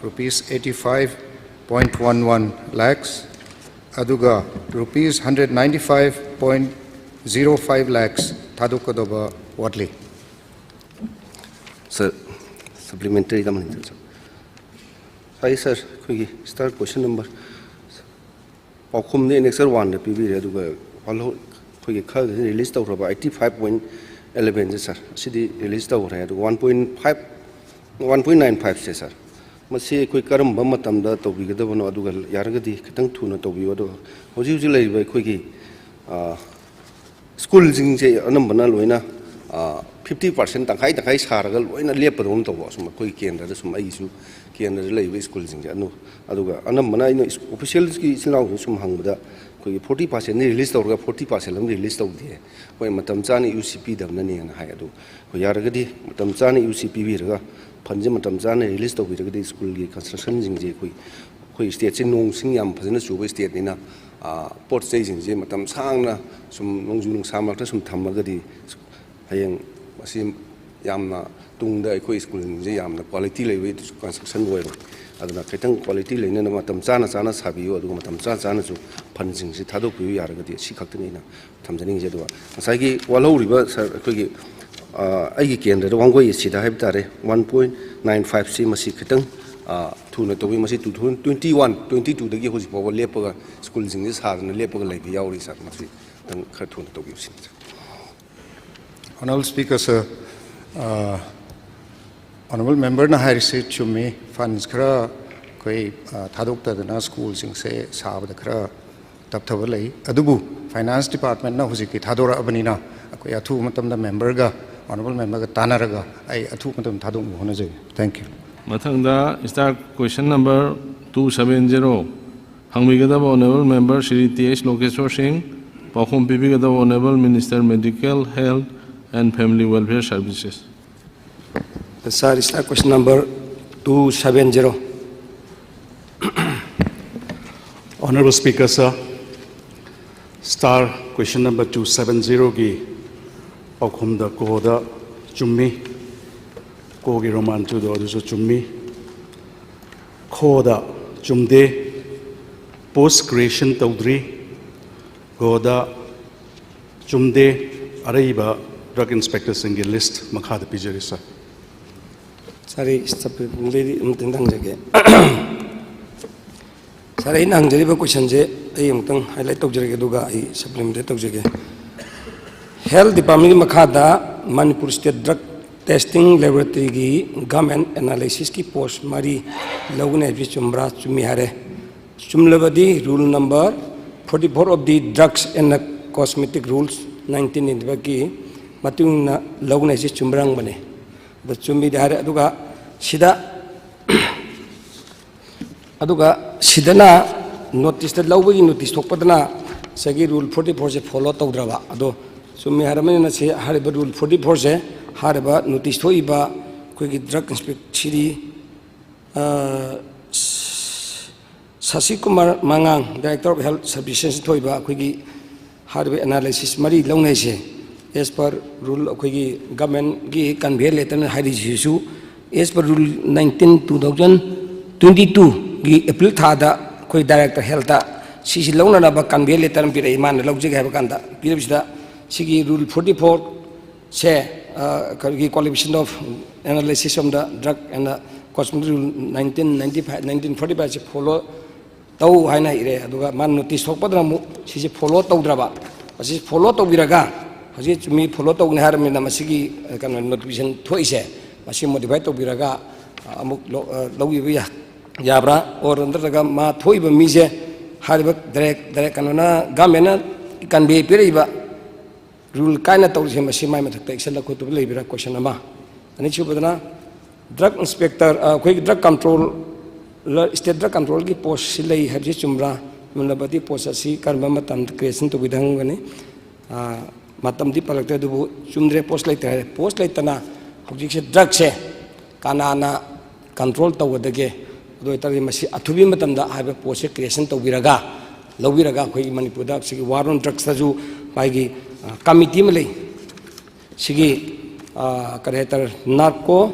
rupees 85.11 lakhs. Aduga rupees 195.05 lakhs Thadukadaba Watley. Sir, supplementary comment. Hi sir, start question number. Pakum the next one the PV released out about 85.11 sir. City released out at 1.95 sir. Must say quick carum bamatam to be the one or do Yaragadi, Katang Tuna to be what was usually by quickie schools in a number 50% ang kahit haragal ay naliparon to was quick and that is my issue can relay schools in Jano Aduga Anamana officials now some hang with 40% released or 40% released out there when Matamzani UCP them Nani and Hayadu Yaragadi Matamzani UCP Virga Panjam Matamzani released of Virgadi school construction in Jaqui states in Nong Singham Pazinus State in port station Matam Sangna some Nong Samaka some Tamagadi Hayang Masim Yamna Tunda Equi school in Yam the quality level construction way. Aduna Ketang quality lane and Matamzana Sana Sabio, Matamzana to punching Zitado Yaragadi, Shikatina, Tamzani Jedua. Sagi Wallow River, Quiggy Aiki and the one way is Sita Hebtare 1.95 C Masikatan. To the Masi to 21, 22 the Gihus for Lepa schools in this hard and Lepa like the Yauris at Masi and cartoon to give. Honorable Speaker, sir, Honorable Member Nahari said to me, funds Kra, Koi, Tadukta, the Na schools in say, Sab the Kra, Taptavale, Adubu, Finance Department, Nahuziki, Tadora Abanina, Akoya two Matam the member, Honorable Member Tanaraga, I two Matam Tadum Honaze. Thank you. Mathangda start question number 270. Hangmigadaba Honorable Member Shri T.H. Lokeshwar Singh, Pakhom Pipigadaba Honorable Minister Medical, Health and Family Welfare Services. Sir, start question number 270. Honorable Speaker, sir, star question number 270 gi Pakhom da Koda Chummi. Kogi Roman to the Oduso Chummi Koda Chumde Post Creation Taudri Goda Chumde Araiba Drug Inspector Single List Makha the Pijarisa. Sorry, stop lady Mtangage. Sorry, Nangeriba question J. Highlight of Jagaduga, I supplemented of Jagay. Health Department Makada, Manipur State Drug Testing Laboratory की government analysis की post मारी लोगों ने भी चुम्बरा चुम्मिहारे चुम्लबदी rule number 44 of the drugs and the cosmetic rules 19 in the की मतुं ना लोगों ने भी चुम्बरांग बने तो चुम्मिहारे अदुगा सिदना notice द लोगों की notice तो पतना सगी rule 44 से follow तो उधरवा अदो चुम्मिहारे में ना से हर बार rule 44 से Haraba notice to Iba, quick drug inspector Sasikumar Mangang, Director of Health Services to Iba, quick hardware analysis, Marie Longnese, as per rule of quick government can be later and hide issue, as per rule 19/2022, April Tada, quick Director Health, she Lona can be later and be a man, Logic Havakanda, Pirvista, Sigi rule 44, say. Qualification of analysis of the drug and the cosmetic 1945 follow tau haina ire aduga man notice thokpadra mu si follow taudraba asi follow tawiraga hasi mi follow tawne har me namasigi kan notification thoise asi modify tawiraga amuk logi yabra or andaga ma thoiba mi je harba direct kanona gamena kan be periba rule kind of him a semi method takes a look to believe a question ama. And it's drug inspector, quick drug control, state drug control, post Silay, Hajimra, Mulabati Posasi, Karmamatam creation to be done. Matam di palakta do chumdre post laitana hojik drug se kanana control tawdage do itari masi athubi matam da have post creation to biraga lawiraga khoi manipur sigi war on drugs ju maigi committee malai sigi karetar narco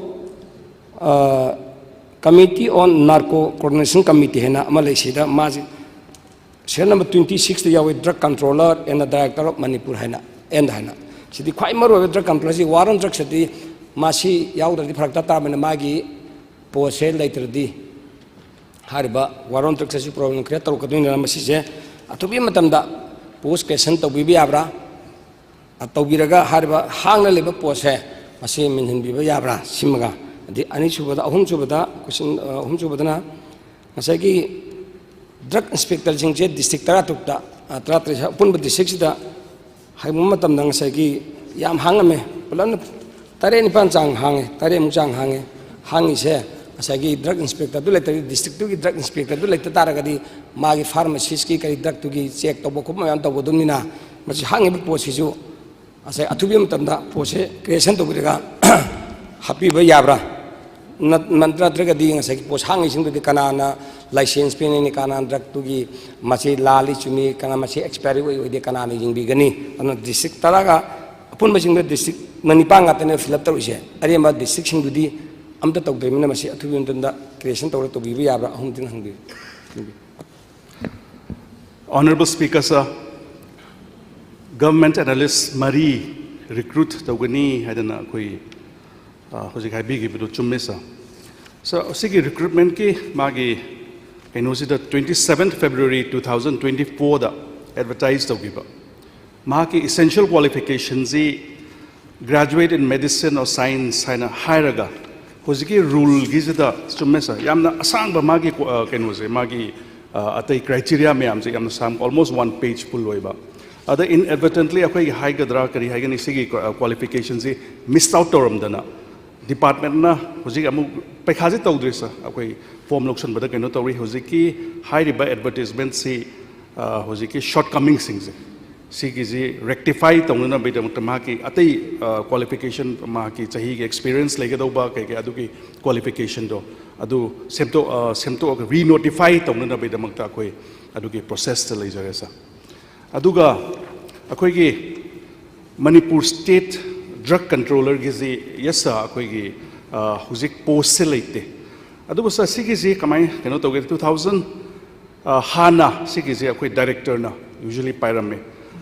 Committee on Narco Coordination Committee hena Malaysia maji Serial number 26 yawe drug controller and the director of Manipur hena and hena sidi khwai maru drug controller si waran drug sidi masi yaudra di phrakta ta mena magi posel later di hariba waran drug si problem create tar kadun na masi je atubi matamda post question to bibi abra atobiraga hariba hangna leba pose masi minhin biba yabra simaga di ani subada ahum subada question ahum subada na masagi drug inspector jingje district taratukta taratrisa punba district da haimum matam nang sagi yam hangame pulan tare ni pan chang hange tare mu chang hange hangi se asagi drug inspector du letter district tu gi drug inspector du letter taragadi magi pharmacist ki kari drug tu gi check to bokum yan to bodumina masi hange bu posiju asai athubiam tamda pose creation to biriga happy ba yabra mantra drug di ngasai pos hangi sing di kanana license pin ni kanan drug tu gi masi lali chumi kana masi expiry oi de kanani jing bi gani ana district taraga apun masing de district manipang atene fill up tawise ari ma district sing di amta taw de mina masi athubiam tanda creation tawra to bi yabra ahum tin hangbi. Honorable Speaker, sir, government analysts Mari recruit Tawgani Hadana Kui Hosikabi Gibu Chumesa. So, Sigi recruitment ki Magi the 27th February 2024 da advertised Togiba. Maki essential qualifications graduate in medicine or science haina hairaga. Hosiki rule gizida Chumesa. Yamna asang ba Magi Kenose Magi atai criteria me amse yamna sam almost 1 page full loiba. Other inadvertently akwai high gadra kari high gani sigi qualifications missed out torum dana. Department na hojik amu pekhaji tawdrisa akwai form loction bada kaino tawri hojiki high riba advertisement si hojiki shortcomings sing si gizi rectify tawna beda maki atai qualification maki chahi ge experience lega doba kai ke adu ki qualification do adu semto re-notify tawna beda makta akwai adu ki process ta leijaresa aduga akwai ge Manipur state drug controller gizi yesa akwai gi hujik post se leite adu sa sigizi kamai keno toge 2000 hana sigizi akwai director na usually pairame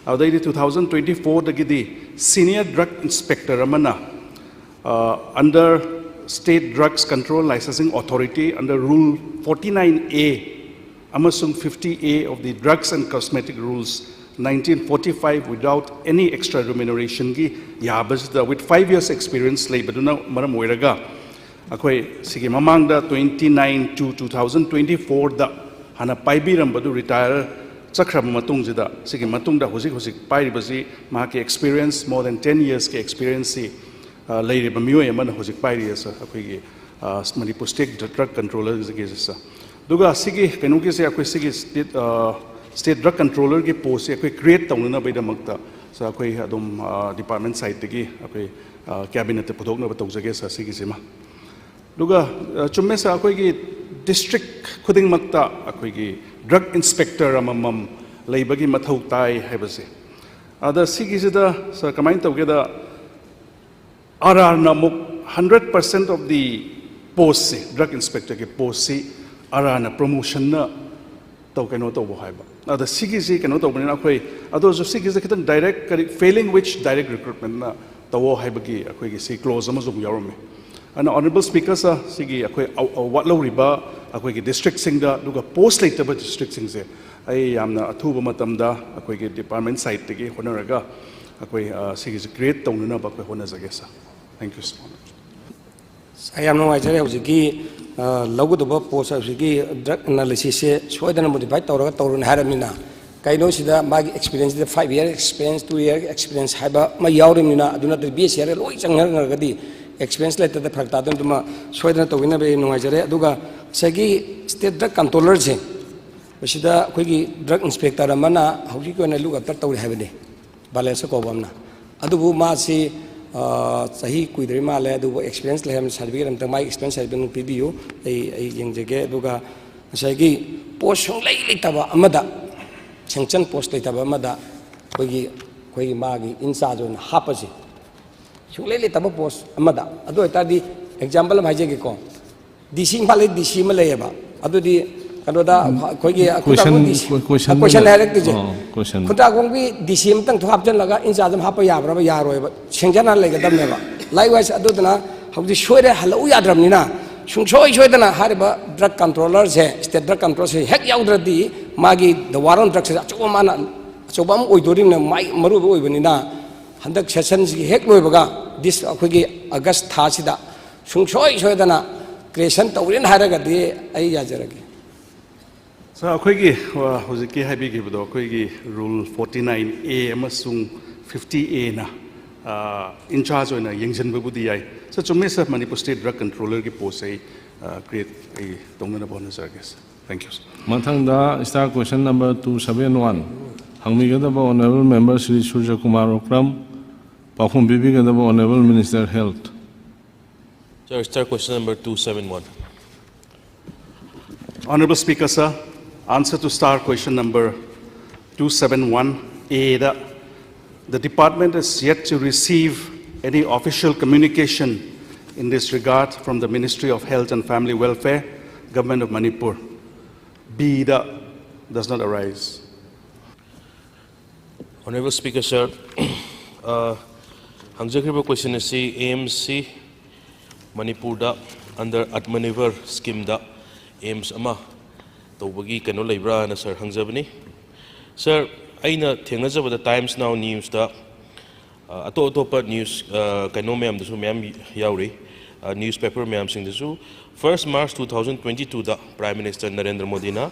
adai 2024 da gidi senior drug inspector amana under state drugs control licensing authority under rule 49A amasung 50A of the drugs and cosmetic rules 1945 without any extra remuneration gi yabasda with 5 years experience leibaduna maram oiraga akwai sigi mamangda 29 to 2024 da hana paibiram badu retire chakra matung jida sigi matungda hojik pairibasi maki experience more than 10 years ke experience si leiriba miyo yamana hojik pairi asa akwai gi Manipur state drug controller gi sa duga sigi kenuki se akwai sigi state drug controller ki post se akwai create tawna baida makta sa akwai adum department side tegi akwai cabinet te podok na tawjage sa sigi sima duga chumme sa akwai gi district khuding makta akwai gi drug inspector amam leibagi mathau tai haibase ada sigi sida sa kamain tawge da RR namuk 100% of the post se drug inspector ki post se RR na promotion na tau kano to haiba ada sigi kano to bani akhoi ado jo sigi ze kitan direct failing which direct recruitment na tawo haibagi akhoi gi si close ama zum yarome ana honorable speaker sa sigi akhoi what lo riba akhoi gi district sing da duga post later ba district sing se ai yamna athuba matam da akhoi gi department side te gi honaraga akhoi sigi create tawna ba akhoi hona jage sa thank you so much saya no ajare hojiki lagu do post hojiki drug analysis se soidana modify tawra tawrun haramina kaino sida magi experience the 5 year experience 2 year experience haiba ma yawrimina aduna the bs year loi changar ngadi experience later the phakta dum duma soidana tawina be no ajare aduga sagi state drug controller se basida khoigi drug inspector amana hojiki ona look after tawri haibane balance ko bamna adubu ma si sahi kuidri male adu experience le ham certificate am mai experience certificate PBU ai yeng jage duga sagi post sung lai taba amada sanction post lai taba amada koi magi in charge on hapasi sung lai taba post amada adu eta di example mai jage ko DC Impal DC Malayaba Adudi Kanoda Kogi question direct question Kutagongi DC Mtang to Hapton Laga in Zadam Hapa Yabra Yaro Shengana Legadameva likewise Adudana how the Shoy Hello Yadramina Shungshoy Shoydana Hariba drug controllers state drug controllers heck Yaudradi Magi the warrant drugs Chomana Chobam Udurim Maru Ubenina Handak sessions heck Loibaga this Akwigi August Tasida Shungshoy Shoydana creation Taurin Haragadi Ayazaragi. So akwai hojiki haibi gibido akwai rule 49A amasung 50A na in charge oina yengjan babudi ai so chumme sa Manipur State Drug Controller ki post ai create ai tongna bonus I guess. Thank you. Mathangda star question number 271 hangmigadaba honorable member Shri Surya Kumar Okram Pakhum bibigadaba honorable Minister Health. Sir, star question number 271. Honorable Speaker, sir, answer to star question number 271A. The department has yet to receive any official communication in this regard from the Ministry of Health and Family Welfare, Government of Manipur. B does not arise. Honorable Speaker, sir, Hangjakriba question is AMC Manipur da under Atmanirbhar scheme da AIMS ama tawbagi kano leibra na sir hangjabani sir aina thengnajaba the Times Now news da atopa news kano mayam dasu mayam yauri newspaper mayam sing dasu 1st March 2022 da Prime Minister Narendra Modi na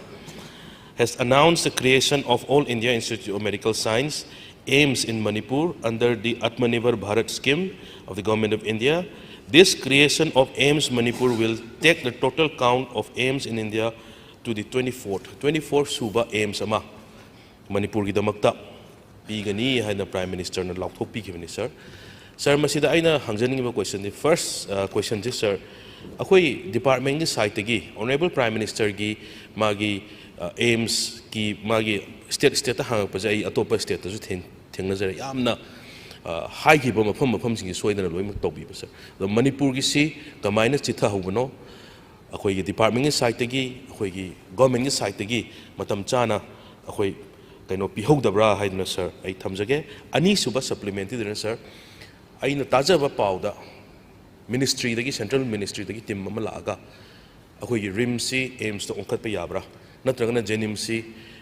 has announced the creation of All India Institute of Medical Science AIMS in Manipur under the Atmanirbhar Bharat scheme of the Government of India. This creation of AIMS Manipur will take the total count of AIMS in India to the 24th Suba AIMS ama Manipur ki damakta pigani haina Prime Minister na lauthok pigibani sir. Sir masida aina hangjaningiba question the first question is sir akoi department ki side gi Honorable Prime Minister gi magi AIMS ki magi state ta hang pajai atopa state ta ju thengnajare yamna high ki bama pham sing soidana loi mak tobi sir the Manipur gi si kamaina chitha hobano akhoi gi department gi side gi akhoi gi government gi side gi matam chana akhoi kaino pihogdabra haidna sir ai thamjage ani suba supplementary dena sir aina tajaba pauda ministry dagi central ministry dagi team ma laaga akhoi gi RIMS AIMS to onkhat pa yabra natragana JNIMS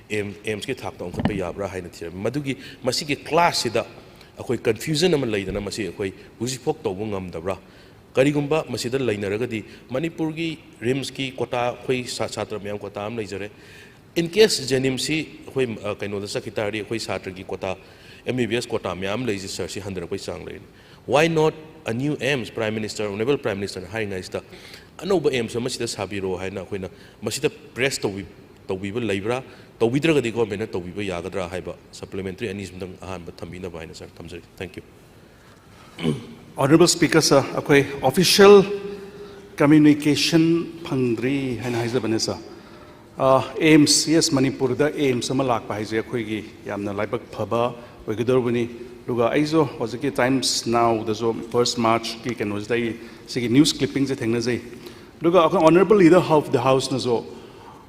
AIMS ki thak to onkhat pa yabra haina thira madugi masigi class sida akhoi confusion ama leidana masi akhoi hujifok to ngam dabra karigumba masida leinaragadi Manipur gi RIMS ki quota akhoi chhatra myam quota am leijare in case JNIMS akhoi kaino da secretary akhoi chhatra gi quota MBBS quota myam leiji sir si 100 akhoi chang lein why not a new AIMS Prime Minister Honorable Prime Minister hiring ista anoba AIMS masida sabiro haina akhoi masida press to tawbiba leibra tawbidragadi government tawbiba yagadra haiba supplementary ani sumdang ahanba thambina baina sir thamjari thank you. Honorable Speaker, sir, akwai official communication phangdri haina haizabane sir. AIMS yes Manipur da AIMS ama lakpa haije akhoi gi yamna laibak phaba oigidorbani duga aizo hojiki Times Now da zo 1st March ki kenos dai sigi news clippings thengna jai duga akhoi honorable leader of the house na zo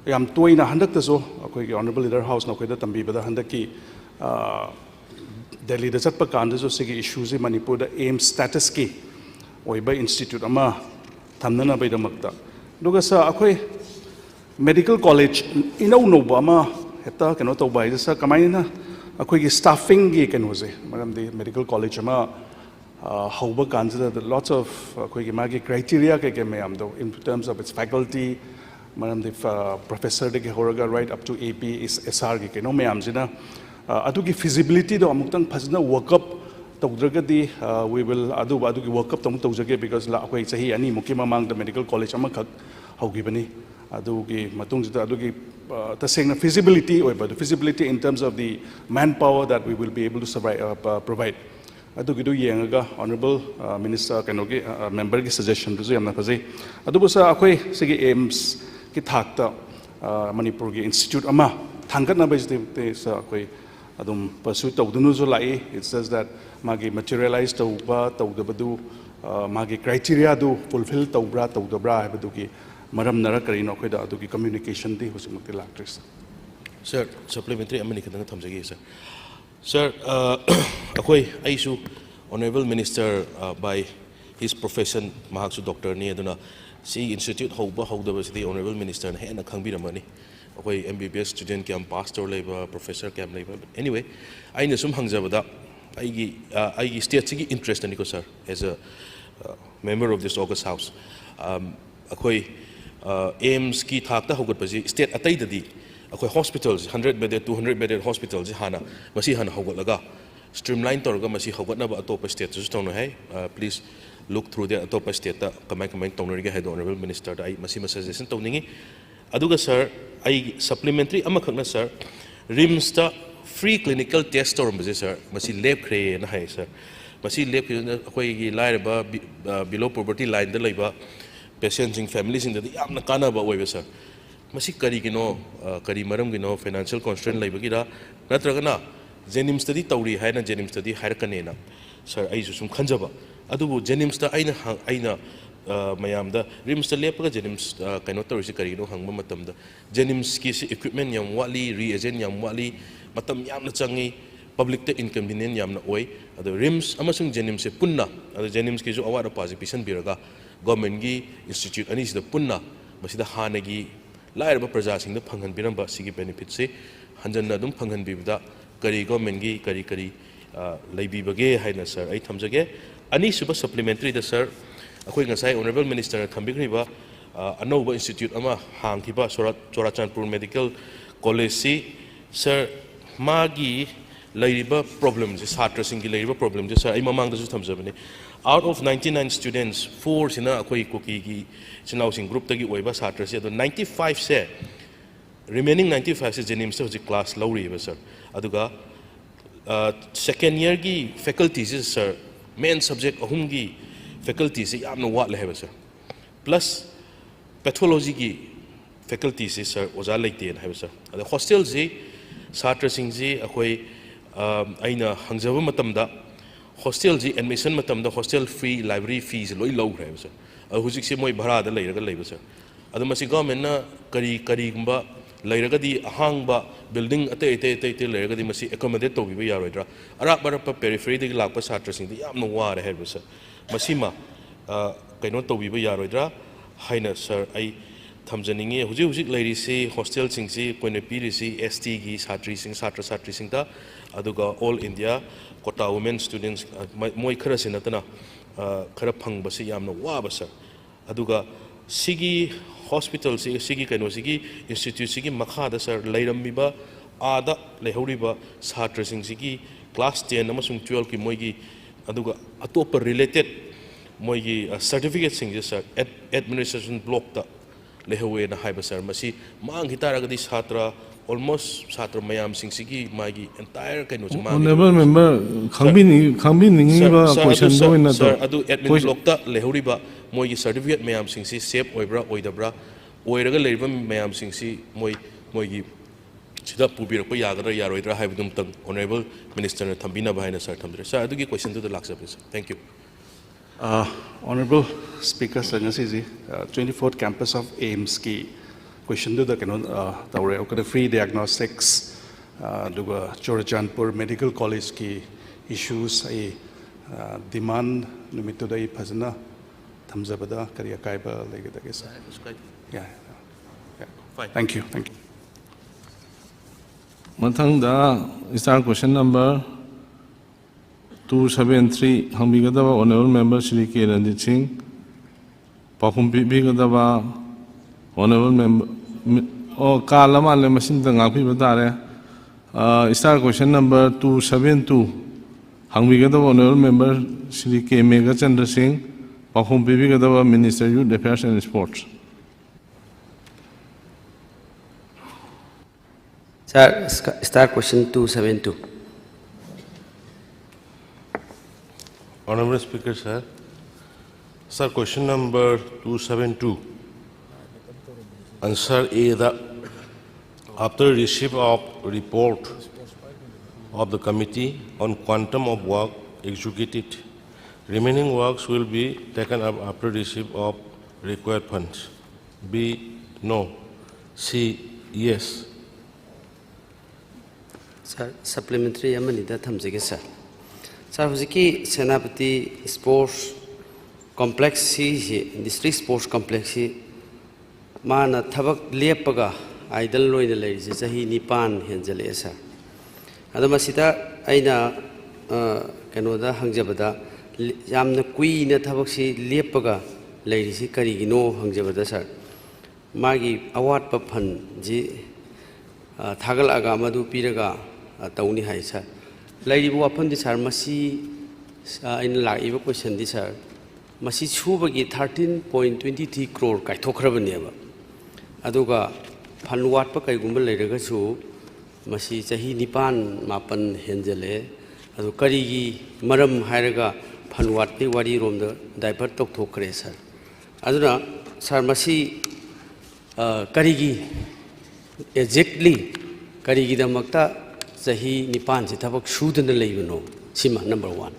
yam toina handak ta zo akhoi gi honorable leader house na khoi da tambi bada handak ki Delhi da chatpa kan zo sigi issues Manipur da AIMS status ki oiba institute ama thamnana bai da makta duga sa akhoi medical college inau no bama heta keno to bai sa kamaina akhoi gi staffing gi keno je maram di medical college ama hauba kan da lots of akhoi gi magi criteria ke me am do in terms of its faculty maram di professor de horaga right up to AP is SR gi keno me am jina adu gi feasibility do amuktang phajna work up tawdragadi we will adu gi work up tam tawjage because la akhoi chahi ani mukima mang the medical college ama khak haugi bani adugi matungda adugi tasengna feasibility or but feasibility in terms of the manpower that we will be able to provide adugi do yenga honorable minister kanogi member ki suggestion du yamna phajai adubu sa akhoi sigi AIMS ki thakta Manipur gi institute ama thangatna bajte sa akhoi adum pursue tawdunu zo lai it says that magi materialize tawba tawdabadu magi criteria do fulfill tawbra tawdabra habedu ki maramnara karino khoida adugi communication di husumukti lactris. Sir, supplementary amani kadang thamjagi sir. Sir, akoi aisu Honorable Minister by his profession mahaksu doctor ni aduna si institute hauba haudaba si Honorable Minister na hena khangbiramani. Akoi MBBS student kyam pastor labor professor kyam labor. Anyway, aina sum hangjabada aigi state sigi interest ani ko sir as a member of this August House. Akoi AIMS ki thakta hogat pasi state atai dadi akoi hospitals 100 bedded 200 bedded hospitals hana masi hana hogat laga streamline torga masi hogat na ba atopa state su tawno hai please look through the atopa state ta kamai tawno ri head honorable minister da ai masi suggestion tawningi aduga sir ai supplementary amakhakna sir RIMS ta free clinical test torm base sir masi lab khre na hai sir masi lab akoi gi lairaba below poverty line da leiba patients and families in the yamna kana ba oibe sir masi kari gino kari maram gino financial constraint leiba gira natragana Jennings study tawri haina Jennings study harkanena sir ai su sum khanjaba adubu Jennings ta aina mayam da RIMS ta lepaga Jennings kaino tawri kari no hangma matam da Jennings ki equipment yam wali reagent yam wali matam yamna changi public ta inconvenient yamna oi adu RIMS amasung Jennings se punna adu Jennings ki jo award participation biraga government gi institute ani sida punna masida hanagi lairba praja sing da phanghan biramba sigi benefit se hanjanna dum phanghan bibda kari government gi kari leibi bage haina sir ai thamjage ani suba supplementary da sir akoi ngasai honorable minister thambigriba anova institute ama hangkiba Chorachandpur medical college si sir magi leiriba problems satra sing gi leiriba problems sir ai mamang da su thamjabani out of 99 students 4 sina akoi koki gi chinau sing group tagi oiba satra si ado 95 se remaining 95 se Jennings se hoji class lawri ba sir aduga second year gi faculties sir main subject ahum gi faculties yamna wat leheba sir plus pathology gi faculties sir oja leite na heba sir adu hostel ji satra sing ji akoi aina hangjaba matamda hostel ji admission matamda hostel fee library fees loi low reba sir hujik se moi bhara da leiraga leiba sir adu masi government na kari gumba leiragadi ahangba building ate leiragadi masi accommodate to biba yaroidra arab barapa periphery de lakpa satra sing de yamna ware heba sir masima kaino to biba yaroidra haina sir ai thamjaningi hujik leiri se hostel sing si koine piri si ST gi satri sing ta aduga all India kota women students moi khara sinatana khara phangba si yamna wa ba sir aduga sigi hospital sigi kaino sigi institute sigi makha da sir leirambiba ada lehoriba satra sing sigi class 10 amasung 12 ki moigi aduga atopa related moigi certificate sing sir administration block ta lehowe na haiba sir masi mang hitaragadi satra almost satra mayam sing sigi magi entire kaino chuma honorable member khangbin ningi ba question do in sir adu admin block ta lehoriba moigi certificate mayam sing si safe oibra oidabra oiraga leiba mayam sing si moigi sida pubirakpa yagadra yaroidra haibdum tang honorable minister na thambina ba haina sir thamdre sir adugi question to the laksa sir thank you Honorable Speaker Sangasi 24th campus of AIMS ki question to the tawre okada free diagnostics duga Chorachandpur medical college ki issues ai demand numito dai phajna thamjabada kariya kaiba legedage sir yeah fine thank you mathang da star question number 273 hangbigadaba honorable member Shri K. Ranjit Singh pakhum bigadaba honorable member kalama le masin da ngakpi batare star question number 272 hangbigadaba honorable member Shri K. Megachandra Singh pakhum bigadaba Minister Youth Affairs and Sports. Sir, start question 272. Honorable Speaker, sir. Sir, question number 272. Answer A, that after receipt of report of the Committee on Quantum of Work executed, remaining works will be taken up after receipt of required funds. B. No. C. Yes. Sir, supplementary amanida thamjage sir. Sir, hujiki Senapati Sports Complex si district sports complex si mana thabak lepaga idol loina leise chahi nipan henjale sir. Adama sita aina kanoda hangjabada yamna kuina thabak si lepaga leise karigino hangjabada sir. Magi award pa phan ji thagal aga madu piraga tauni hai sir. Lady Wapon sir masi in la eva question this sir. Masi chubagi 13.23 crore kai thokrabaneba. Aduga phanwat pa kai gumbal leiraga chu masi chahi nipan mapan henjale adu karigi maram hairaga phanwat pe wari romda divert tok thokre sir. Aduna sir masi karigi exactly karigi damakta sahi nipan si tabak shudana leibano sima number 1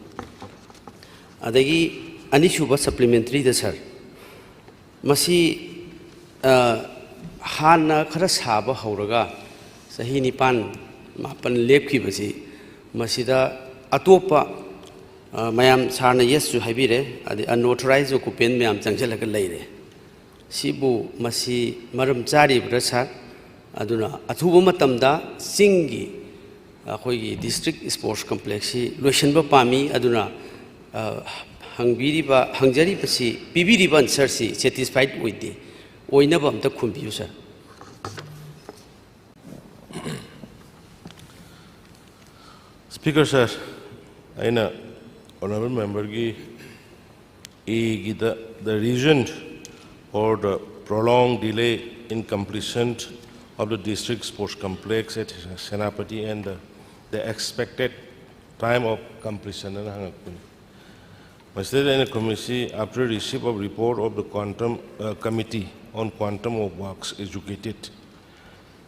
adagi anishuba supplementary da sir masi hana khara saba hauraga sahi nipan mapan lepki basi masida atopa mayam sarna yes ju haibire adi unauthorized occupant mayam changjalaga leire sibu masi maram chari brasar aduna athuba matamda singi akhoi district sports complex si loisenba pami aduna hangbiriba hangjari pasi pibiriba answer si satisfied with the oinaba amta khumbiu sir. Speaker sir, aina honorable member gi the reason or the prolonged delay in completion of the district sports complex at Senapati and the expected time of completion. Mr. in a committee, after receipt of report of the quantum committee on quantum of works executed,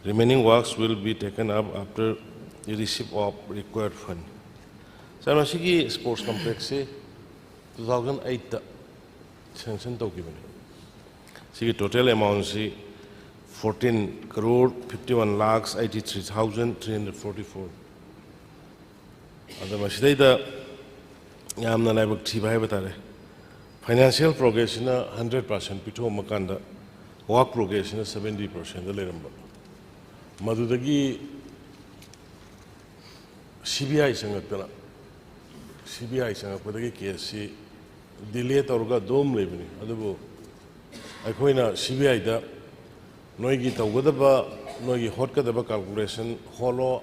remaining works will be taken up after the receipt of required fund. So, Masiki sports complex 2008 sanction to given. See total amount 14 crore 51 lakhs 83,344. Other Mashida Yamna Labak Tibai Batare. Financial progress in 100%, Pito Makanda, work progress in 70%, the Leramba. Madudagi CBI Sangatana. CBI Sangataki KSC delay Torga Dome Living. Adabu Akoina CBI da Noigi Tawadaba, Nogi Hotkadaba calculation, Holo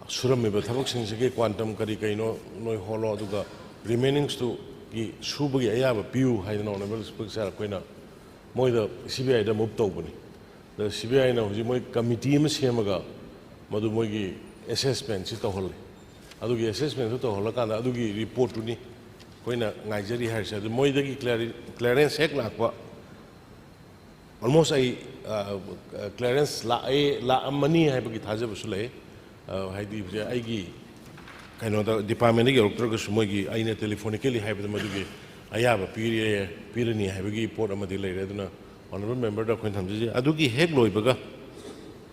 Suramiba Tabak quantum Karikaino, no Holo Duga, remainings to Subugi Ayaba Pew, Haidon, Quina, Moida CBI da Muptobani. The CBI now, the committee Messiamaga, Madumogi assessment, Sita Adugi assessment to Holakana, Adugi report to me, Quina Nigeria has said the Moidagi Clarence Heknakwa. Almost a clearance la money I begit has a Sule, Haidi, Igi, kind of the department of Mogi, I net telephonically have the Madugi. I have a period, Pirani, have a gay port of Madila, honorable member of Quintam, Adugi Hegloibaga,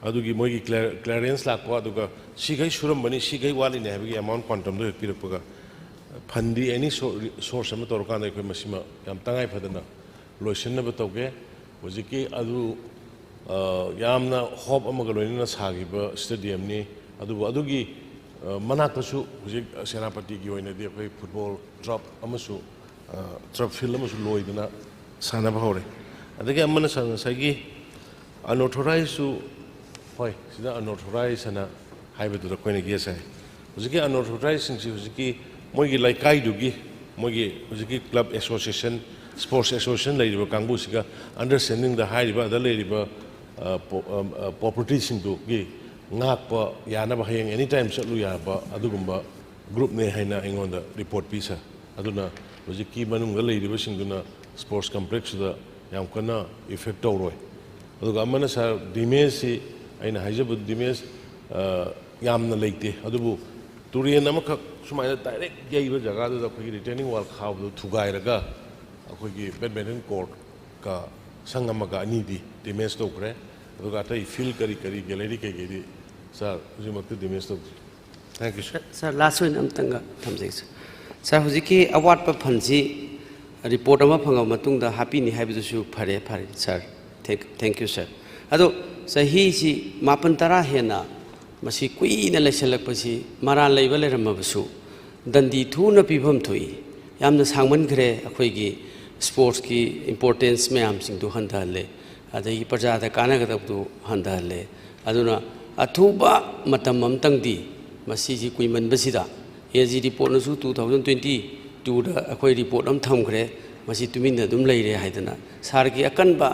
Adugi Mogi clearance la Quaduga, Shigai Shuram money, Shigai Wali, have a amount quantum to Pirapuga, Pandi, any source of Torcana, Masima, Yamtangai Padana, Lotion of Toge. Wajiki adu yamna hope amagaloina sagiba stadium ni adugi manakasu wajik Senapati gi oina di akai football drop amasu drop field amasu loidana sanaba hore adagi amana sagi unauthorized su hoi sida unauthorized ana haibedu da koina gi sai wajiki unauthorized singsi wajiki moigi laikai dugi moigi wajiki club association sports association lady Kangu Siga understanding the high river, the lady properties into Napa Yana Bahang anytime Saluyaba Adugumba group ne Haina on the report pisa Aduna was a key manung the lady wishing Duna sports complex the Yamkana effect Toroi. Adugamana are Dimesi in Hajab Dimes Yamna Lake Adubu Turian Namaka Sumaya direct gave a Jagada the retaining wall how to Gairaga. Badminton court ka sang amaga anidi damage tokre aduga atai field kari kari gallery kai kai sir hujimakti damage tok thank you sir Sir, last one amtanga thamjai sir hujiki award pa phanji report ama phanga matungda happy ni haibidu su phare phare sir thank you sir ado sahi si mapan tara hena masi kui na leselak pasi mara leiba lerambasu dandi thu na pibam thui yamna sangman gre akhoi gi sports ki importance me am sing du handale adai praja da kana ga du handale aduna athuba matam amtang di masi ji kui man basida AG report na su 2022 da akhoi report am tham gre masi tumin da dum leire haidana sar gi akan ba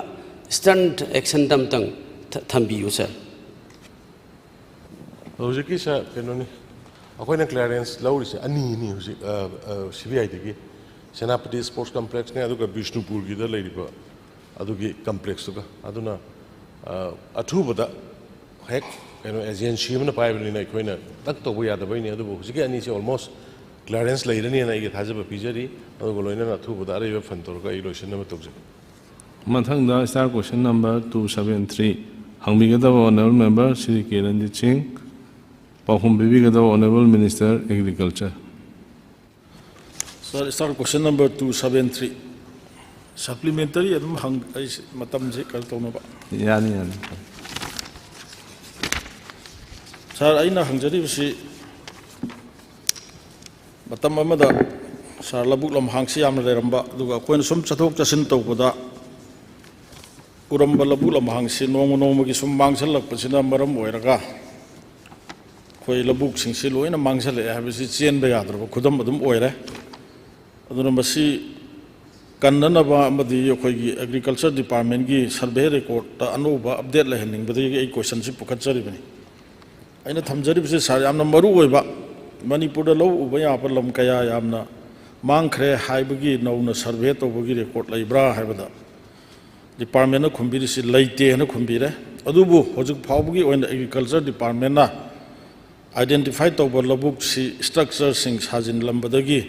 stunt action dam tang thambiu sir hojiki sa kenoni akoina clearance lawri ani ni hojik CBI digi Senapati Sports Complex ne aduga Bishnupur gi da leiriba adugi complex ga aduna athubada hek keno agency mana paibani na koina tak to buya da baini adu hojiki ani se almost clearance leirani na igi thajaba pijari adugo loina athubada ariba fantor ga ilotion na tokje Mathangda star question number 273 hangbigadaba honorable member Shri Kiranjit Singh Pakhum bibigadaba honorable minister agriculture Sir, start question number 273 supplementary adum hang matam je kal tawna ba yani yani sir aina hangjari bisi matam amada sir labuk lam hangsi yam leramba duga koin sum chathok chasin tawbada uramba labuk lam hangsi nong gi sum mangsalak pasina maram oiraga koi labuk singsi loina mangsale habisi chen ba yadra khudam adum oire aduna masi kannanaba amadi yokhoi agriculture department gi survey record ta anuba update la hening badi ei question si pukhatchari bani aina thamjari bisi sar yamna maru oiba manipur da lo uba ya pa lam kaya yamna mangkhre haibagi nauna survey to bagi record laibra haibada department na khumbiri si laite na khumbire adubu hojik phawbagi oina agriculture department na identify to labuk si structure sing sajin lambadagi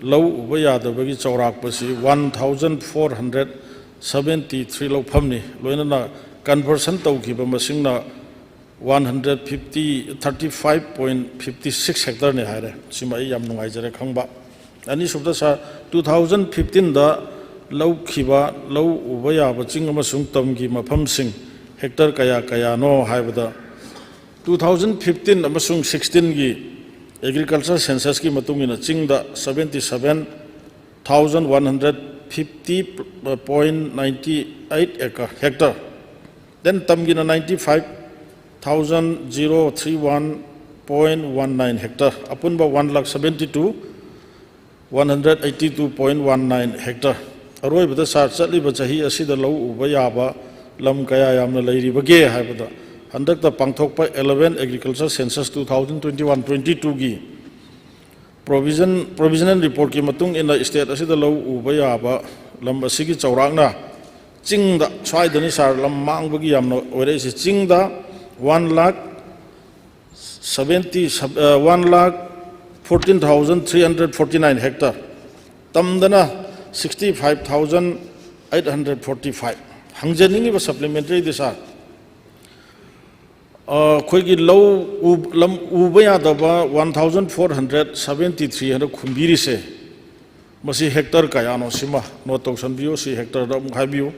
low uba yadabagi chaurak pasi 1473 low phamni loina na conversion tawkiba masingna 135.56 hectare ne haire sima yam nungai jare khangba ani subda sa 2015 da low khiba low uba yaba ching amasung tamgi mafam sing hectare kaya kaya no haibada 2015 amasung 16 gi agriculture census ki matungina chingda 77,150.98 acre hectare then tamgina 95,031.19 hectare apunba 1,72,182.19 hectare aroi bada sar chatli ba chahi asida lo uba yaba lam kaya yamna leiri bage haibada handakta pangthokpa 11 agriculture census 2021-22 gi provisional report ki matung in the state asida lo uba yaba lam asigi chawrakna chingda swaidani sar lam mangbagi yamna ore si chingda 1,14,349 hectare tamdana 65,845 hangjaningi ba supplementary disa khoigi low lam ubaya daba 1,473 hana khumbiri se masi hectare kayano sima no tawsan bio si hectare da mukhabiu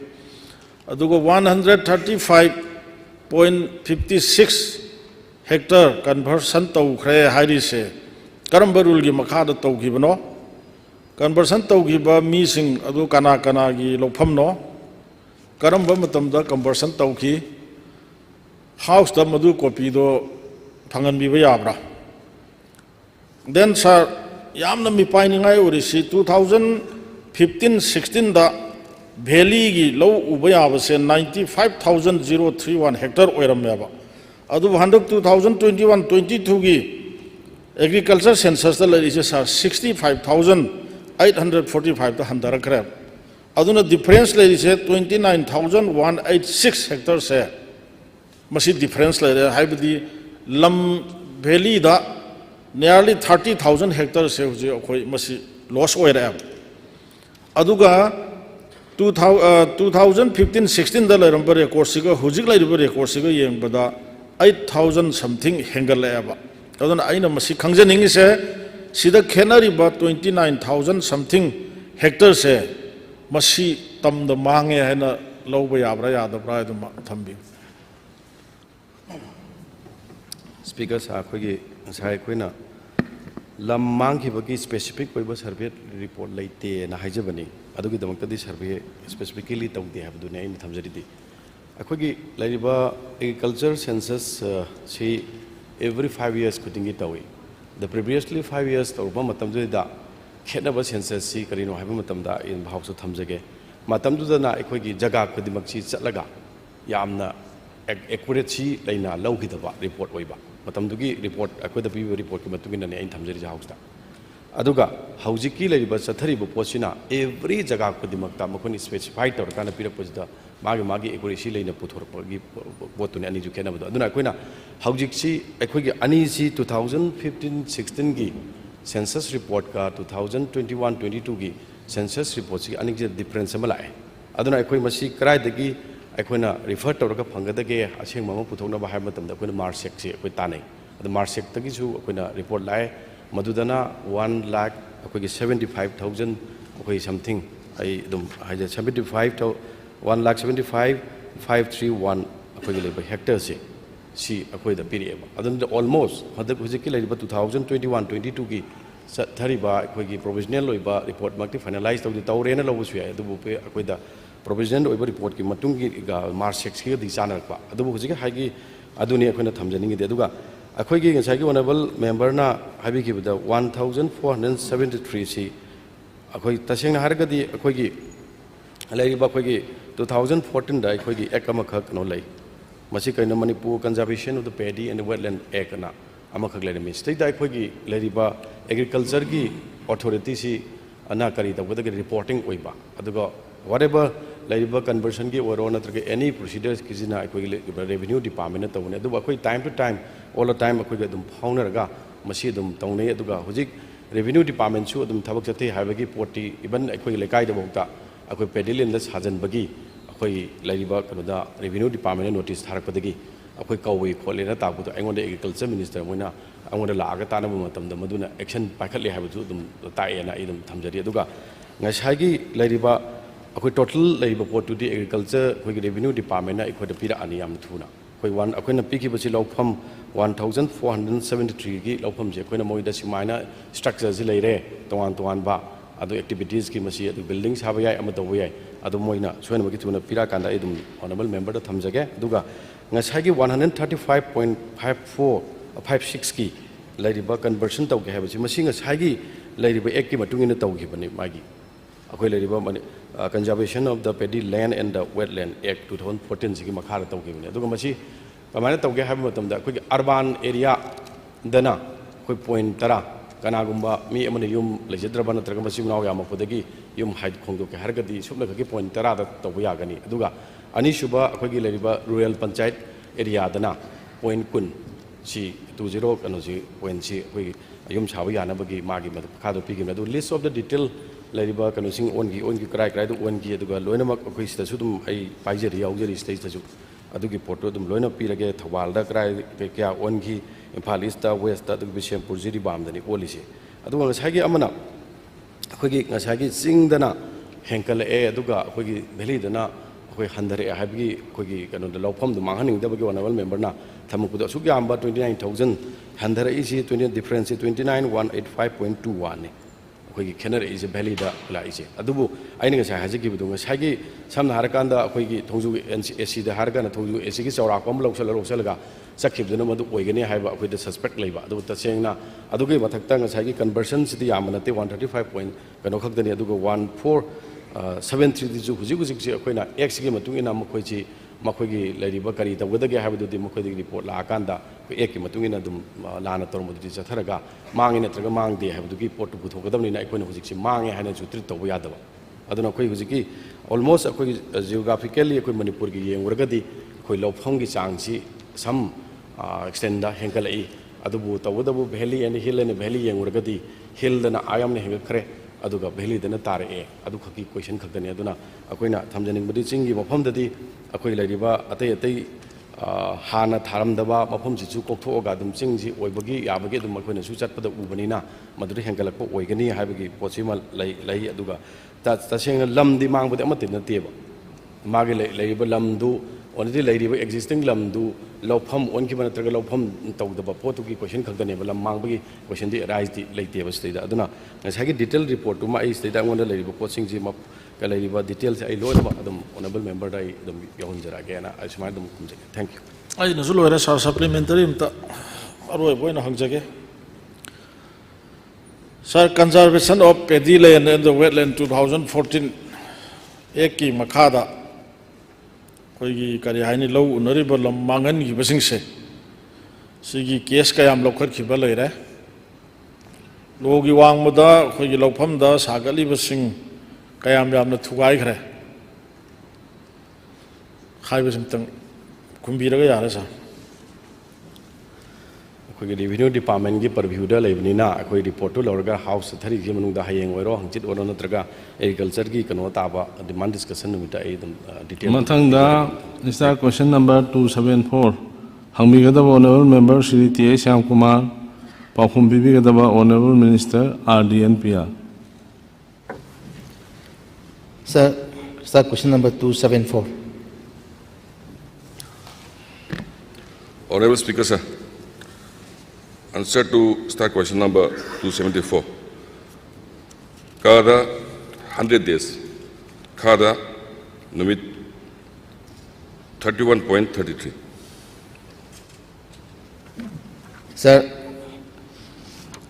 adugo 135.56 hectare conversion tawkhre hairi se karamba rule gi makhada tawgibano conversion tawgiba mi sing adu kana kana gi lofam no karamba matamda conversion tawki house da madu copy do phangan bi yabra then sir yamna mi painingai orisi 2015-16 da valley gi low ubaya se 95,031 hectare oiram yaba adu handak 2021-22 gi agriculture census da lari se sir 65,845 da handara kra aduna difference lari se 29,186 hectare se masi difference lare haibadi lam valley da nearly 30,000 hectares se hoje akhoi masi loss oira aduga 2015-16 लेरंब record हुजिक record येंबदा 8,000 something हेंगलेबा अदुना आइना मसी खंगजनिंग से सिदा खेनरिबा 29,000 something Hector से मसी तमद मांगे हैना लौब याब्रा यादब्रा अदुम थंबी स्पीकर साहब अखोगी साय कोइना लम मांगखिबगी स्पेसिफिक ओइबा सर्वे रिपोर्ट लेते ना हाइजबनी अदुगी दमक्तदी सर्वे स्पेसिफिकली तौदे हाबदुने इन थमजरिदी अखोगी लाइबा एग्रीकल्चर सेंसस सी every 5 years खुदिंगी तौई the previously 5 years तौबा मतमजुदा खेनबा सेंसस सी करिनो हाइबा मतमदा इन भावसु थमजगे मतमजुदना अखोगी जगह खुदिमक्सी चलगा यामना एक्यूरेसी लेना लौगिदबा रिपोर्ट ओइबा मतमदुगी रिपोर्ट अखोदा पीबा रिपोर्ट की मतुगिना ने इन थमजरी हाउसदा अदुगा हौजिकी लेरिबा चथरिबा पोसिना एवरी जगह खुदिमक्ता मखोनी स्पेसिफाई तौरकाना पिरपजदा मागे मागे एक्यूरेसी लेना पुथोरपगी पोतुने अनि जु खेनबदो अदुना अखोइना हौजिकसी अखोगी अनि सी 2015-16 की सेंसस रिपोर्ट का 2021-22 की सेंसस रिपोर्ट सी अनि जे डिफरेंस अमा लाए अदुना अखोइ मसी कराइदगी अखोइना रिफर तौरका फंगदगे असेंग मम पुथोकना बाहाय मतमदा अखोइना मार्कसेक से अखोइ तानै अदु मार्कसेक तगिसु अखोइना रिपोर्ट लाए मधुदना 1,75,000 अखोइ समथिंग आई दुम हाइजे 1,75,531 अखोइ लेबा हेक्टर से सी अखोइ द पीरियब अदन ऑलमोस्ट हदक हुजिकि लेबा 2021-22 की थरिबा अखोइ प्रोविजनल ओइबा रिपोर्ट मक्ति फाइनलाइज तौदि तौरेना लौबसु याय अदुबु पे अखोइ द प्रोविजनल ओइबा रिपोर्ट की मतुंग की मार्कसेक्स की दि चानरपा अदुबु हुजिकि हाइगी अदुनि अखोइना थमजनिंगि दे अदुगा अखोइगी ngसाइगी ऑनरेबल मेंबर ना हाबिखिबदा 1,473 सी अखोइ तसेंगना हारगदि अखोइगी लेरिबा अखोइगी 2014 दा अखोइगी एक अमखक नो लै मसी कइना Manipur conservation of the paddy and wetland act ना अमखक लेरमि स्टेट दा अखोइगी लेरिबा एग्रीकल्चर की अथॉरिटी सी अना करी तबदगे रिपोर्टिंग ओइबा अदुगा व्हाटएवर लेरिबा कन्वर्सन की ओरो नत्रगे एनी प्रोसीजर्स किजिना अखोइगी रेवेन्यू डिपार्टमेंट तौने अदुबा अखोइ time to time all the time अखोइगे दुम फाउनरगा मसी दुम तौने अदुगा हुजिक रेवेन्यू डिपार्टमेंट सु दुम थबक चते हाइबगी पोर्टी इवन अखोइगे लेकाइ दबोक्ता अखोइ पेडिलिन द साजनबगी अखोइ लेरिबा कनोदा रेवेन्यू डिपार्टमेंट नोटिस थारकपदगी अखोइ कौवे खोलेना ताबुदो अङोंडे एग्रीकल्चर मिनिस्टर मोइना अङोंडे लागा तानबु मतमदा मदुना एक्शन पाइखले हाइबजु दुम ताएना इदुम थमजरी अदुगा ngसाइगी लेरिबा अखोइ टोटल लेरिबा पोर्टुदी एग्रीकल्चर अखोइगे रेवेन्यू डिपार्टमेंट अखोइदा पिरा अनि याम थुना अखोइ वन अखोइना पिखिबसि लौफम 1,473 की लौफम जे अखोइना मोइदा सिमाइना स्ट्रक्चर जि लेरे तोवान तोवान बा अदो एक्टिविटीज की मसी अदो बिल्डिंग साबा याय अमा तव याय अदो मोइना सोयनमगी थुना पिरा कांदा इदुम ऑनरेबल मेंबर द थमजगे दुगा ngसाइगी 135.56 की लेरिबा कन्वर्सन तौगे हाबसि मसी ngसाइगी लेरिबा एक की मतुंगिना तौगिबनि मागी अखोइ लेरिबा माने conservation of the pedi land and the wetland act 2014 सिगी मखारा तौगिबनि अदुगा मसी कमायना तौगे हाब मतमदा अखोइ अर्बन एरिया दना अखोइ पॉइंट 10 कनागुम्बा मी अमने युम लेजद्रबा नत्रगा मसी नाव यामपदगी युम हाइट खोंदोके हरगदी सुबलगकी पॉइंट 10 दा तौबा यागनी अदुगा अनिसुबा अखोइगी लेरिबा रूरल पंचायत एरिया दना पॉइंट 10 सी 20 कनोसी पॉइंट सी अखोइगी युम साबा यानबगी मागी मखादो पिगिम अदु लिस्ट ऑफ द डिटेल लेरिबा कनोसिंग ओनगी क्राइ क्राइ दो ओनगी अदुगा लोइनमक अखोइ सिदसु दुम आई पाइजरी याउजरी स्टेज तसु अदुगी फोटो दुम लोइना पिरगे थवालदा क्राइ क्या ओनगी इम्फाल ईस्टता वेस्टता अदुग बिशेमपुर जिरिबामदनी ओलिसे अदुगा ngसाइगी अमना अखोइगी ngसाइगी चिंगदना हेंकलए अदुगा अखोइगी भेलीदना अखोइ हंदरे हाइबगी अखोइगी कनोदा लौफम दु मांगहनिंगदबगी ऑनरेबल मेंबरना थमुकुदा सुक यामबा 29,000 हंदरे इसी 20 डिफरेंस 29,185.21 ने अखोइगी खेनर इसे भेलीदा लाइसे अदुबु आइना ngसाइ हाजिगिबदु ngसाइगी samna harakanda अखोइगी थोंजु एसी दा हारगाना थोंजु एसी की चौराकम लौसलगा सखिबदुना मदु ओइगने हाइबा अखोइदा सस्पेक्ट लेबा अदु तसेंगना अदुगी मथक्ता ngसाइगी कन्वर्सन सिदि यामनते 135 पॉइंट कनो खक्तनी अदुगो 1,473 दिजु हुजिगुजिग से अखोइना एक्स की मतुंगिना मखोइची मखोइगी लेरिबा करी तबगदगे हाइबदुदि मखोइदी रिपोर्ट लाकांदा एक की मतुंगिना दुम लाना तोरमदुदि चथरगा मांगे नत्रगा मांगदे हाइबदुगी पोर्ट पुथोगदबनिना अखोइना हुजिगसि मांगे हाइना जुत्रि तब यादबा अदुना अखोइ हुजिगि ऑलमोस्ट अखोइ जियोग्राफिकली अखोइ मणिपुर की येंगरगदि अखोइ लौफंगी चांगसि सम एक्सटेंड हेंगलई अदुबु तवदबु valley and hill and valley येंगरगदि हिल दना आयमने हेंगखरे aduga bheli dana tare adu khaki question khakdani aduna akoina thamjaning budi chingi mafam dadi akoi lairiba atai atai hana tharam daba mafam sichu koktho ga dum chingji oibagi yabagi dum akoina su chatpada ubanina maduri hengalakpo oigani haibagi pochima lai aduga taseng lamdi mangbudi amatin nateba magi lairiba lamdu only lairiba existing lamdu lawpham onki bana traga lawpham tawdaba potu ki question khakdani bala mangbagi question di arise di laiteba state aduna ngasagi detail report ma ai state ngonda lairiba coaching ji ma ka lairiba details ai lo ma adum honorable member dai adum yahunjara ge na ai smart dum kumje thank you ai na zulo era supplementary mta aroi boina hangjage sir conservation of paddy land and the wetland 2014 ek ki makhada कोई करी हाइनी लो उनरीब lump मांगन की busing से सिगी case कयाम लौखर की बल रहे लोगी वांग मुदा कोई लौफम दा सागली बसिंग कयाम याम न थुगाई खरे खाई बसिंग तंग कुंबीरगा यारे सा कोई रेवेन्यू डिपार्टमेंट की परव्यू दा लेबनीना कोई रिपोर्ट तो लौरगा हाउस थरी की मनुदा हयेंग वरो हंचित वरो नत्रगा एग्रीकल्चर की कनो ताबा डिमांड डिस्कशन नुमिता एकदम डिटेल मथंगदा स्टार क्वेश्चन नंबर 274 हंबिगदबा honourable member Shri T Shyam Kumar पाखुम बिबिगदबा honourable minister RDNPR sir star question number 274 Honorable Speaker, sir. Answer to start question number 274. Kada 100 days. Kada numit 31.33. Sir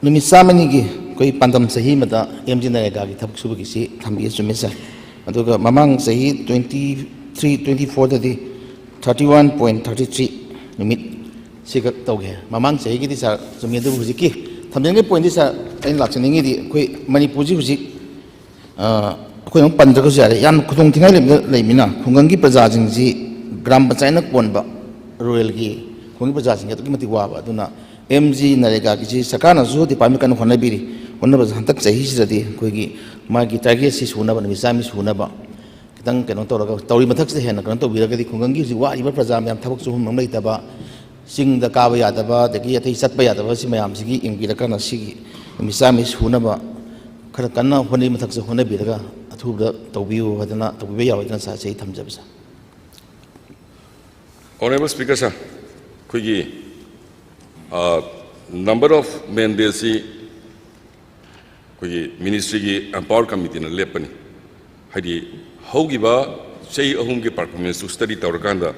नुमित सामनी की कोई पंदम सही मता एमजी नरेगा की थबक सुबह किसी थम्बिए चुमे सर अदुगा ममांग सही 23-24 ददी 31.33 नुमित सिगक तौगे ममांग सही की सर चुमे दु हुजी की थमजंगे पॉइंट दी सर इन लाक्चनिंग दी कोई मणिपुर जी हुजी कोई हम पंद्रह को जारे यान खुदों थिंगाई लेमिना खुंगंगी प्रजा जिंगजी ग्राम पंचायत कोनबा रूरल की खुंगी प्रजा जिंग तो की मति वाबा अदुना एमजी नरेगा की सरकार जो डिपार्टमेंट कन होनबीरी होनब हंतक सही सिददी कोई मागी टारगेट से सुनब मिसामी सुनब खितंग कनो तौरगा तौरी मथक से हेन कनो तौबिरगदी खुंगंगी जी वाइबा प्रजा मैम थबक सुहुम मंगैतबा सिंग द काबा यादबा दगी अथै सतबा यादबा सि मैम सिगी इंगिरकन सिगी मिसामी सुनब खर कन्ना होनि मथक से होनबीरगा अथुब तौबियो हदना तौबिबे यावदना सा सही थमजबसा Honorable Speaker, sir. Kuigi number of mandates kuigi ministry ki empower committee na lepani hadi hogiba sei ahum ki performance study tawrkanda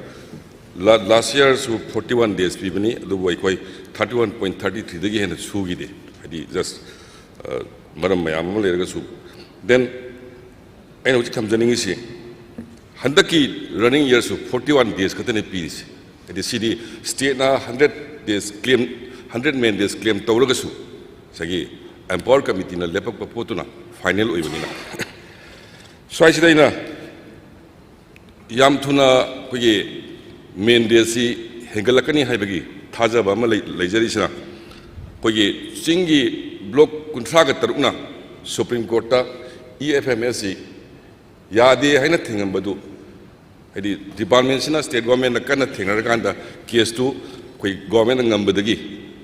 last year su 41 days pibani adu boy koi 31.33 dagi hena sugi de hadi just maram mayam lerga su then aina uchi kamjaning isi handaki running year su 41 days katane pis the city state na 100 days claim 100 men days claim tawraga su sagi empower committee na lepak papotuna final oibani na swai sidai na yam thuna kogi men days si hengalakani haibagi thajaba ma leijari sina kogi singi block kunthra ga tarukna supreme court ta EFMS yade haina thingambadu hadi department sina state government na kana thingaraganda case to koi government ngambadagi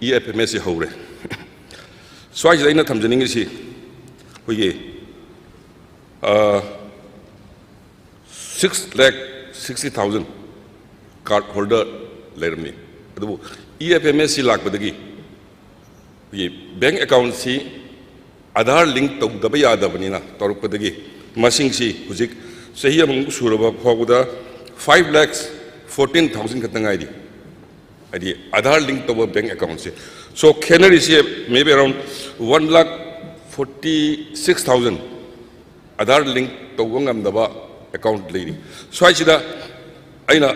EFMS hore swai jaina thamjaning si koye 6,60,000 card holder lermi adu EFMS lakbadagi ye bank account si Aadhaar link tawdaba yadabanina torukpadagi masing si huzik sahi amung suraba phoguda 5,14,000 katangai di adi Aadhaar link to bank account se so canary se maybe around 1,46,000 Aadhaar link to ngam daba account lady so aida aina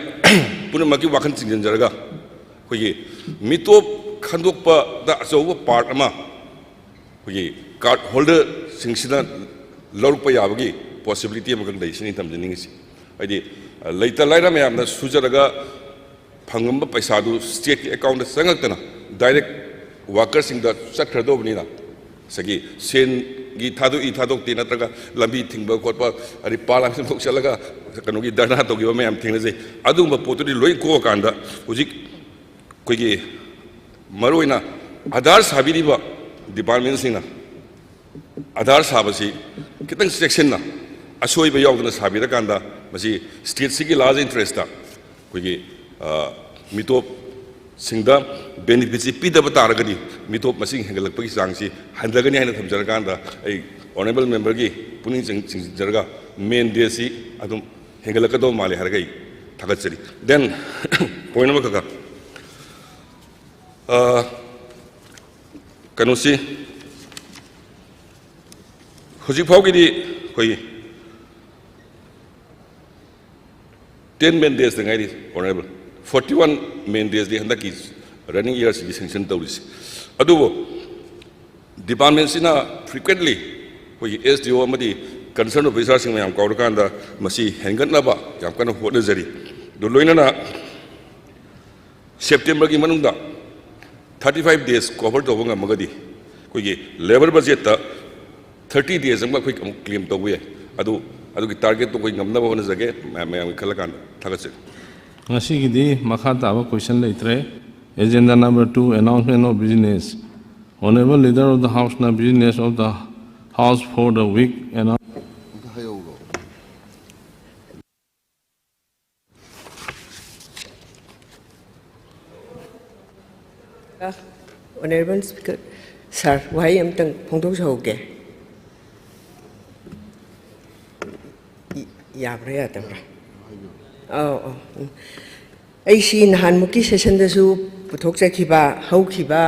punamaki wakan sinjanjaraga hoye mitop khandokpa da asoba part ama hoye card holder singsina lorpa yabagi possibility amagang leisini tamjaning si adi later laira mayamna sujaraga phangamba paisa du state account sangaktana direct workers in the sector do bnina sagi sen गी थादो इ थादो ती नत्रगा लंबी थिंगबा कोटबा अरि पालांग से चलगा कनोगी दरना तोगिबा ma'am थिंगनजे अदुम पोतुदी लोई को कांदा हुजिक कोगी मरोइना आधार साबिरिबा डिपार्टमेंट सिंगना आधार साबसी कितन सेक्शन असोइब यावदना साबिरा कांदा मसी स्टेट सिगी लाज इंटरेस्ट ता कोगी मिटोप सिंगदा बेनिफिट से पीदब तारगदी मिटोप मसिंग हेंगलकपगी चांगसी हंदगनी हाइना थमजर कांदा आई ऑनरेबल मेंबर की पुनिंग जरगा मेन डे सी अदुम हेंगलकदो माले हरगई थागतसरी देन पॉइंट नंबर का कनुसी हुजी फाउगी कोई 10 main days dengai honorable 41 main days di handa ki running years ki sanction tawris adubo department sina frequently koi SDO amadi concerned officer sing mayam kaur kanda masi hengat na ba yam kana hona jari do loina na September ki manungda 35 days cover to bonga magadi koi labor budget ta 30 days am koi claim to we adu की target तो कोई गमना होने जगह मैं खला कांड थका से ngasi gidi makha taba question leitre agenda number 2 announcement of business honorable leader of the house na business of the house for the week and honorable speaker sir why am tang phongdok jauge याब्रे यातब्रा ऐसी नहान मुकी session दसु पुथोक चखिबा हौखिबा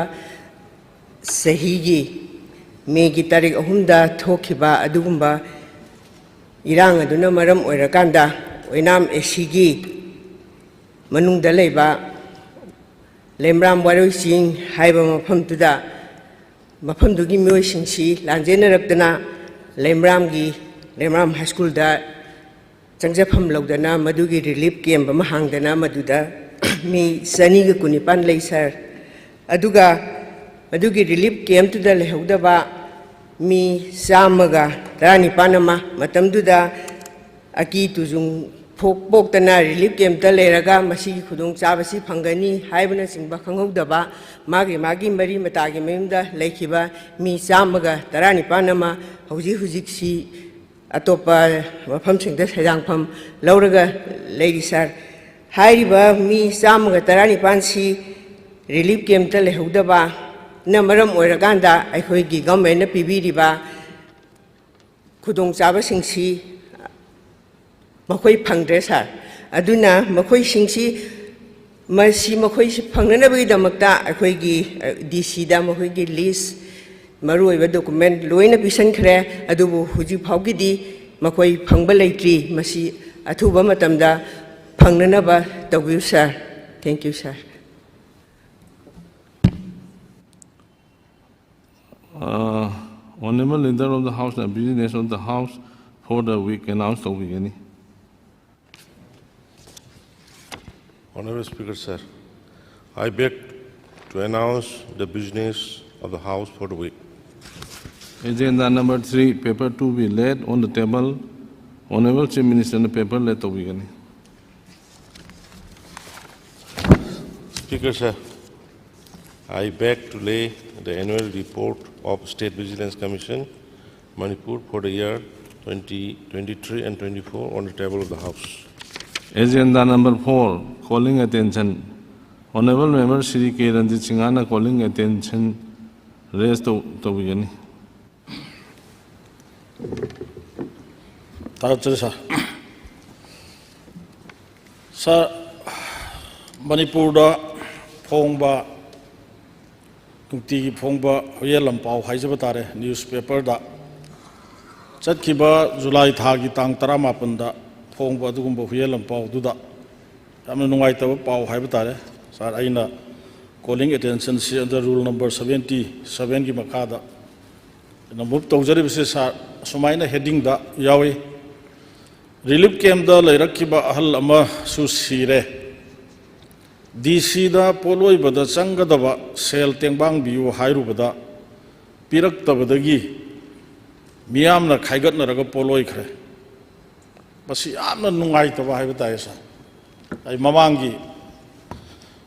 सहीगी Maggi तारीख अहुमदा थोखिबा अदुगुम्बा इरांग अदुना मरम ओइरकांदा ओइनाम एसीगी मनुंगदा लेबा लेमराम वारोइसिंग हाइबा मफमतुदा मफमदुगी मियोइसिंगसी लांजेनरक्तना लेमराम high school दा चंगजफम लौदना मधुगी relief camp अमा हांगदना मधुदा मी सनीगा कुनिपान लई सर अदुगा मधुगी रिलीफ कैम्प तुदा लेहौदबा मी चामगा 15 अमा मतमदुदा अकी तुजुंग पोक्तना रिलीफ कैम्प ता लेरगा मसीगी खुदुंग चाबसी फंगनी हाइबना सिंगबा खंगौदबा मागी मरी मतागी मयुंदा लेखिबा मी चामगा 15 अमा हुजिक अतोपा मफम सिंगदा सजांगफम लौरगा लेडी सर हाइरिबा मी चामगा 15 रिलीफ कैम्प ता लेहौदबा न मरम ओइरगांदा अखोइगी गवर्नमेंट पीबीरिबा खुदोंग चाबसिंगसी मखोई फंगद्रे सर अदुना मखोई सिंगसी मखोई फंगनबगीदमक्ता अखोइगी डीसी दा मखोइगी लिस्ट मरुइबा डॉक्यूमेंट लोइना पिसनखरे अदुबु हुजि फाउगिदी मखोई फंगब लेट्री मसी अथुबा मतमदा फंगननबा तौबिउ sir thank you sir honorable leader of the house and business of the house for the week announced to begin. Honorable Speaker, sir, I beg to announce the business of the house for the week. Agenda number 3, paper 2 be laid on the table. Honorable Chief Minister, the paper let to begin. Speaker, sir, I beg to lay the annual report of State Vigilance Commission, Manipur for the year 2023 and 24 on the table of the House. Agenda number 4, calling attention. Honorable Member Shri K. Ranjit Singhana calling attention. Raised to begin. Sir, Manipur da Phongba Tungti Phongba Huyelam Pau Haizabatare newspaper da Chatkiba July Thagi Tang Taramapanda Phongba Dugumba Huyelam Pau Duda Amanungaita Pau Haibatare Sir Aina calling attention under rule number 77 ki makada na move tawjari bise sa sumaina heading da yawi relief camp da lairakkiba ahal ama su sire DC da poloi bada changadaba sel tengbang biu hairu bada pirak tabadagi मियामना खाइगतनरगा पोलोइखरे बसी यामना नुंगाइतबा हाइबा ताय सा आई ममांगी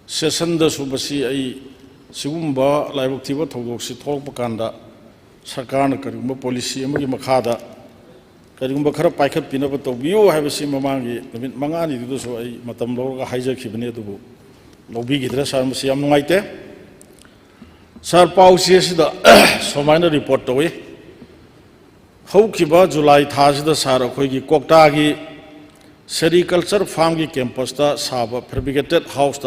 session दसु बसी आई सिगुम्बा लाइबक थिबा थौदोकसि थोकपा कांदा सरकारना करिगुम्बा policy अमगी मखादा करिगुम्बा खरा पाइखत पिनबा तौबियो हाइबसि ममांगी नमित मंगानी दुदसु आई मतम लौरगा हाइजखिबने दुबु लौबिगिद्रा सर मसी याम नुंगाइते सर पाउसी असिदा सोमाइना रिपोर्ट तौई हौखिबा जुलाई थासिदा सर अखोइगी कोक्टागी सेरिकल्चर फार्म की कैंपस साब फेब्रिकेटेड हाउस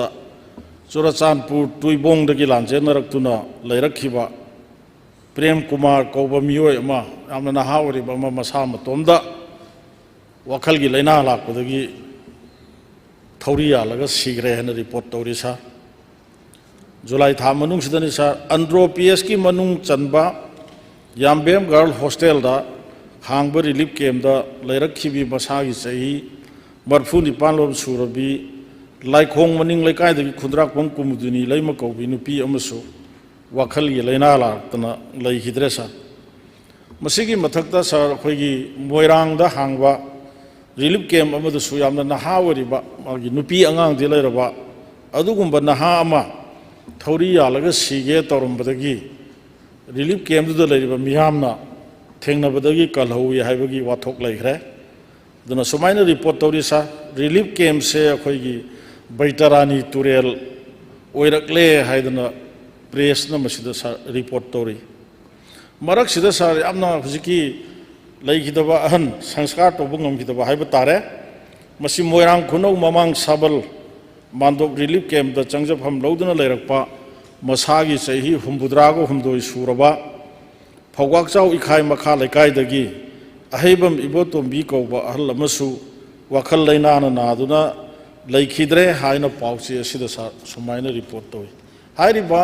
चुराचानपुर तुईबोंग लांजेनरक्तुना लेरक्खिबा प्रेम कुमार कौब मियोय अमा यामना नहा ओरिबा अमा मसा मतोमदा वखलगी लैना लाकपदगी थौरी यालगा सिग्रे हेन रिपोर्ट तौरी सा जुलाई था मनुंगसिदनी सा अंड्रो पीएस की मनुंग चनबा यामबेम गर्ल हॉस्टेल हांग रिलीफ कैम्प लेरक्खिबी मसागी सही मरफू निपालोम सूरबी लाइखोंग मनिंग लेकायदगी खुद्राकोंग कुमुदुनी लैम कौबी नुपी अमसु वखलगी लैना लाक्तना लैखिद्रे सा मसिगी मथक्ता सर अखोइगी मोइरांगदा हांगबा रिलीफ कैम्प अमदसु यामना नहा ओरिबा मागी नुपी अंगांगदि लैरबा अदुगुम्बा नहा अमा थौरी यालगा सिगे तौरमबदगी रिलीफ कैम्प लेरिबा मियामना थेंगनबदगी कलहौई हाइबगी वाथोक लैखरे दुना सुमाइना रिपोर्ट तौरी सा रिलीफ कैम्प से अखोइगी बैतरानी तुरेल ओइरक्ले हाइदना प्रेस न मसिदा सा रिपोर्ट तौरी मरक सिदा सा यामना हुजिकी लैखिदबा अहन संस्कार तौब ngमखिदबा हाइबा तारे मसि मोइरांग खुनौ ममांग साबल मानदोक रिलीफ कैम्प दा चंगजफम लौदना लैरकपा मसागी सही हुमबुद्रागो हुमदोई सूरबा फौगाकचाउ इखाई मखा लेकायदगी अहेबम इबोतोंबी कौबा अहल अमसु वखल लैनाना नादुना लैखिद्रे हाइना पाउची असिदा सुमाइना रिपोर्ट तौई हाइरिबा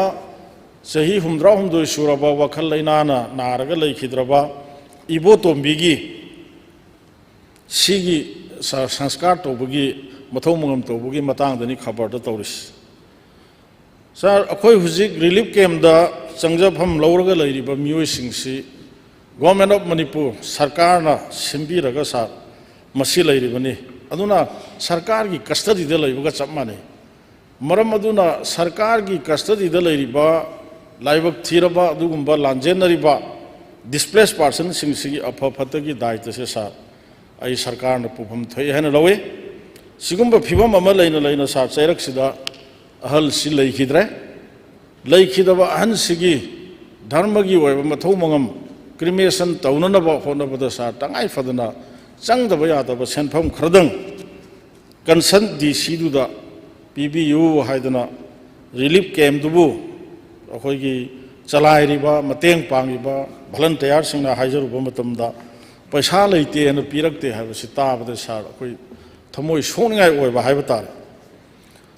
सही हुमद्रा हुमदोई सूरबा वखल लैनाना नारगा लैखिद्रबा इबोतोंबीगी सिगी संस्कार तौबगी मथौ मंगम तौबगी मतांगदनी खबर तौरिस सर अखोई हुजिक रिलीफ कैम्प चंगजफम लौरगा लैरिबा मियोइसिंगसी गवर्नमेंट ऑफ मणिपुर सरकार सिंबीरगा सर मसी लैरिबनी अदुना सरकार की कस्टडी लैबगा चप माने मरम अदुना सरकार की कस्टडी लैरिबा लाइबक थीरबा अदुगुम्बा लांजेनरिबा डिस्प्लेस पर्सन सिंगसी अफफतगी दायित्व से सर आई सरकार न पुफम थई हेन लवे सिगुम्बा फिबम अमा लैना लैना सर चैरकसिदा अहल सि लैखिद्रे लैखिदबा अहन सिगी धर्म की मथौ मंगम क्रिमेशन तौननब होनबदा सा तंगाई फदना चंगदब यादब सेनफम खरदंग कंसन डीसी दुदा पीबीयू हाइदना रिलीफ कैम्प दुबु अखोइगी चलाइरिबा मतेंग पांगिबा भलंटियर सिंगना हाइजरुबा मतमदा पैसा लैते न पीरक्ते हाइबसि ताबदा सा अखोइ थमोइ सोनिंगाइ ओइबा हाइबा तारे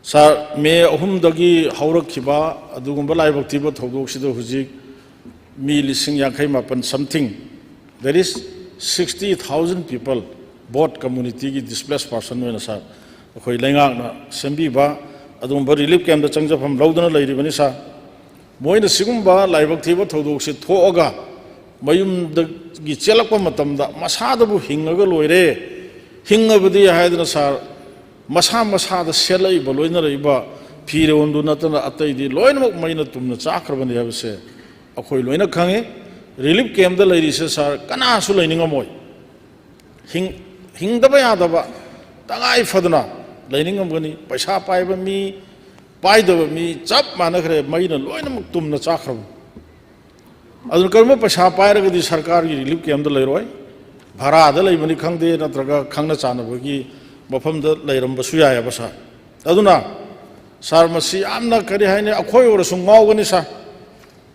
सर मे अहुमदगी हौरखिबा अदुगुम्बा लाइबक्तिबा थौदोकसिदा हुजिक मी लिसिंग यांखै मापन समथिंग देयर इज 60,000 पीपल बोट कम्युनिटी की डिस्प्लेस पर्सन होना सर अखोइ लैंगाकना सेंबीबा अदुगुम्बा रिलीफ कैम्प चंगजफम लौदना लैरिबनि सर मोइना सिगुम्बा लाइबक्तिबा थौदोकसि थोअगा मयुमदगी चेलकपा मतमदा मसादबु हिंगगा लोइरे हिंगबदि हाइदना सर मसा मसाद सेलैबा लोइना रैबा फिरोंदु नतना अतैदि लोइनमक मैना तुमना चाख्रबनि हाबसे अखोइ लोइना खंगे relief camp लैरिसे sir Kanasu लैनिंगमोय हिंगदबा यादबा तंगाई Fadna लैनिंगमगनी पैसा पाइबा मी पाइदबा मी चप मानखरे मैना लोइनमक तुमना चाख्रब अदुन कर्म पैसा पाइरगदि सरकार की रिलीफ कैम्प लैरोय भारादा लैबनि खंगदे नत्रगा खंगना चानबगी मफमदा लैरंबसु यायबा सा अदुना सर मसी यामना करि हाइने अखोइ ओरसु ngawgani सा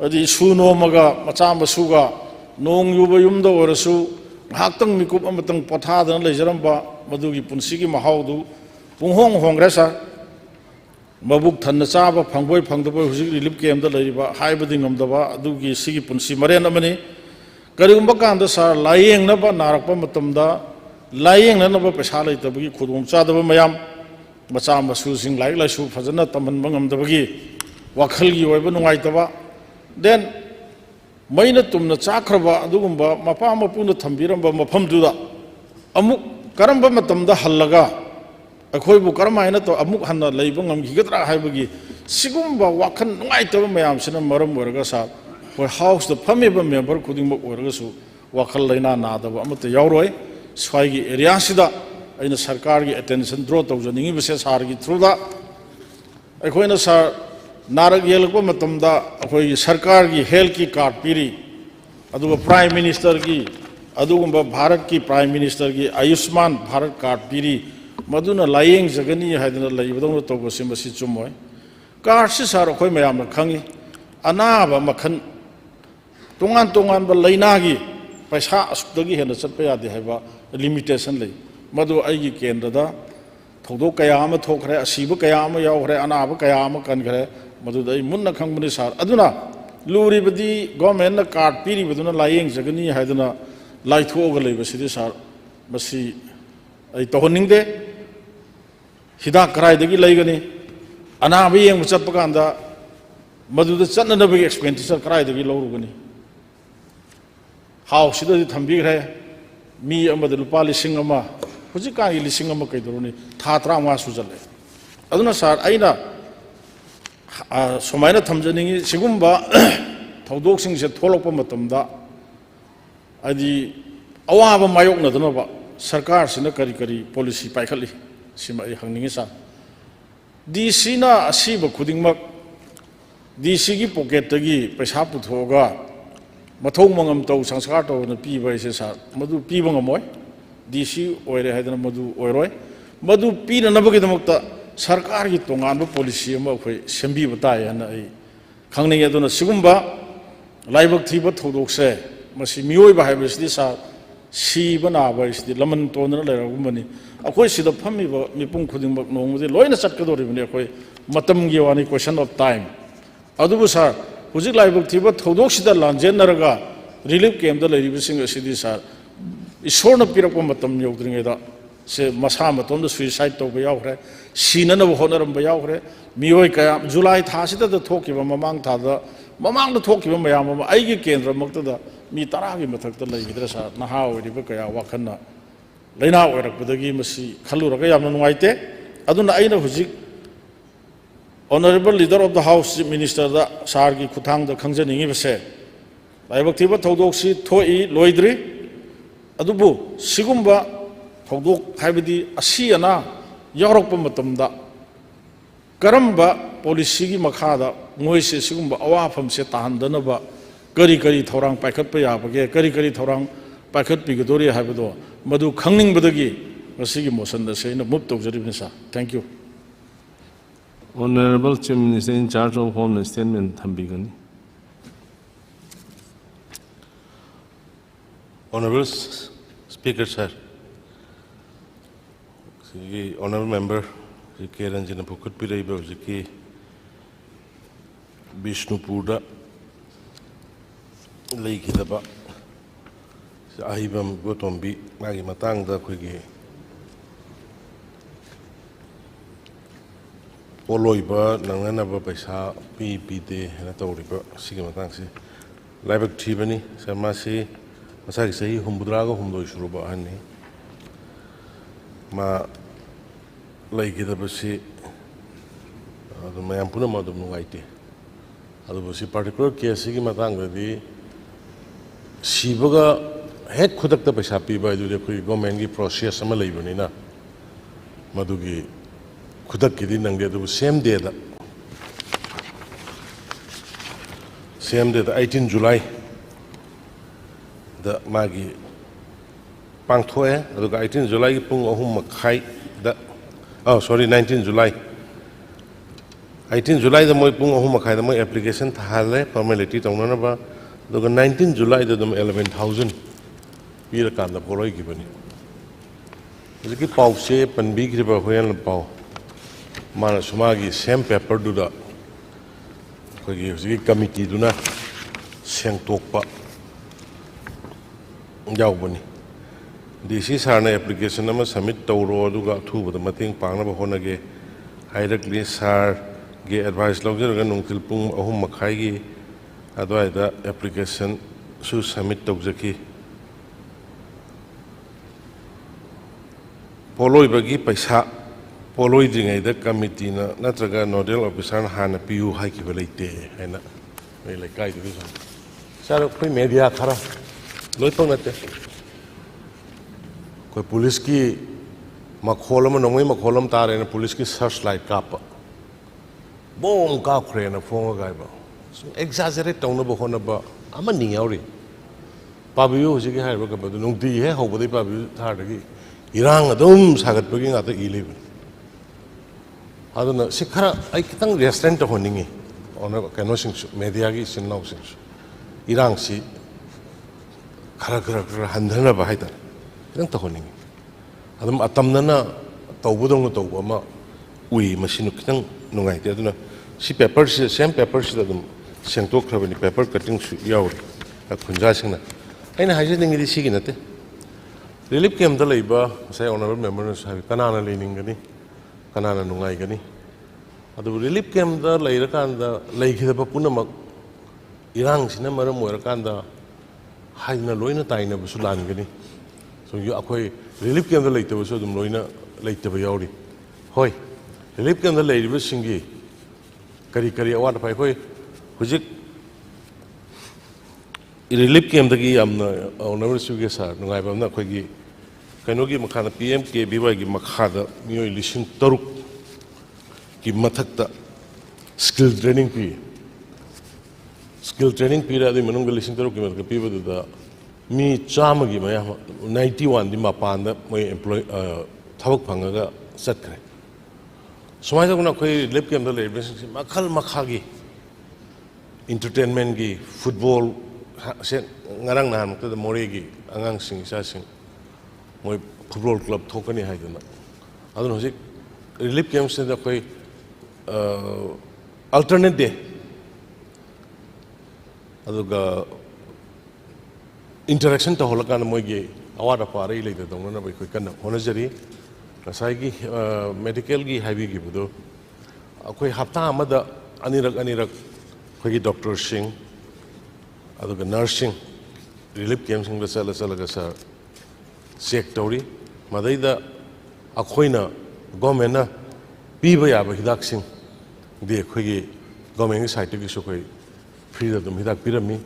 अदि सुनोमगा मचा मसुगा नोंग युबा युमदा ओरसु हाक्तंग मिकुप अमतंग पथादन लैजरंबा मदुगी पुंसिगी महावदु पुंहोंग होंग्रे सा मबुक थन्न चाबा फंगबोय फंगदबो हुजिक रिलीफ कैम्प लैरिबा हाइबदि ngमदबा अदुगी सिगी पुंसि मरेन अमनि करिगुम्बा कांदा सा लायेंगनबा नारकपा मतमदा लायेंगनबा पैसा लैतबगी खुदोंग चादबा मयाम मचा मसुसिंग लाइक लाइसु फजना तमनबा ngमदबगी वखलगी ओइबा नुंगाइतबा देन ꯃꯩꯅ ꯇꯨꯝꯅ ꯆꯥꯛꯈ꯭ꯔꯕ ꯑꯗꯨꯒꯨꯝꯕ ꯃꯄꯥ ꯃꯄꯨꯅ ꯊꯝꯕꯤꯔꯝꯕ ꯃꯐꯝꯗꯨꯗ ꯑꯃꯨꯛ ꯀꯔꯝꯕ ꯃꯇꯝꯗ ꯍꯜꯂꯒ ꯑꯩꯈꯣꯏꯕꯨ ꯀꯔꯝꯍꯥꯏꯅ ꯑꯃꯨꯛ ꯍꯟꯅ ꯂꯩꯕ ꯉꯝꯈꯤꯒꯗ꯭ꯔꯥ ꯍꯥꯏꯕꯒꯤ ꯁꯤꯒꯨꯝꯕ ꯋꯥꯈꯜ ꯅꯨꯡꯉꯥꯏꯇꯕ ꯃꯌꯥꯝꯁꯤꯅ ꯃꯔꯝ ꯑꯣꯏꯔꯒ ꯁꯥꯔ ꯑꯩꯈꯣꯏ ꯍꯥꯎꯁꯇ ꯐꯝꯃꯤꯕ ꯃꯦꯝꯕꯔ ꯈꯨꯗꯤꯡꯃꯛ ꯑꯣꯏꯔꯒꯁꯨ ꯋꯥꯈꯜ ꯂꯩꯅꯥ ꯅꯥꯗꯕ ꯑꯃꯠꯇ ꯌꯥꯎꯔꯣꯏ ꯁ꯭ꯋꯥꯏꯒꯤ ꯑꯦꯔꯤꯌꯥꯁꯤꯗ ꯑꯩꯅ ꯁꯔꯀꯥꯔꯒꯤ ꯑꯦꯇꯦꯟꯁꯟ ꯗ꯭ꯔꯣ ꯇꯧꯖꯅꯤꯡꯉꯤꯕꯁꯦ ꯁꯥꯔꯒꯤ ꯊ꯭ꯔꯨꯗ ꯑꯩꯈꯣꯏꯅ ꯁꯥꯔ ꯅꯥꯔꯛ ꯌꯦꯛꯂꯛꯄ ꯃꯇꯝꯗ ꯑꯩꯈꯣꯏꯒꯤ ꯁꯔꯀꯥꯔꯒꯤ ꯍꯦꯜꯊꯀꯤ ꯀꯥꯔꯗ ꯄꯤꯔꯤ ꯑꯗꯨꯒ ꯄ꯭ꯔꯥꯏꯝ ꯃꯤꯅꯤꯁꯇꯔꯒꯤ ꯑꯗꯨꯒꯨꯝꯕ ꯚꯥꯔꯠꯀꯤ ꯄ꯭ꯔꯥꯏꯝ ꯃꯤꯅꯤꯁꯇꯔꯒꯤ ꯑꯌꯨꯁꯃꯥꯟ ꯚꯥꯔꯠ ꯀꯥꯔꯗ ꯄꯤꯔꯤ ꯃꯗꯨꯅ ꯂꯥꯌꯦꯡꯖꯒꯅꯤ ꯍꯥꯏꯗꯅ ꯂꯩꯕꯗꯧꯅ ꯇꯧꯕꯁꯤ ꯃꯁꯤ ꯆꯨꯝꯃꯣꯏ ꯀꯥꯔꯗꯁꯤ ꯁꯥꯔ ꯑꯩꯈꯣꯏ ꯃꯌꯥꯝꯅ ꯈꯪꯉꯤ ꯑꯅꯥꯕ ꯃꯈꯜ ꯇꯣꯉꯥꯟ ꯇꯣꯉꯥꯟꯕ ꯂꯩꯅꯥꯒꯤ ꯄꯩꯁꯥ ꯑꯁꯨꯛꯇꯒꯤ ꯍꯦꯟꯅ ꯆꯠꯄ ꯌꯥꯗꯦ ꯍꯥꯏꯕ ꯂꯤꯃꯤꯇꯦꯁꯟ ꯂꯩ ꯃꯗꯨ ꯑꯩꯒꯤ ꯀꯦꯟꯗ꯭ꯔꯗ ꯊꯧꯗꯣꯛ ꯀꯌꯥ ꯑꯃ ꯊꯣꯛꯈ꯭ꯔꯦ ꯑꯁꯤꯕ ꯀꯌꯥ ꯑꯃ ꯌꯥꯎꯈ꯭ꯔꯦ ꯑꯅꯥꯕ ꯀꯌꯥ ꯑꯃ ꯀꯟꯈ꯭ꯔꯦ ꯃꯗꯨꯗ ꯑꯩ ꯃꯨꯟꯅ ꯈꯪꯕꯅꯤ ꯁꯥꯔ ꯑꯗꯨꯅ ꯂꯨꯔꯤꯕꯗꯤ ꯒꯣꯔꯃꯦꯟꯅ ꯀꯥꯔꯗ ꯄꯤꯔꯤꯕꯗꯨꯅ ꯂꯥꯌꯦꯡꯖꯒꯅꯤ ꯍꯥꯏꯗꯨꯅ ꯂꯥꯏꯊꯣꯛꯑꯒ ꯂꯩꯕꯁꯤꯗꯤ ꯁꯥꯔ ꯃꯁꯤ ꯑꯩ ꯇꯧꯍꯟꯅꯤꯡꯗꯦ ꯍꯤꯗꯥꯛ ꯀꯗꯥꯏꯗꯒꯤ ꯂꯩꯒꯅꯤ ꯑꯅꯥꯕ ꯌꯦꯡꯕ ꯆꯠꯄ ꯀꯥꯟꯗ ꯃꯗꯨꯗ ꯆꯠꯅꯅꯕꯒꯤ ꯑꯦꯛꯁꯄꯦꯟꯗꯤꯆꯔ ꯀꯗꯥꯏꯗꯒꯤ ꯂꯧꯔꯨꯒꯅꯤ ꯍꯥꯎꯁꯤꯗꯗꯤ ꯊꯝꯕꯤꯈ꯭ꯔꯦ ꯃꯤ ꯑꯃꯗ ꯂꯨꯄꯥ 1,000 ꯍꯧꯖꯤꯛꯀꯥꯟꯒꯤ 1,000 ꯀꯩꯗꯧꯔꯨꯅꯤ ꯊꯥ 35 ꯁꯨꯖꯜꯂꯦ ꯑꯗꯨꯅ ꯁꯥꯔ ꯑꯩꯅ ꯁꯨꯃꯥꯏꯅ ꯊꯝꯖꯅꯤꯡꯉꯤ ꯁꯤꯒꯨꯝꯕ ꯊꯧꯗꯣꯛꯁꯤꯡꯁꯦ ꯊꯣꯛꯂꯛꯄ ꯃꯇꯝꯗ ꯍꯥꯏꯗꯤ ꯑꯋꯥꯕ ꯃꯥꯌꯣꯛꯅꯗꯅꯕ ꯁꯔꯀꯥꯔꯁꯤꯅ ꯀꯔꯤ ꯀꯔꯤ ꯄꯣꯂꯤꯁꯤ ꯄꯥꯏꯈꯠꯂꯤ ꯁꯤꯃ ꯑꯩ ꯍꯪꯅꯤꯡꯉꯤ ꯁꯥꯔ ꯗꯤ ꯁꯤꯅ ꯑꯁꯤꯕ ꯈꯨꯗꯤꯡꯃꯛ ꯗꯤ ꯁꯤꯒꯤ ꯄꯣꯀꯦꯠꯇꯒꯤ ꯄꯩꯁꯥ ꯄꯨꯊꯣꯛꯑꯒ ꯃꯊꯧ ꯃꯉꯝ ꯇꯧ ꯁꯪꯁꯀꯥꯔ ꯇꯧꯅ ꯄꯤꯕ ꯍꯥꯏꯁꯦ ꯁꯥꯔ ꯃꯗꯨ ꯄꯤꯕ ꯉꯝꯃꯣꯏ ꯗꯤ ꯁꯤ ꯑꯣꯏꯔꯦ ꯍꯥꯏꯗꯅ ꯃꯗꯨ ꯑꯣꯏꯔꯣꯏ ꯃꯗꯨ ꯄꯤꯅꯅꯕꯒꯤꯗꯃꯛꯇ ꯁꯔꯀꯥꯔꯒꯤ ꯇꯣꯉꯥꯟꯕ ꯄꯣꯂꯤꯁꯤ ꯑꯃ ꯑꯩꯈꯣꯏ ꯁꯦꯝꯕꯤꯕ ꯇꯥꯏ ꯍꯥꯏꯅ ꯑꯩ ꯈꯪꯅꯤꯡꯉꯤ ꯑꯗꯨꯅ ꯁꯤꯒꯨꯝꯕ ꯂꯥꯏꯕꯛ ꯊꯤꯕ ꯊꯧꯗꯣꯛꯁꯦ ꯃꯁꯤ ꯃꯤꯑꯣꯏꯕ ꯍꯥꯏꯕꯁꯤꯗꯤ ꯁꯥꯔ ꯁꯤꯕ ꯅꯥꯕ ꯍꯥꯏꯁꯤꯗꯤ ꯂꯃꯟ ꯇꯣꯟꯗꯅ ꯂꯩꯔꯒꯨꯝꯕꯅꯤ ꯑꯩꯈꯣꯏ ꯁꯤꯗ ꯐꯝꯃꯤꯕ ꯃꯤꯄꯨꯝ ꯈꯨꯗꯤꯡꯃꯛ ꯅꯣꯡꯃꯗꯤ ꯂꯣꯏꯅ ꯆꯠꯀꯗꯧꯔꯤꯕꯅꯤ ꯑꯩꯈꯣꯏ ꯃꯇꯝꯒꯤ ꯋꯥꯅꯤ ꯀ꯭ꯋꯦꯁꯟ ꯑꯣꯐ ꯇꯥꯏꯝ ꯑꯗꯨꯕꯨ ꯁꯥꯔ ꯍꯧꯖꯤꯛ ꯂꯥꯏꯕꯛ ꯊꯤꯕ ꯊꯧꯗꯣꯛꯁꯤꯗ ꯂꯥꯟꯖꯦꯟꯅꯔꯒ ꯔꯤꯂꯤꯐ ꯀꯦꯝꯞꯇ ꯂꯩꯔꯤꯕꯁꯤꯡ ꯑꯁꯤꯗꯤ ꯁꯥꯔ ꯏꯁꯣꯔꯅ ꯄꯤꯔꯛꯄ ꯃꯇꯝ ꯌꯧꯗ꯭ꯔꯤꯉꯩꯗ ꯁꯦ ꯃꯁꯥ ꯃꯇꯣꯝꯗ ꯁꯨꯏꯁꯥꯏꯠ ꯇꯧꯕ ꯌꯥꯎꯈ꯭ꯔꯦ ꯁꯤꯅꯅꯕ ꯍꯣꯠꯅꯔꯝꯕ ꯌꯥꯎꯈ꯭ꯔꯦ ꯃꯤꯑꯣꯏ ꯀꯌꯥ ꯖꯨꯂꯥꯏ ꯊꯥꯁꯤꯗ ꯊꯣꯛꯈꯤꯕ ꯃꯃꯥꯡ ꯊꯥꯗ ꯃꯃꯥꯡꯗ ꯊꯣꯛꯈꯤꯕ ꯃꯌꯥꯝ ꯑꯃ ꯑꯩꯒꯤ ꯀꯦꯟꯗ꯭ꯔꯃꯛꯇꯗ ꯃꯤ 10ꯒꯤ ꯃꯊꯛꯇ ꯂꯩꯈꯤꯗ꯭ꯔꯦ ꯁꯥꯔ ꯅꯍꯥ ꯑꯣꯏꯔꯤꯕ ꯀꯌా ꯋꯥꯈꯜꯅ ꯂꯩꯅꯥ ꯑꯣꯏꯔꯛꯄꯗꯒꯤ ꯃꯁꯤ ꯈꯜꯂꯨꯔꯒ ꯌꯥꯝꯅ ꯅꯨꯡꯉꯥꯏꯇꯦ ꯑꯗꯨꯅ ꯑꯩꯅ ꯍꯧꯖꯤꯛ Honorable Leader of the House Chief Ministerda Sargi Kuthangda Khangjaningi Laibak thiba thawdok si thoi loidri adubu sigumba thawdok haibadi asi ana yaurokpa matamda karamba policy gi makhada moise sigumba awafam se tahandanaba kari kari thorang paikhatpa yabage kari thorang paikhat pigadori haibado madu khangningbadagi masigi motion da seina move tawjaribni sa thank you. Honorable Chief Minister in charge of Home Statement Thambigani. Honorable Speaker, sir. Honorable Member, K. Ranjana Pukut Piraiba, K. Bishnupurda, Lake Hidaba, Ahibam Gotombi, Magi Matang, the Quigi. Oloiba, Nanganaba Paisa, PPD, and a Toriba, Sigamatansi, Labak Tibani, Samasi, Masaki, Humbudrago, Humdo Shuruba, Hani, Ma Lake the Basi, the Mayampuna Madam Nuaiti. Adubusi particular case, Sigimatanga, the Shibuga head Kudak the Pasapi by the Gomengi process, some Labanina Madugi. Kudakidi Nangadu, same day, the 18 July, the Magi Pangtoe, the 18 July, Pung Ohum Makai, oh, sorry, 19 July. 18 July, the Moi Pung Ohum Makai, the Moi application, Hale, formality, Tonanaba, the 19 July, the 11,000 Pirakan, the Poroi given. The keep of shape and big river whale pow. Mana Sumagi, same paper do that. Committee do not send Tokpa Yaubani. This is an application number submit Toro Duga 2 with the Mating Panaba Honage. Directly, sir, gay advice logger and Uncle Pung Ohum Makai अद्वाइदा application सु submit तौजकी पोलोइबगी पैसा पोलोइद्रिङैदा कमिटीना नत्रगा nodal officer हाना पियु हाइकिबा लेते हैना मै लेकाइदुगी सर कोई मीडिया खरा लोइपंग नते कोई पुलिस की मखोलम नोंगै मखोलम तारेना पुलिस की सर्च लाइट काप बोम काखरेना फोंग गाइबा एक्साजरेट तौनबो होनबा अमनि यावरि पाबियु होजिगे हाइबा गबदु नुंगति हे होबदि पाबियु थारदगी इरांग अदुम सागतबगी गाता इलेबि अदुना सिखरा आई कितंग रेस्टोरेंट होनिंगी ओन कैनोसिंग मीडिया की सिननाउसिंग इरांग सी खरा खरा खरा हंधना बाहायता कितंग तहोनिंगी अदुम अतमनना तौबदोंग तौब अमा उई मसिनु कितंग नुंगाइते अदुना सी पेपर से सेम पेपर से अदुम सेंटोखरबनी पेपर कटिंग सु यावरि खुंजा सिंगना अइना हाइजनिंगी सिगी नते रिलीफ कैम्प दा लेबा से ऑनरेबल मेंबर ने साबि कनाना लेनिंगनी कनाना नुंगाइगनी अदु रिलीफ कैम्प दा लेरकांदा लेखिदबा पुनमक इरांग सिना मरम ओरकांदा हाइना लोइना ताइना बसु लानगनी सो यु अखोय रिलीफ कैम्प दा लेतबसु अदुम लोइना लेतबा यावरि होय रिलीफ कैम्प दा लेरिबा सिंगी करी करी अवाद फाइ होय हुजिक रिलीफ कैम्प दगी यामना ऑनरेबल सुगे सर नुंगाइबमना अखोयगी कनोगी मखाना PMKVY की मखादा मियोय लिसिंग तरुक की मथकता स्किल ट्रेनिंग पी रहा मनुंग लिसिंग तरुक की मथक पीबदुदा मी चामगी मया 91 दी मपान मोय एम्प्लॉय थबक फंगगा चतखरे सुमाय जगुना कोई रिलीफ कैम्प दा लेबसिंग मखल मखागी एंटरटेनमेंट की फुटबॉल से ngarang nahan mukta मोरे की angang sing isa sing मोय फुटबॉल क्लब थोकनी हाइदना अदुन होजिक रिलीफ कैम्प से दा कोई अल्टरनेट डे अदुगा इंटरेक्शन तो होलकान मोयगे अवादा पारे लेदा दंगना बै कोई कन होनजरी नसाइगी मेडिकल की हाइबी की बुदो कोई हफ्ता अमदा अनिरक कोई डॉक्टर सिंह अदुगा नर्सिंग रिलीफ कैम्प सिंग चलगा सर चेक तौरी मदैदा अखोइना गवर्नमेंट पीबा याबा हिदाकसिंग दे अखोइगी गवर्नमेंट साइड की कोई फ्री अदुम हिदाक पिरमी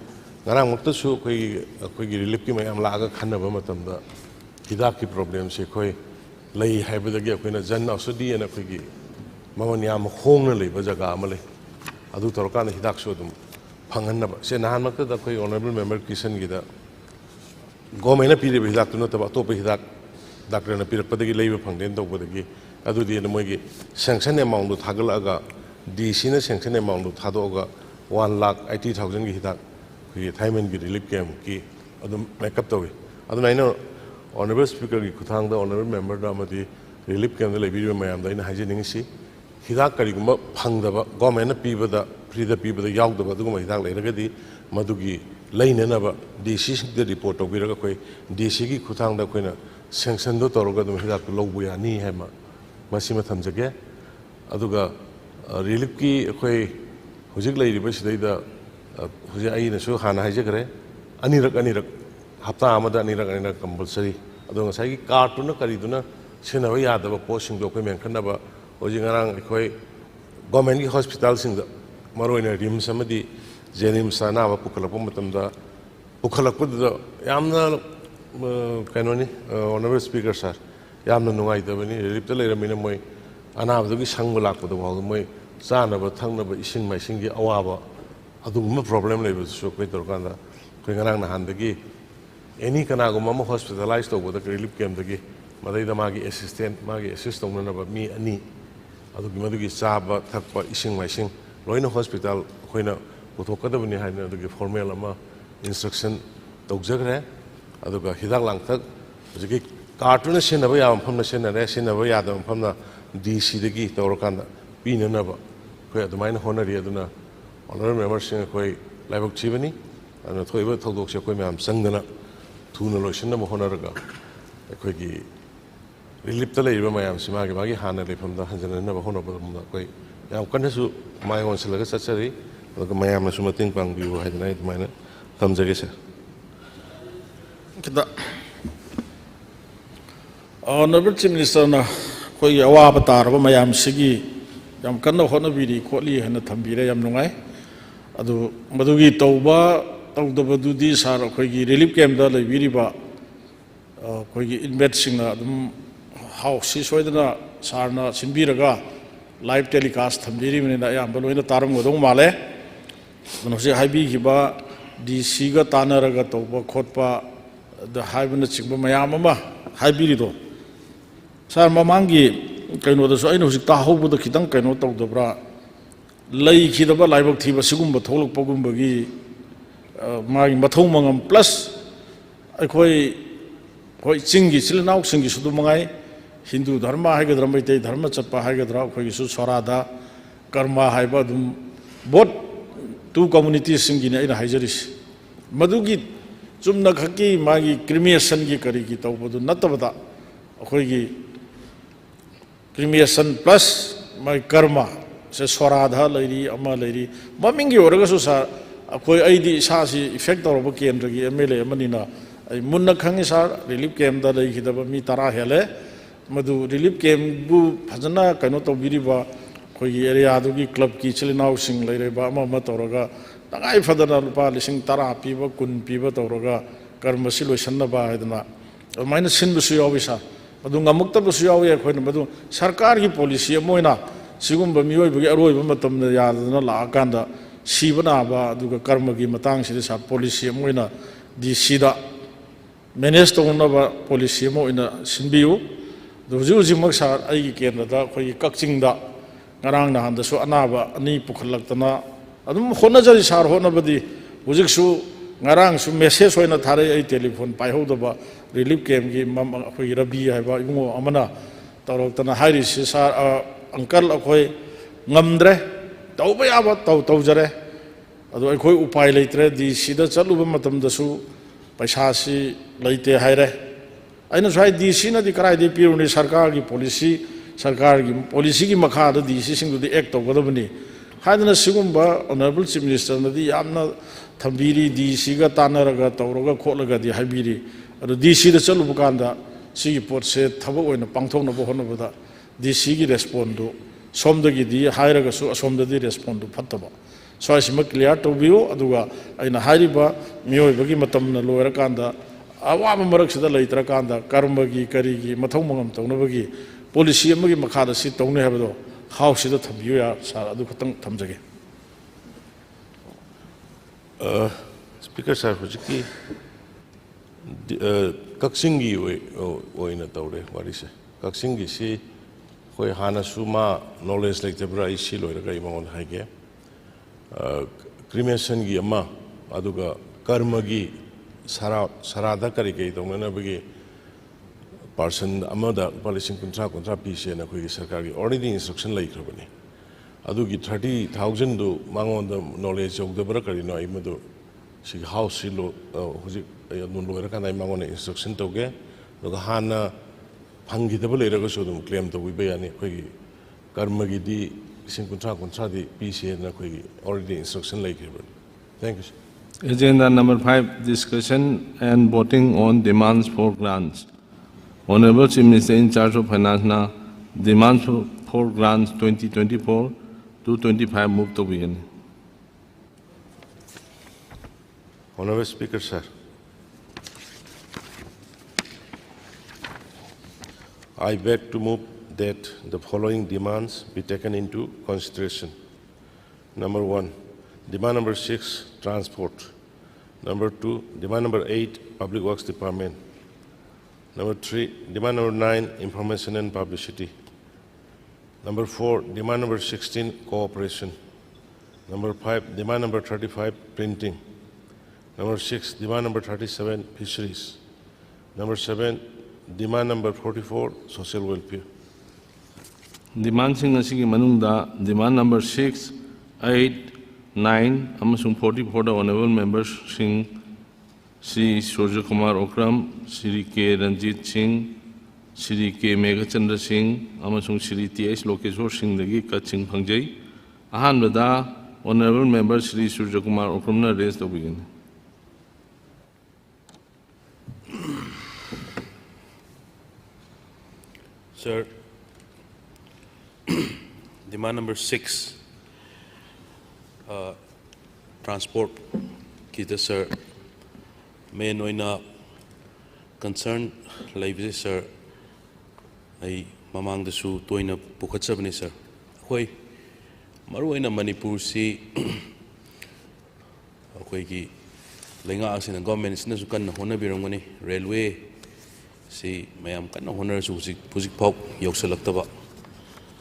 ngarang muktasu अखोइगी रिलीफ की मैम लागा खन्नबा मतमदा हिदाक की प्रॉब्लम से कोई लई हाइबदगी अखोइना जन औषधि एना अखोइगी ममन याम होंगना लेबा जगह अमले अदु तोरकान हिदाक सु अदुम फंगन्नबा से नहान मक्तदा अखोइ ऑनरेबल मेंबर किशन गिदा गवर्नमेंट पीरे हिदाक तो नतबा अतोप हिदाक डॉक्टर ने पीरपदगी लेबा फंगदेन तौबदगी अदुदी मोइगी सैंक्शन अमाउंट थागलगा DC ने सैंक्शन अमाउंट थादोगा 1,80,000 की हिदाक कोई थाइमन की रिलीफ कैम्प की अदुम मेकअप तौई अदुना आइना ऑनरेबल स्पीकर की खुथांग दा ऑनरेबल मेंबर दा मदी रिलीफ कैम्प दा लेबीरो मयाम दा आइना हाइजेनिंगसी हिदाक करिगुम फंगदबा गवर्नमेंट पीबदा फ्री दा पीबदा यावदबा अदुगुम हिदाक लेरगदी मदुगी लेननबा DC दा रिपोर्ट तौबिरगा कोई DC की खुथांग दा कोइना सैंक्शन दो तौरगा दम हिदाक लौबु यानी हैमा मसिमा थमजगे अदुगा रिलीफ की कोई हुजिक लेरिबा सिदैदा हुजे आइना सु हाना हाइजगरे अनिरक हप्ता आमदा अनिरक कंपलसरी अदुगा साइगी कार्टुन करिदुना सेनाबा यादबा पोस्टिंग दो कोइ मेंखनबा हुजिक ngarang कोई गवर्नमेंट की हॉस्पिटल सिंग मरोइना RIMS अमदी जेनिम्स अनाबा पुखलपा मतमदा पुखलपदा यामना कैनोनी honourable speaker sir यामना नुंगाइदबनी relief लेरमिना मोय अनाबदगी संग लाकपद भाव मोय चानबा थंगनबा इसिंग माइसिंगी अवाबा अदुगुम प्रॉब्लम लेबसु कोइ तोरकांदा कोइ ngarang nahandagi एनी कनागुम अमा हॉस्पिटलाइज तौबदा रिलीफ कैम्पदगी मदैदा मागी असिस्टेंट मागी असिस्ट तौननबा मी अनि अदुगी मदुगी चाबा थकपा इसिंग माइसिंग लोइना हॉस्पिटल खोइना पुथोकदबनी हाइना अदुगी फॉर्मल अमा इंस्ट्रक्शन तौजगरे अदुगा हिदाक लांगथक हुजिकी कार्टुन सेनबा या मफमना सेनरे सेनबा यादा मफमना DC दगी तौरकांदा पीननबा कोइ अदुमाइना होनरी अदुना ऑनरेबल मेंबर सिंग कोइ लाइबक छिबनी अदुना थोइबा थौदोकसे कोइ म्याम संगना थुना लोइसनबा होनरगा अखोइगी रिलीफ ता लेरिबा म्याम सिमागी मागी हाना लेफमदा हंजननबा होनबा कोइ याम कन्नसु माय ओनसलगा चचरी ꯑꯗꯨꯒ ꯃꯌꯥꯝꯅꯁꯨ ꯃꯇꯦꯡ ꯄꯥꯡꯕꯤꯌꯨ ꯍꯥꯏꯗꯅ ꯑꯩ ꯑꯗꯨꯃꯥꯏꯅ ꯊꯝꯖꯒꯦ ꯁꯥꯔ Honorable Chief Minister na koi awaba taraba mayam sigi yam kanna honabiri khotli hana thambire yam nungai adu madugi tauba tawdabadudi sar koi gi relief camp da leibiriba koi gi inmate singna adum house si soidana sarna sinbiraga live telecast thambiri menina yam baloina taram godong male manosi haibi giba DC ga tanaraga tauba khotpa da haibna chingba mayam ama haibiri do Sar mamangi kaino da so aino husik ta hobu da kitang kaino tawdabra lei khidaba laibak thiba sigumba tholok pagumba gi magi mathau mangam plus akhoi hoi chingi silnau singi sudu mangai Hindu dharma haigadra maitei dharma chatpa haigadra akhoi su swarada karma haiba dum both two communities singi ne aina haijaris madugi chumna khaki magi cremation gi kari gi tawbadu natabada akhoi gi cremation plus my karma se swaradha lairi ama lairi mamingi oraga su sa akoi aidi sa si effect tawba kendra gi MLA manina ai munna khangi sa relief camp da lai khidaba mi tara hele madu relief camp bu phajana kaino tawbiri ba koi gi area du gi club ki chilinau sing laire ba ama ma tawraga tangai phadana lupa lising tara pi ba kun pi ba tawraga karma si loisanna ba haidana maina sin bu su yawisa Madu ngamukta bu suyaw ye khoi madu sarkar gi policy amoina sigumba mioi bu gi aroi ba matam na yadana la akanda sibana ba duga karma gi matang sida sa policy amoina DC da manage tawna ba policy amoina sinbiu du juji maksa ai gi kendra da khoi kakching da ngarang na handa su anaba ani pukhallaktana adum khona jari sar hona badi hujik su ngarang su message hoina thare ai telephone pai ho da ba relief camp gi mam akhoi rabi haiba ingo amana tawroktana hairi si sar uncle akhoi ngamdre tawba yaba tawjare adu akhoi upai leitre di sida chaluba matam da su paisa si leite haire aina sai di sina di karai di piruni sarkar gi policy gi makha da di si singu di act tawgadabani haidana sigumba honorable chief minister na di yamna thambiri di siga tanaraga tawraga kholaga di haibiri adu DC da chalu bukanda sigi pot se thaba oina pangthokna bo hona bada DC gi respond do somda gi di hairaga su asomda di respond do phattaba so asima clear to biu aduga aina hairiba mioi bagi matam na loira kanda awaba marak sida leitra kanda karma gi kari gi mathau mangam tawna bagi policy amagi makhada si tawne habado house sida thabiu ya sar adu khatang thamjage Speaker sir hujiki kaksingi oina tawre warise kaksingi si khoi hana suma knowledge like jabra isi loiraga imangon haige cremation gi ama aduga karma gi sarada kari ke tongna bagi person amada policing contra pc na khoi sarkar gi already instruction lai khrabani adugi 30,000 do mangon the knowledge of the brakari no imadu si house lo huji nun loira kana mangon instruction toge loga hana phangi de bolera go sodum claim to wibe yani khoi karma gi di sing contra di pc na khoi already instruction like it. Thank you. Agenda number 5, discussion and voting on demands for grants. Honorable Chief Minister in charge of finance na demands for grants 2024 to 25 move to begin. Honorable Speaker sir, I beg to move that the following demands be taken into consideration. Number 1, demand number 6, transport. Number 2, demand number 8, public works department. Number 3, demand number 9, information and publicity. Number 4, demand number 16, cooperation. Number 5, demand number 35, printing. Number 6, demand number 37, fisheries. Number 7, demand number 44, social welfare. Demand sing asigi manungda demand number 6, 8, 9 amasung 44 the honorable members sing Sri Surya Kumar Okram, Sri K. Ranjit Singh, Sri K. Meghachandra Singh, amasung Sri T.S. Lokeshwar Singh dagi kaching phangjai. Ahanbada Honorable Member Shri Surya Kumar Okrumna raised to begin. Sir, demand number 6, transport, kita sir, may noina concern live sir, ay mamang dasu toina pukatsabani sir. Hoy, maruina Manipur si, hoy ki lenga asin ang government sina sukan na hona birongani railway. Si mayam kan honor su pusik pok yok salaktaba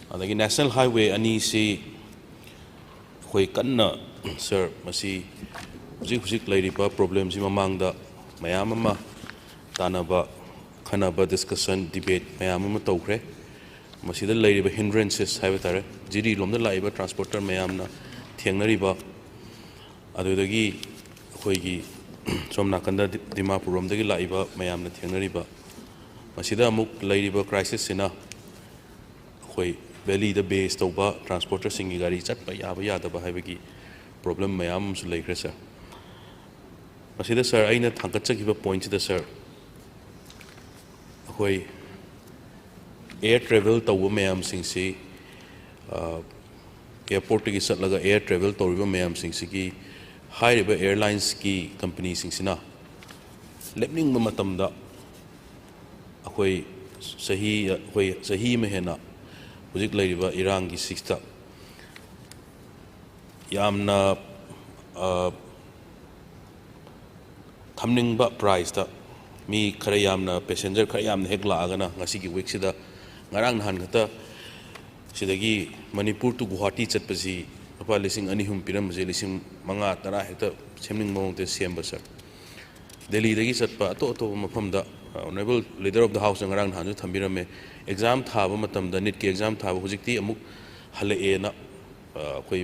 adagi national highway ani si khoi kan sir masi pusik lairiba problem si mamang da mayam ama tanaba khanaba discussion debate mayam ama tawkre masi da lairiba hindrances haiba tare jiri lomda laiba transporter mayam na thengnariba adudagi khoi gi somna kanda dimapur romdagi laiba mayam na thengnariba masida amuk lairiba crisis sina khoi valley da base toba transporter singi gari chatpa yaba yadaba haibagi problem mayam su laikre sir masida sir aina thangkatchagiba point da sir khoi air travel toba mayam singsi airport gi satlaga air travel toriba mayam singsi ki hairiba airlines ki company singsina lepning matamda अखोई सही में है ना हुजिक लाइरिबा Iran की सिक्सता यामना थमनिंगबा price ता मी खरे यामना passenger खरे यामना हेक लागना ngasi की week sida ngarang nahan khata sidagi manipur to guwahati chatpasi apa lising ani hum piram je lising manga tara hekta semning mong te semba sir delhi dagi chatpa to mafam da Honorable Leader of the House and around Hanju Tambirame exam Thaba Matam, the NIT exam Thaba Huziki, Amuk Haleena,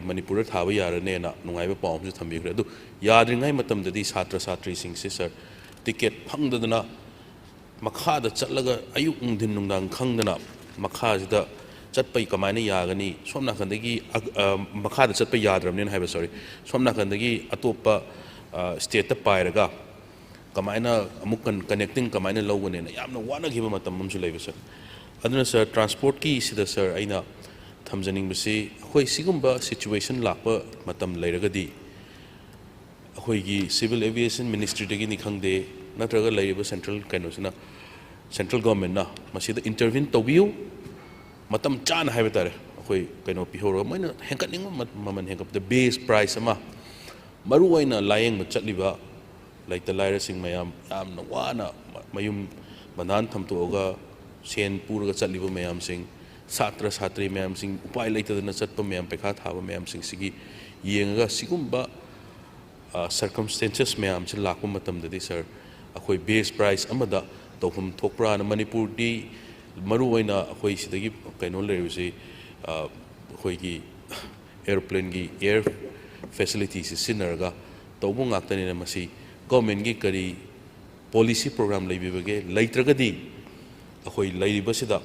Manipur Thaba Yarana, Nungaiba Palms Tambira. Do Yadringai Matam, the Satra Satri sing sister, ticket Pangdana, Makha, the Chatlaga, Ayuk Dinundan Kangana, Makha, the Chatpai Kamani Yagani, Somna Kandagi, Makha, the Chatpa Yadram, didn't have a sorry, Somna Kandagi, Atopa State Pyraga. Kamaina amukan connecting kamaina low one yamna wana giba matam mamsu leiba sir aduna sir transport ki sida sir aina thamjaning basi khoi sigumba situation lakpa matam leiragadi khoi gi civil aviation ministry dagi ni khangde natraga leiba central kainosina central government na masida intervene tobiu matam chan haiba tare khoi kaino pihoro maina hengkaning maman hengkap the base price ama maru aina layeng ma chatliba like the lyra sing mayam am na wana mayum banan thamto oga sen purga chatliba mayam sing satra satri mayam sing upai laita na chatpa mayam pekha thaba mayam sing sigi yenga sigumba circumstances mayam se lakpa matam da sir akhoi base price amada tohum thokpra na manipur di maru oina akhoi sidagi kaino lerusi akhoi gi airplane gi air facilities sinarga tobu ngaktani na masi government ki kari policy program lai bibage laitragadi akhoi lairiba sida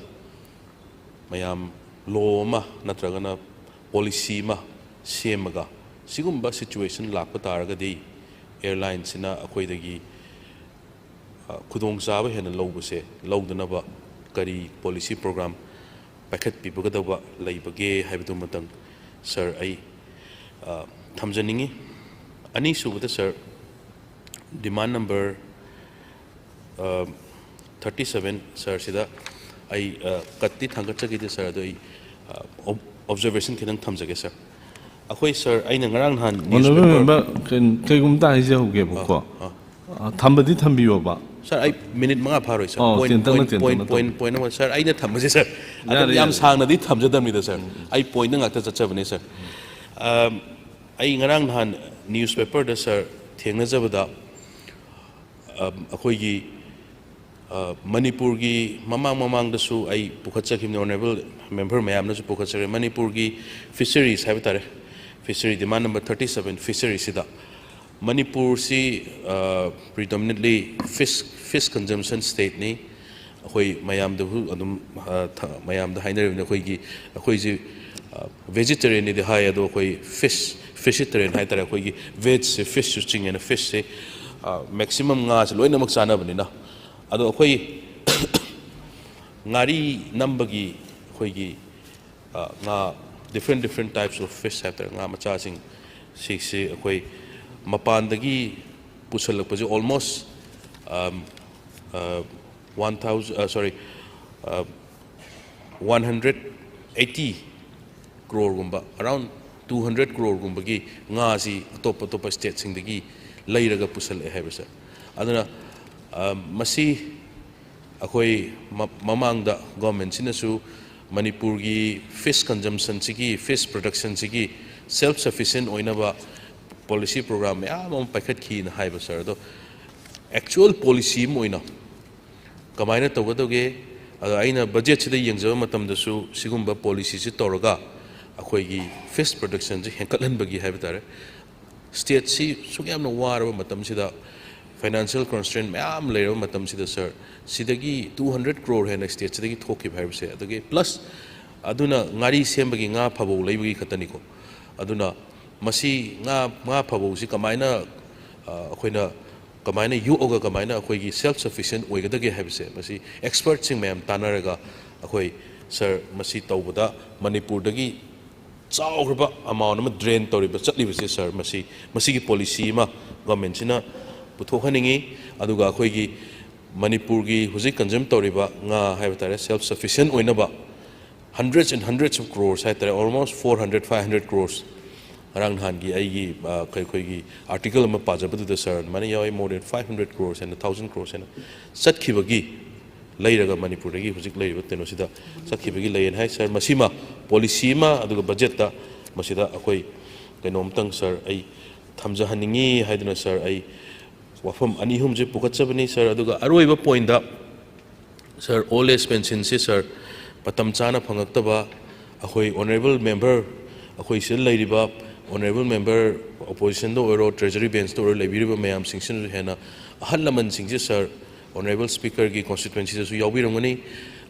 mayam law ma natragana policy ma semaga sigumba situation lakpa taragadi airlines sina akhoi dagi khudong saba hena lobuse lawdana kari policy program pakhat pibuga dawa laibage haibdu matang sir ai thamjaningi ani subata sir demand number 37 sir sida ai katti thangachagi de sir doi observation kinang thamjage sir akhoi sir aina ngarang han honorable member kai gum ta hije hoge bukko thambadi thambiyo ba sir ai minute manga pharoi sir point number sir aina thambaje sir adam yam sangna di thamjadam ni sir ai point nga ta chachabane sir ai ngarang han newspaper da sir thengna jabada akhoi gi manipur gi mamang da su ai pukhatchakim honorable member mayam na su pukhatchare manipur gi fisheries haibtare fishery demand number 37 fishery sida manipur si predominantly fish consumption state ni akhoi mayam da hu adum mayam da hainer ne akhoi gi akhoi ji vegetarian ni de hai ado akhoi vegetarian hai tare khoi gi veg se fish su ching and fish se maximum nga se loina mak chana bani na ado khoi ngari nambagi khoi gi nga different types of fish hai tare nga macha sing se khoi mapan dagi pusal pa jo almost 180 crore gumba around 200 crore gumba gi nga si top state sing dagi leiraga pusal e heba sir aduna masi akoi mamang da government sinasu manipur gi fish consumption sigi fish production sigi self sufficient oina ba policy program ya mom pakhat ki na haiba sir do actual policy moina kamaina tawgadoge aina budget sida yengjaba matam da su sigumba policy si toraga akoi gi fish production ji henkatlan bagi haiba tare state si sugam na waraba matam sida financial constraint mayam leiraba matam sida sir sidagi 200 crore hen state sidagi thoki haiba se adoge plus aduna ngari sembagi nga phabo leibagi khatani ko aduna masi nga phabo si kamaina akoina kamaina yu oga kamaina akoi gi self sufficient oigadage habse masi expert sing mayam tanaraga akoi sir masi tawbada manipur dagi chawrba amount ma drain toriba chatliba se sir masi gi policy ma government sina puthohaningi aduga akoi gi manipur gi huji consume toriba nga haibtare self sufficient oinaba hundreds and hundreds of crores haitare almost 400-500 crores arang han gi ai gi khoi gi article ma pajabadu da sir mani yoi more than 500 crores and 1000 crores and satkibagi leiraga manipur gi hujik leiba teno sida satkibagi lein hai sir masima policy ma aduga budget ta masida akoi kainom tang sir ai thamja haningi haiduna sir ai wafam ani hum je pukachabani sir aduga aroiba point da sir all age pension si sir patam chana phangaktaba akoi honorable member akoi sil leiriba honorable member opposition do oro treasury bench to lebiriba mayam singsin hena ahalaman singje sir honorable speaker gi constituency su yawbirangani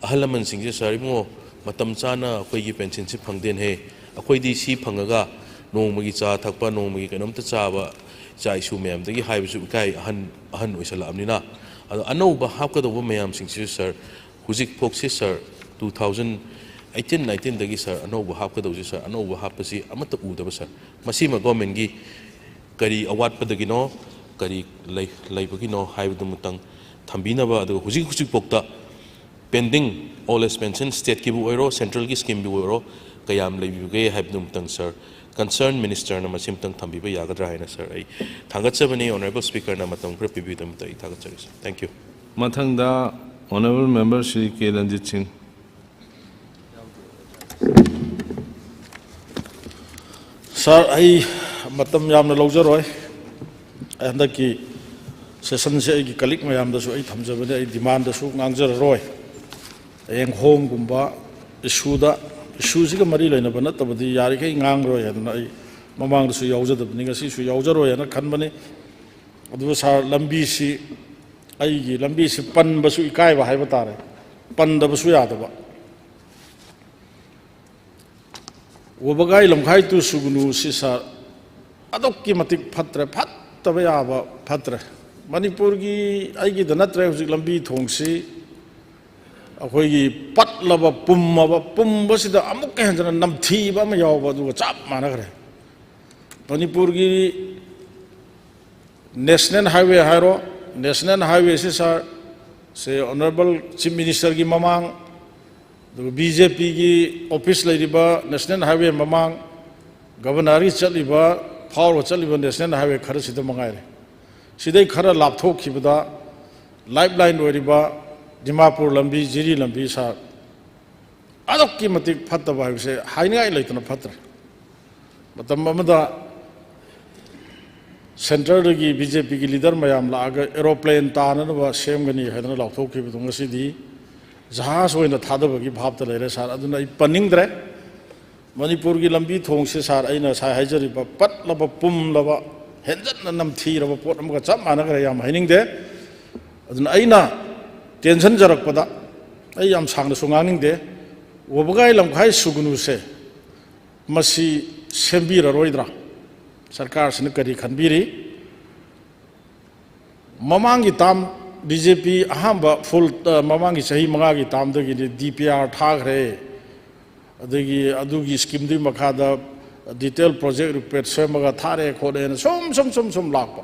ahalaman singje sir mo matam chana akoi gi pension si phangden he akoi di si phangaga nongmagi cha thakpa nongmagi kanom ta chaba cha isu mayam dagi haibisu kai ahan oisala amnina ano ba hapka do mayam singsi sir hujik phoksi sir 2018-19 dagi sir anoba hapka do sir anoba hapasi amata udaba sir masima government gi kari awat padagi no kari laibagi no haibu mutang thambina ba adu hujik pokta pending all expansion state ki bu oiro central ki scheme bu oiro kayam laibuge haibu mutang sir concerned minister na masim tang thambi ba yagadra haina sir ai thangatchabani honorable speaker na matam kra pibidam tai thangatchari sir thank you mathangda honorable member Shri K. Ranjit Singh. Sir, I matam yam na lawjaroi. Anda ki session se ki kalik mayam da su ai thamjabane ai demand da su ngangjaroi. Eng home gumba issue si ka mari laina bana tabadi yari kai ngangroi aduna ai mamang da su yaujadabni ngasi su yaujaroi na khanbani adu sar lambi si ai gi lambi si pan basu ikai ba hai batare pan da basu ya da ba wobagai lamkhai tu sugunu si sa adok ki matik phatre phat taba ya ba phatre manipur gi ai gi da natre hujik lambi thongsi akhoi gi patlaba pumba sida amuk ke hanjana namthi ba ma yaw ba du chap mana gare manipur gi national highway hairo national highway se honorable chief minister gi mamang BJP gi office leiriba national highway mamang governor gi chaliba power chaliba national highway khara sida mangai sidai khara lapthok khibada lifeline oiriba dimapur lambi jiri lambi sa adok ki matik phatta ba se haingai leitana phatra matam amada Central gi BJP gi leader mayam la aga aeroplane ta na ba sem gani hadana la thok ki bidung si di jahas oina thada ba gi bhab ta lere sar aduna I paning dre manipur gi lambi thong se sar aina sa haijari ba pat la ba pum la ba henjat na nam thi ra ba pot am ga chap mana ga yam haining de aduna aina tension jarak pada ai yam sang na sunganing de wobagai lamkhai sugunu se masi sembira roidra सरकारसिना करी खनबिरी ममांगी ताम BJP अहम full ममांगी सही मंगागी ताम DPR थाग्रे अदुगी scheme दी मखादा detail project report सेमगा थारे खोले सोम लाप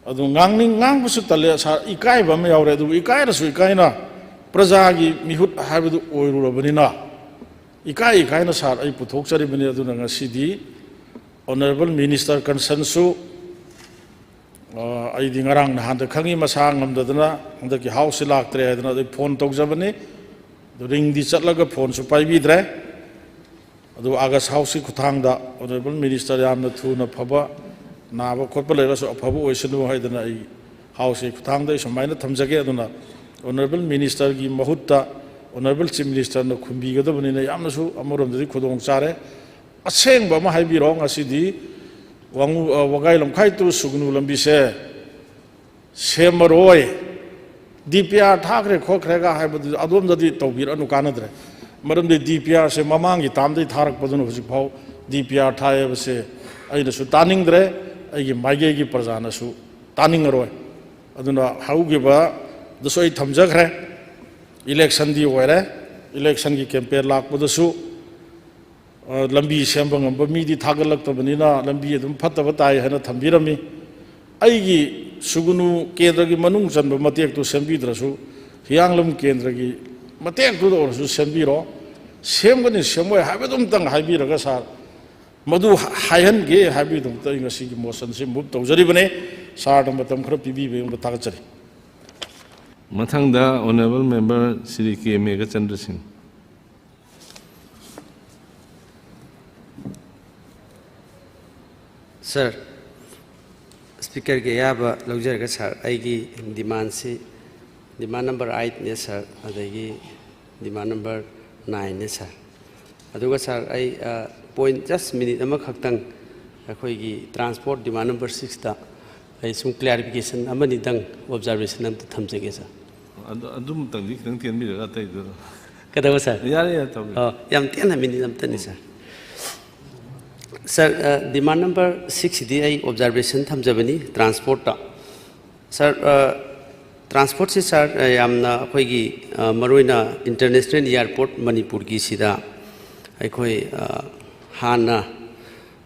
अदु ngang tale sa ikai ba me yaure du ikai ra su ikai na praja gi mihut habdu oirurabani na ikai na sar ai puthok chari bani adu na sidi honorable minister concern su ai di ngarang na han da khangi masa ngam da na anda ki house lak tre da na phone tok jabani du ring di chatlaga phone su pai bi dre adu agas house ku thang da honorable minister yam na thu na phaba नाब खोप अफब ओसनु है house खुथांग सूमायन थमजगे honourable minister की महुत्ता honourable chief minister खुबीगदबनी अमरोमदी खुदों चारे असेंब वगाई लमखाई to सुगनु लंबीसे सेमरोय DPR थाखरे खोखरेगा अदोमदी तौबीरनु कानद्रे मरमदे DPR से ममांगी तामदे थारकपदुन हुजिफाव DPR थायबसे अइनसु तानिंगद्रे अगी माइगे की प्रजानसु तानिंगरोय अदुना हाउगिबा दसोय थमजखरे election दी ओरे election की campaign लाकपदसु लंबी सेंबंगम मीदी थागलक्तबनिना लंबी अदुम फत्तब ताय हना थंबिरमी अइगी सुगुनु केंद्र की मनुंग चंब मतेक तो सेंबिद्रसु हियांगलम केंद्र की मतेक तो ओरसु सेंबिरो सेमगनि सेमोय हाबेदुम तंग हाइबिरगा सार मधु हायन गे हाइबिदुम तंग सिगी मोशन से मूव तौजरिबने सार मतम खर पीबीबे उम तागचरी मथंगदा honourable member Shri K Megha Chandra Singh sir speaker के याब लौजरगा सर आईगी डिमांड से डिमांड नंबर 8 ने सर अदगी डिमांड नंबर 9 ने सर अदुगा सर आई पॉइंट जस्ट मिनट अमा खक्तंग अखोइगी ट्रांसपोर्ट डिमांड नंबर 6 ता आई सुम क्लैरिफिकेशन अमनि दंग ऑब्जर्वेशन अम थमजेगे सर अदुम तंग खितंग तेन बिरगा तै दो कदवा सर यारे या तब याम तेन मिनट अम तनि सर सर डिमांड नंबर 6 दी आई ऑब्जर्वेशन थमजबनी ट्रांसपोर्ट ता सर ट्रांसपोर्ट से सर यामना अखोइगी मरोइना इंटरनेशनल एयरपोर्ट मणिपुर की सिदा अखोइ हाना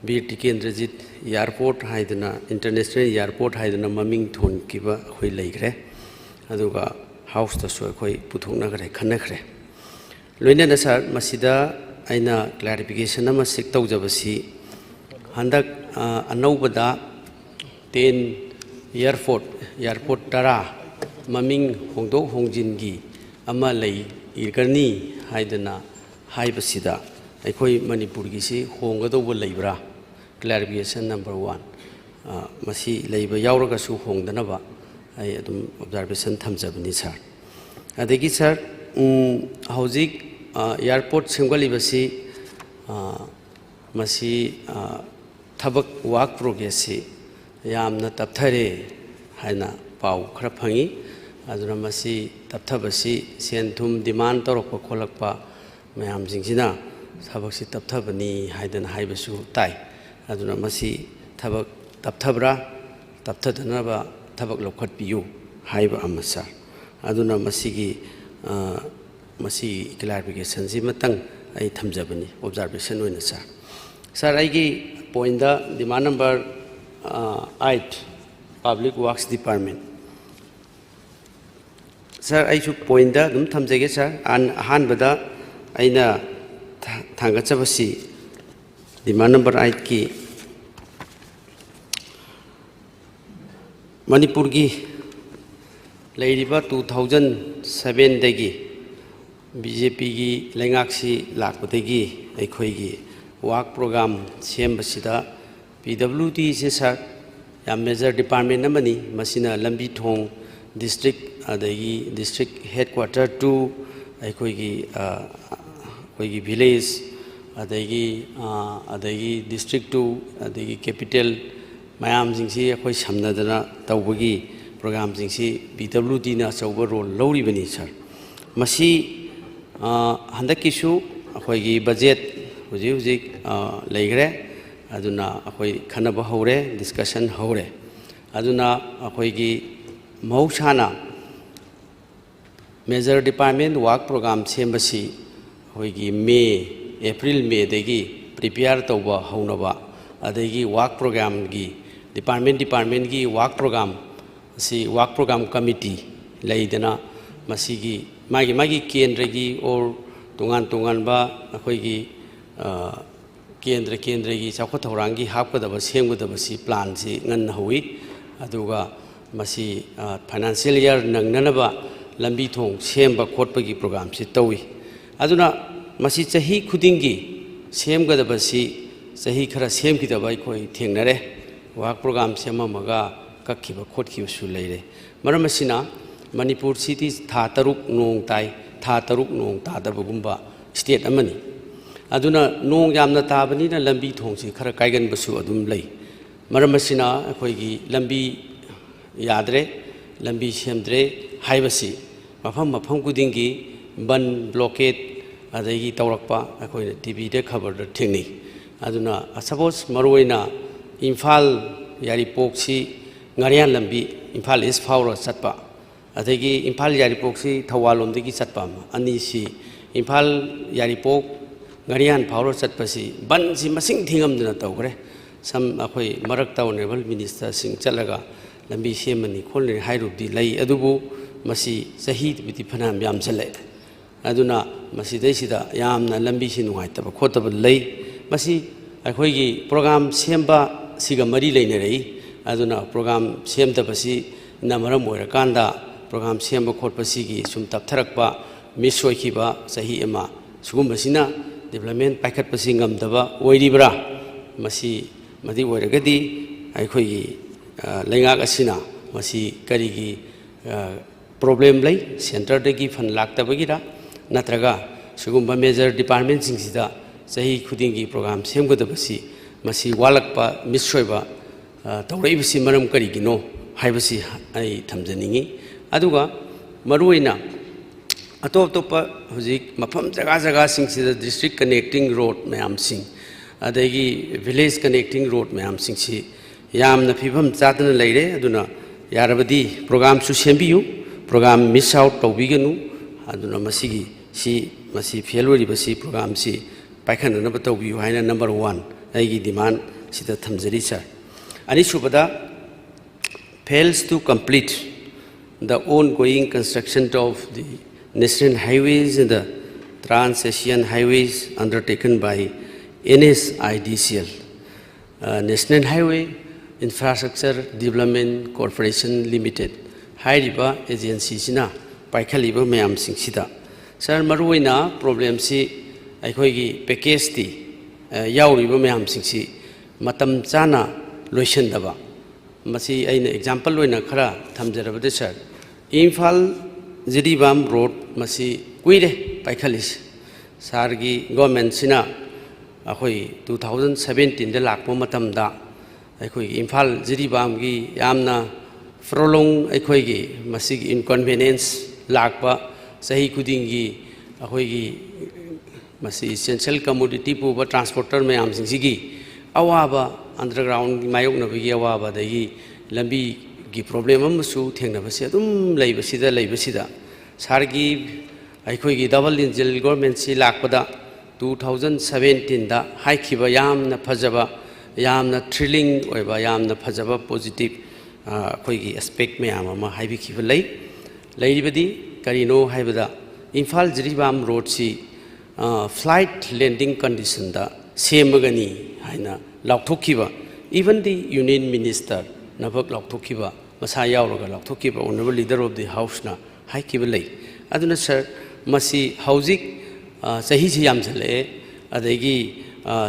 वीर टिकेंद्रजीत एयरपोर्ट हाइदना इंटरनेशनल एयरपोर्ट हाइदना ममिंग थोन किबा अखोइ लैग्रे अदुगा हाउस तसो अखोइ पुथोकनगरे खनखरे लोइना सर मसिदा आइना क्लैरिफिकेशन अमा सिक तौजबसी हंदक अनौबदा 10 एयरपोर्ट तरा ममिंग होंदोक होंजिनगी अमा लई इरगनी हाइदना हाइबसिदा अखोइ मणिपुर की सी होंगदौब लैब्रा क्लैरिफिकेशन नंबर 1 मसी लैब यावरगसु होंदनबा आई अदुम ऑब्जर्वेशन थमजबनी सर अदगी सर हौजिक एयरपोर्ट सेमगलिबसी मसी थबक वर्क प्रोग्रेस से यामना तपथरे हाइना पाउ खर फंगी अदुना मसी तपथबसी सेंथुम डिमांड तौरप खोलकपा मैम सिंगसिना थबक से तपथबनी हाइदन हाइबसु ताई अदुना मसी थबक तपथबरा तपथदनबा थबक लौखटपियु हाइबा अमा सर अदुना मसीगी मसी क्लैरिफिकेशन से मतंग आई थमजबनी ऑब्जर्वेशन होइना सर सर आईगी point demand number 8 public works department sir आइसु पॉइंट दुम थमजेगे सर अहानबदा आइना थांगचबसी डिमांड नंबर 8 की मणिपुर की लैरिबा 2007 दगी बीजेपी की लेंगाक्सी लाकपदगी अखोइगी वर्क प्रोग्राम सेमबसिदा PWD से सर या मेजर डिपार्टमेंट नमनी मसिना लंबी थोंग डिस्ट्रिक्ट अदगी डिस्ट्रिक्ट हेडक्वार्टर टू अखोइगी विलेज अदगी डिस्ट्रिक्ट टू अदगी कैपिटल मयाम जिंगसी अखोइ समनदना तौबगी प्रोग्राम जिंगसी PWD ना अचौब रोल लौरिबनी सर मसी हंदकिसु अखोइगी बजेट हुजिक लेग्रे aduna akoi khanaba hore discussion hore aduna akoi gi mausana major department work program sembasi akoi gi May April May degi prepare tawba haunaba adegi work program gi department gi work program si work program committee laidana masigi magi kendra gi or tungan ba akoi gi kendra gi chakwa thorangi hapkadaba semgadaba si plan si ngan hui aduga masi financial year nangnanaba lambi thong semba khotpa gi program si tawi aduna masi chahi khudingi semgadaba si chahi khara semkidaba khoi thengnare work program semamaga kakhiba khotkiba su leire maramasina Manipur city tha taruk nong tai tha taruk nong tadabagumba state amani aduna nong yamna tabani na lambi thongsi khara kaigan basu adum lei maramasina akhoi gi lambi yadre lambi semdre haibasi mafam kudingi ban blockade adagi tawrakpa akhoi tv de khabar da thingni aduna suppose maroina Imphal yaripok si ngarian lambi Imphal is faura satpa adagi Imphal yaripok si thawalom degi satpa ani si Imphal yaripok ngarian faura satpa si ban si masing thingam duna tawgre sam akhoi marak honorable minister sing chalaga lambi semani kholne hairubdi lei adubu masi sahi biti phanam yam chale aduna masi deisida yamna lambi si nuaitaba khotaba lei masi akhoi gi program semba siga mari leine rei aduna program semdaba si namaram oira kanda program semba khotpa sigi sum taptharakpa misoi khiba sahi ema sugum basina development packet pasingam daba oiribra masi madi oiragadi akhoi gi lenga asina masi karigi problem lay center degi fan laktabagira natraga sugumba major department singsida sahi khudingi program semgadabasi masi walakpa missoiba tawraibasi maram karigino haibasi ai thamjaningi aduga maruina atop hojik mafam jaga singsida district connecting road mayam sing adagi village connecting road mayam singsi yamna phibam chadana leire aduna yarabadi program su sembiu program miss out tawbiganu aduna masigi masi failure basi program si paikhanana tawbiu haina number 1 aigi demand sida thamjari sir ani subada fails to complete the ongoing construction of the national highways and the trans-Asian highways undertaken by NSIDCL National Highway Infrastructure Development Corporation Limited hairiba agency sina paikhaliba mayam singsida sir maruina problem si akhoi gi package ti yauriba mayam singsi matam chana loisandaba masi aina example loina khara thamjarabade sir Imphal Jiribam road masi kuire paikhalis sargi government sina akhoi 2017 de lakpa matamda akhoi Imphal Jiribam gi yamna prolong akhoi gi masi inconvenience lakpa sahi kudingi akhoi gi masi essential commodity pu ba transporter mayam singsi awaba underground mayok na bi awaba dagi lambi gi problem amsu thengna basi adum leibasida sargi akhoi gi double engine government si lakpada 2017 da haikhiba yamna phajaba yamna thrilling oiba yamna phajaba positive akhoi gi aspect mayam ama haibi khiba leiribadi karino haibada Imphal Jiribam road si flight landing condition da semagani haina laukthokhiba even the union minister nabak laukthokhiba masa yauraga laukthokhiba honorable leader of the house na haikiba lei aduna sir masi housing sahi si yam chale adegi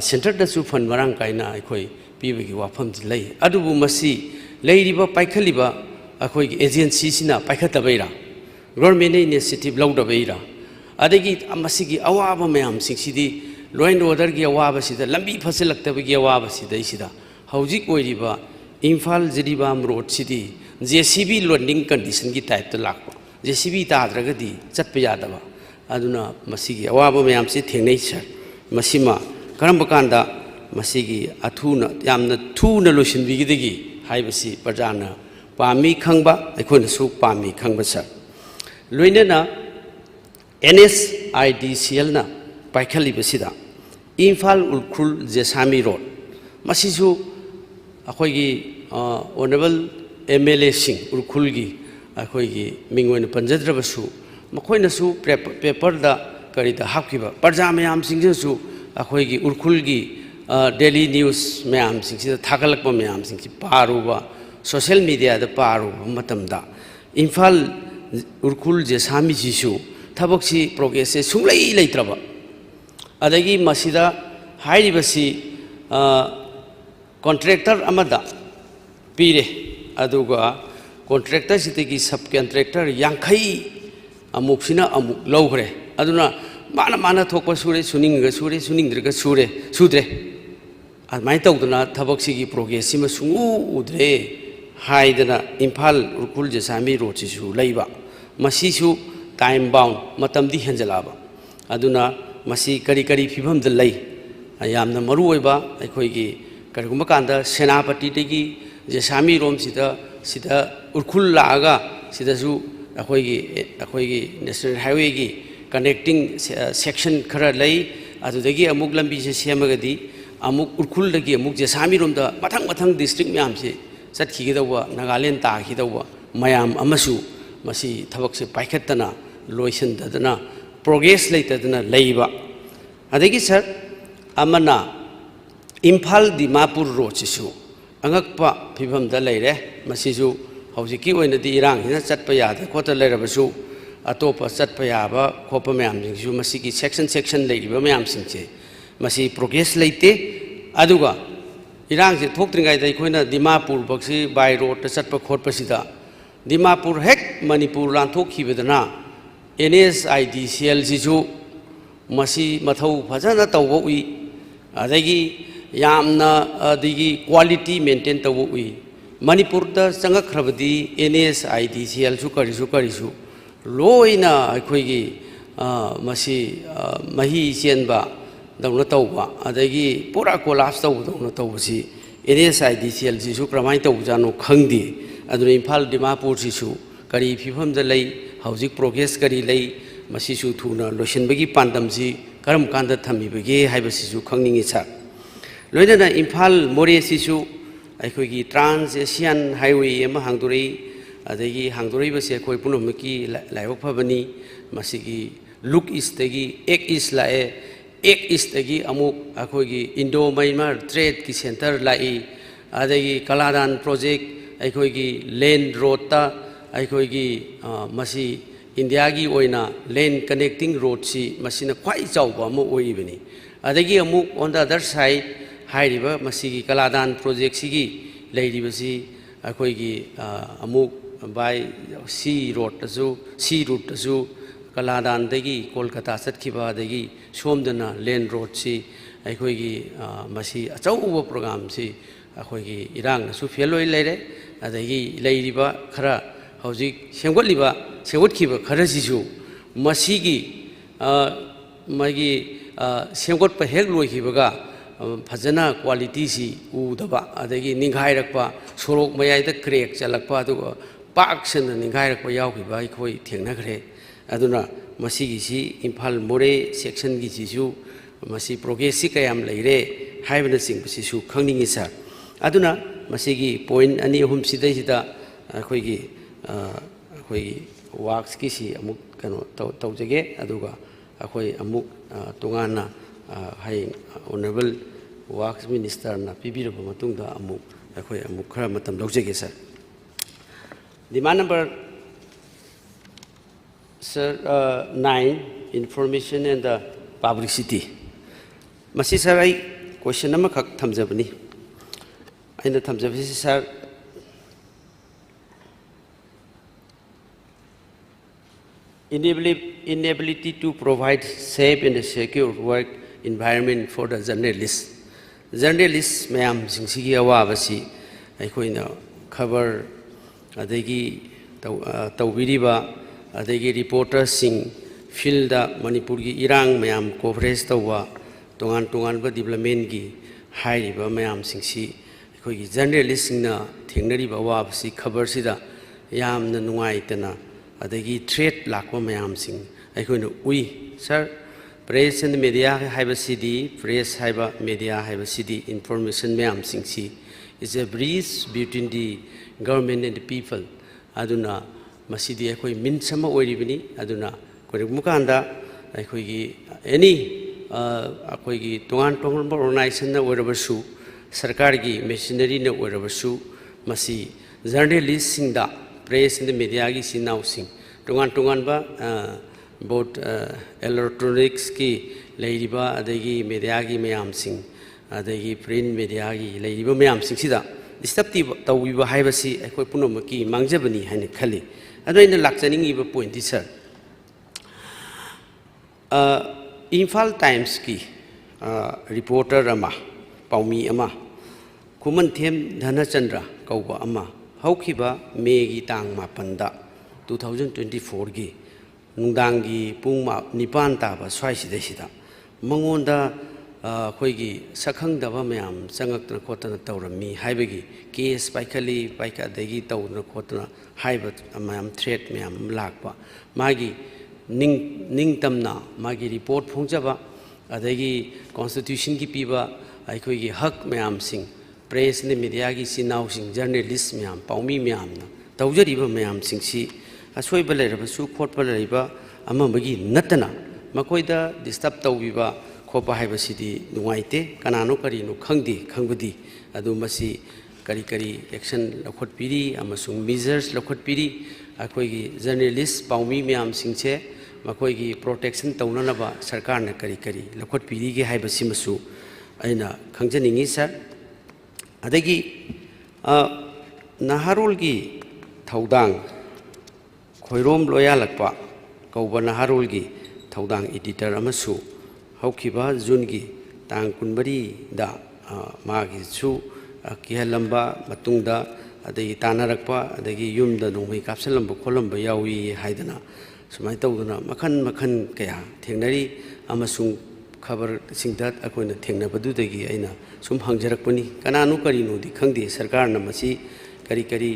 center da su fund marang kaina akhoi pibagi wafam lei adubu masi leiriba paikhaliba akhoi agency sina paikhatabaira government initiative laudabaira adegi amasigi awaba mayam singsidi law and order gi awaba sida lambi fasilaktabagi awaba sida isida housing oiriba Imphal Jiribam road city JCB loading condition gi type to lakpa JCB ta adragadi chatpa yadaba aduna masigi awaba mayam si thengnei sir masima karamba kanda masigi athuna yamna thuna losinbigidagi haibasi parjana pami khangba akhona su pami khangba sir loinena NSIDCL na paikhali basida Imphal Ulkhul Jesami Road masisu akhoigi honorable MLA Singh Ulkhul gi akhoigi mingwen panjadrabasu makoina su paper da kari da hapkiba parja mayam sing su akhoigi Ulkhul gi daily news mayam sing si thagalakpa mayam sing si paruba social media da paruba matamda Imphal Ulkhul Jesami jisu thabaksi progress se sunglai leitraba adagi masida hairibasi contractor amada pire aduga contractor sitigi subcontractor yankhai amuksina amuk logre aduna mana thokpa sure suninga sure suningdrga sure sudre admai tawduna thabaksigi progress sima sungu udre haidana Imphal Ulkhul Jesami road sisu leiba masisu time bound matamdi henjalaba aduna masi kari phibam da lei ayamna maru oiba aikhoigi karigumba kanda senapati tegi Jesami rom sida Ulkhul laaga sida su akhoigi national highway gi connecting section khara lei adudagi amuk lambi se semagadi amuk Ulkhul dagi amuk Jesami rom da mathang district myam se satkhigi dawa Nagaland ta khi dawa mayam amasu masi thabak se paikhatana loisan dadana progress leitadana leiba adagi sir amana Imphal Dimapur road sisu angakpa phibam da leire masisu haujiki oinadi irang hina chatpa yada khota leirabasu atopa chatpa yaba khopa mayam jingsu masigi section leiriba mayam singche masi progress leite aduga irang se thoktringai dai khoina Dimapur baksi by road ta chatpa khotpa sida Dimapur hek Manipur lan thokhibedana NSIDCL sisu masi mathau phajana tawbo ui adagi yamna adigi quality maintain tawbo ui Manipur da changakhrabadi NSIDCL su karisu loina aikhoigi masi mahi chenba dawna tawba adagi pura collapse tawna tawsi NSIDCL sisu kramai tawjano khangdi aduna Imphal Dimapur sisu kari phibam da lei hauzik progress kari lei masisu thuna losinbagi pandamsi karam kanda thamibage haibasisu khangningi sa loinana Imphal More sisu aikhoigi Trans Asian Highway ema hangdurei adagi hangdurei base khoi punomaki laibok phabani masigi look east tagi ek east lae ek east tagi amuk akhoigi Indo Myanmar Trade ki center lai adagi Kaladan project aikhoigi lane road ta aikhoigi masi India gi oina lane connecting road si masina khwai chawba mo oibani adagi amuk on the other side hairiba masigi Kaladan project sigi leiribasi akhoigi amuk by sea road tasu Kaladan dagi Kolkata satkhiba dagi somdana lane road si aikhoigi masi achauba program si akhoigi irang su feloi leire adagi leiriba khara hauzik sengotkiba kharasisu masigi magi sengotpa hek loikibaga phajana quality si udaba adagi ninghairakpa sorok mayaida crack chalakpa aduga paksana ninghairakpa yaukiba aikoi thengnakhre aduna masigi si Imphal More section gi sisu masi progress si kayam leire haibana singsisu khangningi sa aduna masigi point ani hum sidai sida akoigi works ki si amuk kano tawjage aduga akoi amuk tongana hai honorable works minister na pibiraba matungda amuk akoi amuk khara matam lawjage sir demand number sir 9 information and the publicity masi sir ai question number khak thamjabani aina thamjabisi sir inability to provide safe and secure work environment for the journalists. Journalists mayam singsigi awabasi aikoina cover adagi tawbiriba adagi reporters sing field da Manipur gi irang mayam coverage tawwa tongan ba development gi हाइरिबा मयामसिंगसी अखोगी जर्नलिस्टसिंगना थेंगनरिबा वाबसी खबरसिदा यामना नुंगाइतना अदगी थ्रेट लाकवा मयामसिंग अखोइना उई सर प्रेस एंड मीडिया हाइबसिदी प्रेस हाइबा मीडिया हाइबसिदी इंफॉर्मेशन मयामसिंगसी is a bridge between the government and the people अदुना मसीदी अखोई मिनसमा ओइरिबनी अदुना कोरिमुकांदा अखोगी एनी अखोगी तोंगान तोंगान ऑर्गेनाइजेशन ओइरबसु सरकार की मेशिनरी ने ओइरबसु मसी जर्नलिस्ट सिंगदा प्रेस एंड मीडिया की सिनाउसिंग तोंगान तोंगान बा बोट इलेक्ट्रॉनिक्स की लेरिबा अदगी मीडिया की मयामसिंग अदगी प्रिंट मीडिया की लेरिबा मयामसिंग सिदा डिस्टर्ब तौबा हाइबसी अखोई पुनमकी मांगजबनी हाइने खली अदोइना लाक्चनिंगिबा पॉइंट सर इम्फाल टाइम्स की रिपोर्टर अमा पाउमी अमा कुमनथेम धनचंद्र कौबा अमा हौखिबा मे की तांग मापनदा 2024 की नुंदांगी पुंग निपान ताबा स्वाइसिदा मंगोंदा अखोइगी सखंगदबा मयाम चंगक्तना खोतना तौरमी हाइबगी केस पाइखली पाइकादगी तौना खोतना हाइबा मयाम थ्रेट मयाम लाकपा मागी निंगतमना मागी रिपोर्ट फोंजबा अदगी कॉन्स्टिट्यूशन की पीबा अखोइगी हक मयाम सिंह प्रेस ने मीडिया की सिनाव सिंह जर्नलिस्ट मयाम पाउमी मयामना तौजरिबा मयाम सिंगसी असोइबा लेरबसु खोटबा लेरिबा अमबगी नतना मकोइदा डिस्टर्ब तौबिबा खोपा हाइबसिदी नुंगाइते कनानो करिनो खंगदी खंगबदी अदु मसी करी करी एक्शन लखोटपिरी अमसुंग मेजर्स लखोटपिरी अखोइगी जर्नलिस्ट पाउमी मयाम सिंगसे मकोइगी प्रोटेक्शन तौननबा सरकार ने करी करी लखोटपिरी के हाइबसिमसु अइना खंगजनिंगी सर अदगी नहारोल की थौदांग खोइरोम लोयालकपा कौबा नहारोल की थौदांग एडिटर अमसु हौखिबा जून की तांग कुनबरी दा मागी सु किहलंबा मतुंगदा अदगी तानारकपा अदगी युमदा नोंमै कापसलंबा खोलंबा यावी हाइदना सुमाय तौदना मखन मखन कया थेंगनरी अमसुंग खबर सिंगदा अखोइना थेंगनबदुदगी अइना सुम हंगजरकपनी कनानु करिनोदी खंगदे सरकार न मसी करी करी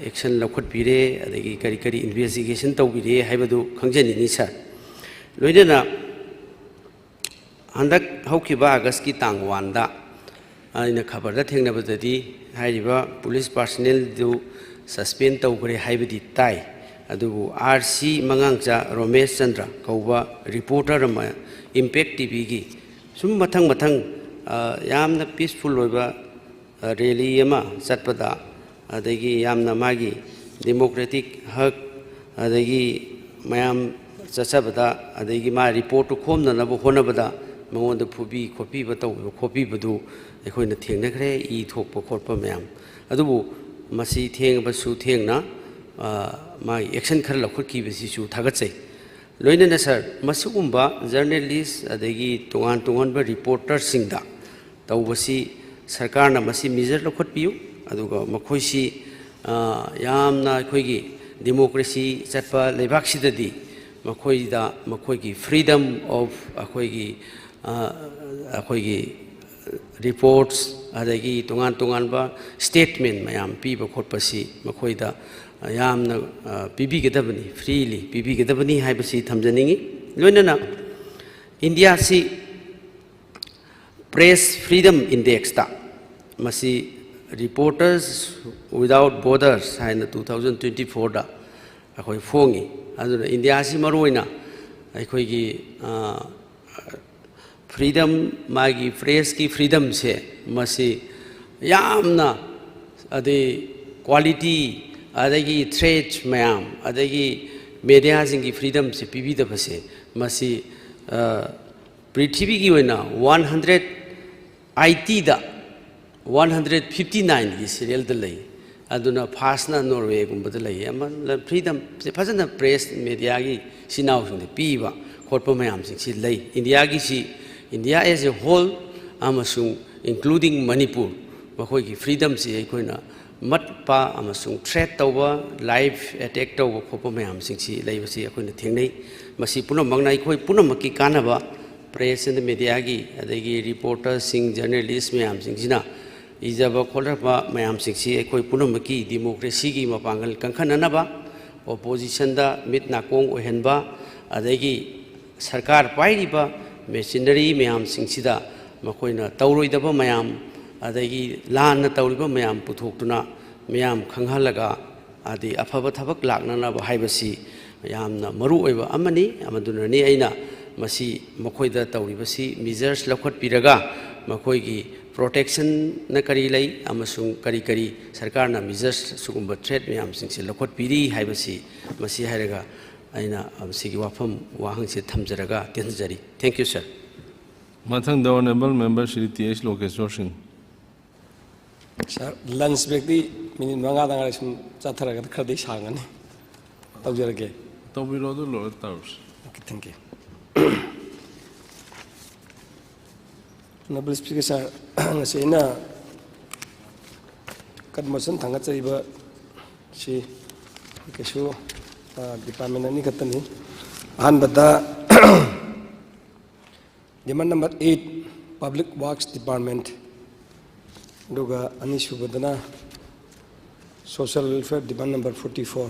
एक्शन लखोटपिरे अदगी करी करी इन्वेस्टिगेशन तौबिरे हाइबदु खंगजनिनी सर लोइना हंदक हौखिबा अगस्त की तांग वानदा अइना खबरदा थेंगनबददी हाइरिबा पुलिस पर्सनल दु सस्पेंड तौगरे हाइबदी ताई अदुबु आरसी मंगांगचा रोमेश चंद्र कौबा रिपोर्टर अमा इम्पैक्ट टीवी की सुम मथंग मथंग यामना पीसफुल होइबा रैली अमा चटपदा अदगी यामना मागी डेमोक्रेटिक हक अदगी मयाम चचबदा अदगी मा रिपोर्ट खोमननबो होनबदा मंगोंद फुबी खोपीबा तौबो खोपीबदु अखोइना थेंगनखरे ई थोकपा खोटपा मयाम अदुबु मसी थेंगबसु थेंगना मागी एक्शन खर लखोटकीबसिसु थागतसै लोइना सर मसुगुम्बा जर्नलिस्ट अदगी तोंगान तोंगानबा रिपोर्टर सिंगदा तौबसी सरकार ना मसी मेजर लखोटपियु अदुगा मखोइसी यामना अखोइगी डेमोक्रेसी चटपा लेबाकसिददी मखोइदा मखोइगी फ्रीडम ऑफ अखोइगी रिपोर्ट्स अदगी तोंगान तोंगानबा स्टेटमेंट मयाम पीबा खोटपसी मखोइदा यामना पीबीगदबनी फ्रीली पीबीगदबनी हाइबसी थमजनिंगी लोइना इंडिया सी प्रेस फ्रीडम इंडेक्स ता मसी रिपोर्टर्स विदाउट बॉर्डर्स हाइना 2024 दा अखोइ फोंगी अदुना इंडिया सी मरोइना अखोइगी फ्रीडम मागी प्रेस की फ्रीडम से मसी यामना अदे क्वालिटी अदगी थ्रेट मैम अदगी मीडिया की फ्रीडम से पीबीदबसे मसी पृथ्वी की 180 दा 159 की सीरियल लई अदुना फास्टना नॉर्वे गुंबद लई फ्रीडम से फजना प्रेस मीडिया की सिनाव पीबा खोटपा मैम से लई इंडिया की सी इंडिया एज ए होल अमसुंग इंक्लूडिंग मणिपुर मखोई की फ्रीडम से अखोइना मटपा अमसुंग थ्रेट तौबा लाइफ अटैक तौबा खोपा मैम सिंगसी लैबसी अखोइना थेंगनै मसी पुनमंगना अखोइ पुनमकी कानबा ꯄ꯭ꯔꯦꯁ ꯑꯦꯟ ꯃꯦꯗꯤꯌꯥꯒꯤ ꯑꯗꯒꯤ ꯔꯤꯄꯣꯔꯇꯔꯁꯤꯡ ꯖꯔꯅꯦꯂꯤꯁ ꯃꯌꯥꯝꯁꯤꯡꯁꯤꯅ ꯏꯖꯕ ꯈꯣꯠꯂꯕ ꯃꯌꯥꯝꯁꯤꯡꯁꯤ ꯑꯩꯈꯣꯏ ꯄꯨꯝꯅꯃꯛꯀꯤ ꯗꯤꯃꯣꯀ꯭ꯔꯦꯁꯤꯒꯤ ꯃꯄꯥꯡꯒꯜ ꯀꯟꯈꯠꯅꯅꯕ ꯑꯣꯄꯣꯖꯤꯁꯟꯗ ꯃꯤꯠ ꯅꯥꯀꯣꯡ ꯑꯣꯏꯍꯟꯕ ꯑꯗꯒꯤ ꯁꯔꯀꯥꯔ ꯄꯥꯏꯔꯤꯕ ꯃꯦꯆꯤꯅꯔꯤ ꯃꯌꯥꯝꯁꯤꯡꯁꯤꯗ ꯃꯈꯣꯏꯅ ꯇꯧꯔꯣꯏꯗꯕ ꯃꯌꯥꯝ ꯑꯗꯒꯤ ꯂꯥꯟꯅ ꯇꯧꯔꯤꯕ ꯃꯌꯥꯝ ꯄꯨꯊꯣꯛꯇꯨꯅ ꯃꯌꯥꯝ ꯈꯪꯍꯜꯂꯒ ꯑꯗꯩ ꯑꯐꯕ ꯊꯕꯛ ꯂꯥꯛꯅꯅꯕ ꯍꯥꯏꯕꯁꯤ ꯌꯥꯝꯅ ꯃꯔꯨꯑꯣꯏꯕ ꯑꯃꯅꯤ ꯑꯃꯗꯨꯅꯅꯤ ꯑꯩꯅ ꯃꯁꯤ ꯃꯈꯣꯏꯗ ꯇꯧꯔꯤꯕꯁꯤ ꯃꯤꯖꯔꯁ ꯂꯧꯈꯠꯄꯤꯔꯒ ꯃꯈꯣꯏꯒꯤ ꯄ꯭ꯔꯣꯇꯦꯛꯁꯟꯅ ꯀꯔꯤ ꯂꯩ ꯑꯃꯁꯨꯡ ꯀꯔꯤ ꯀꯔꯤ ꯁꯔꯀꯥꯔꯅ ꯃꯤꯖꯔꯁ ꯁꯤꯒꯨꯝꯕ ꯊ꯭ꯔꯦꯠ ꯃꯌꯥꯝꯁꯤꯡꯁꯦ ꯂꯧꯈꯠꯄꯤꯔꯤ ꯍꯥꯏꯕꯁꯤ ꯃꯁꯤ ꯍꯥꯏꯔꯒ ꯑꯩꯅ ꯃꯁꯤꯒꯤ ꯋꯥꯐꯝ ꯋꯥꯍꯪꯁꯤ ꯊꯝꯖꯔꯒ ꯇꯦꯟꯖꯔꯤ ꯊꯦꯡꯛ ꯌꯨ ꯁꯔ ꯃꯊꯪꯗ honourable member Shri T H Lokeshwor Singh sir ꯂꯟꯁ ꯕ꯭ꯔꯦꯛꯇꯤ ꯃꯤꯅꯤꯠ 5ꯗ ꯉꯥꯏ ꯁꯨꯝ ꯆꯠꯊꯔꯒ ꯈꯔꯗꯤ ꯁꯥꯡꯒꯅꯤ ꯇꯧꯖꯔꯒꯦ ꯇꯧꯕꯤꯔꯣ ꯑꯗꯨ ꯂꯣꯏꯔ ꯇꯧꯔꯁꯤ Okay, thank you. Honorable Speaker, sir, ngasina kadmosan thangat chariba si kesu department ani katani anbada demand number 8 Public Works Department duga ani subadana Social Welfare demand number 44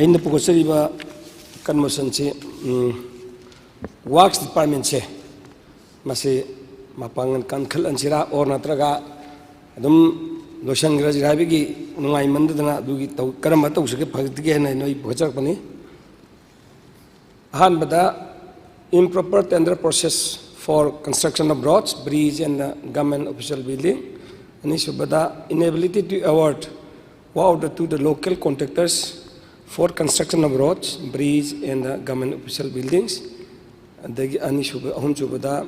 अइन पुगचरीब कन्मोशन से works department से मसे मपांगन कंखल अंसिरा और नत्रगा अदुम लोशंग्रज राबिगी नुंगाई मंददना दुगी तौ करम तौसके फगतिगे नै नोई भचरपनी अहानबदा improper tender process for construction of roads, bridge and government official building. Anisubada inability to award to the local contractors for construction of roads, bridge and government official buildings. Anisubada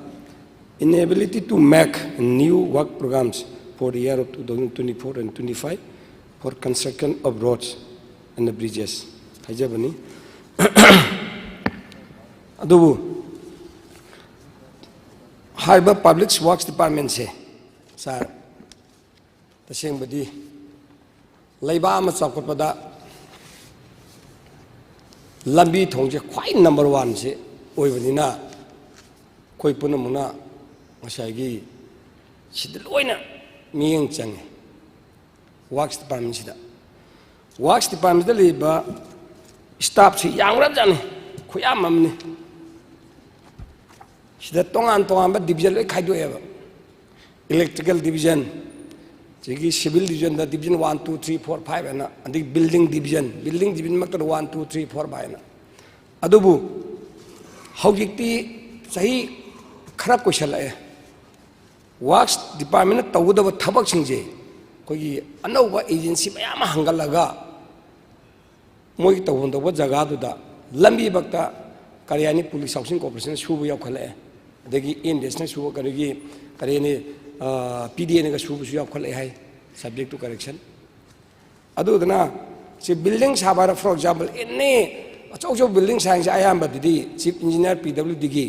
inability to make new work programs for the year of 2024 and 25 for construction of roads and the bridges. Hajabani. Adubu Harbor Public Works Department se sir tashengbadi laiba ama chakotpada lambi thongje khwai number 1 se oibanina koi punamuna ngasai sida loina miyeng change works department sida works department da liba staff si yangrab jani khuyam amni sida tongan division loi khaidoeba electrical division jigi civil division da division 1 2 3 4 5 ana andi building division makta 1 2 3 4 5 ana adubu haujikti sahi khara question lae works department tawudaba thabak singje kogi anauba agency mayam hangalaga moi tawundaba jaga duda lambi bakta karyani police housing corporation subu yakhale adagi national subu karigi karyani PDA ne ga subu su yakhale hai subject to correction adudana si building sabara for example any achau building science ayamba didi chief engineer PWD gi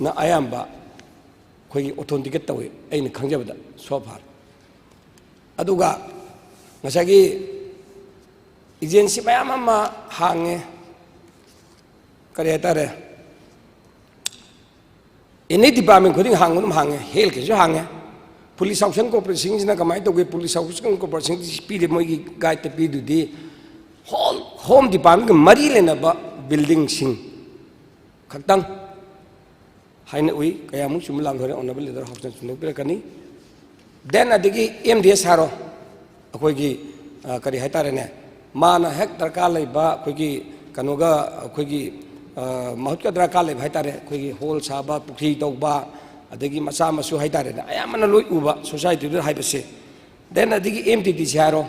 na ayamba khoi authenticate tawe aina khangjabada so far aduga ngasagi agency mayam ama hange kare any department khuding hangunum hange hel ke jo hange police housing corporation sina kamai to ge police housing corporation speed moi gi guide te pi du di home department ge mari lena ba building sing khatang haina ui kaya mu chum lang hore honorable leader house chunok pira kani then adigi MDS haro akoi gi kari haitare ne mana hek darkar lai ba koi gi kanoga akoi gi mahut darkar lai haitare koi gi hol saba pukhi tauba adagi macha masu haitare na ayamana loi uba society du haibase then adigi MTD haro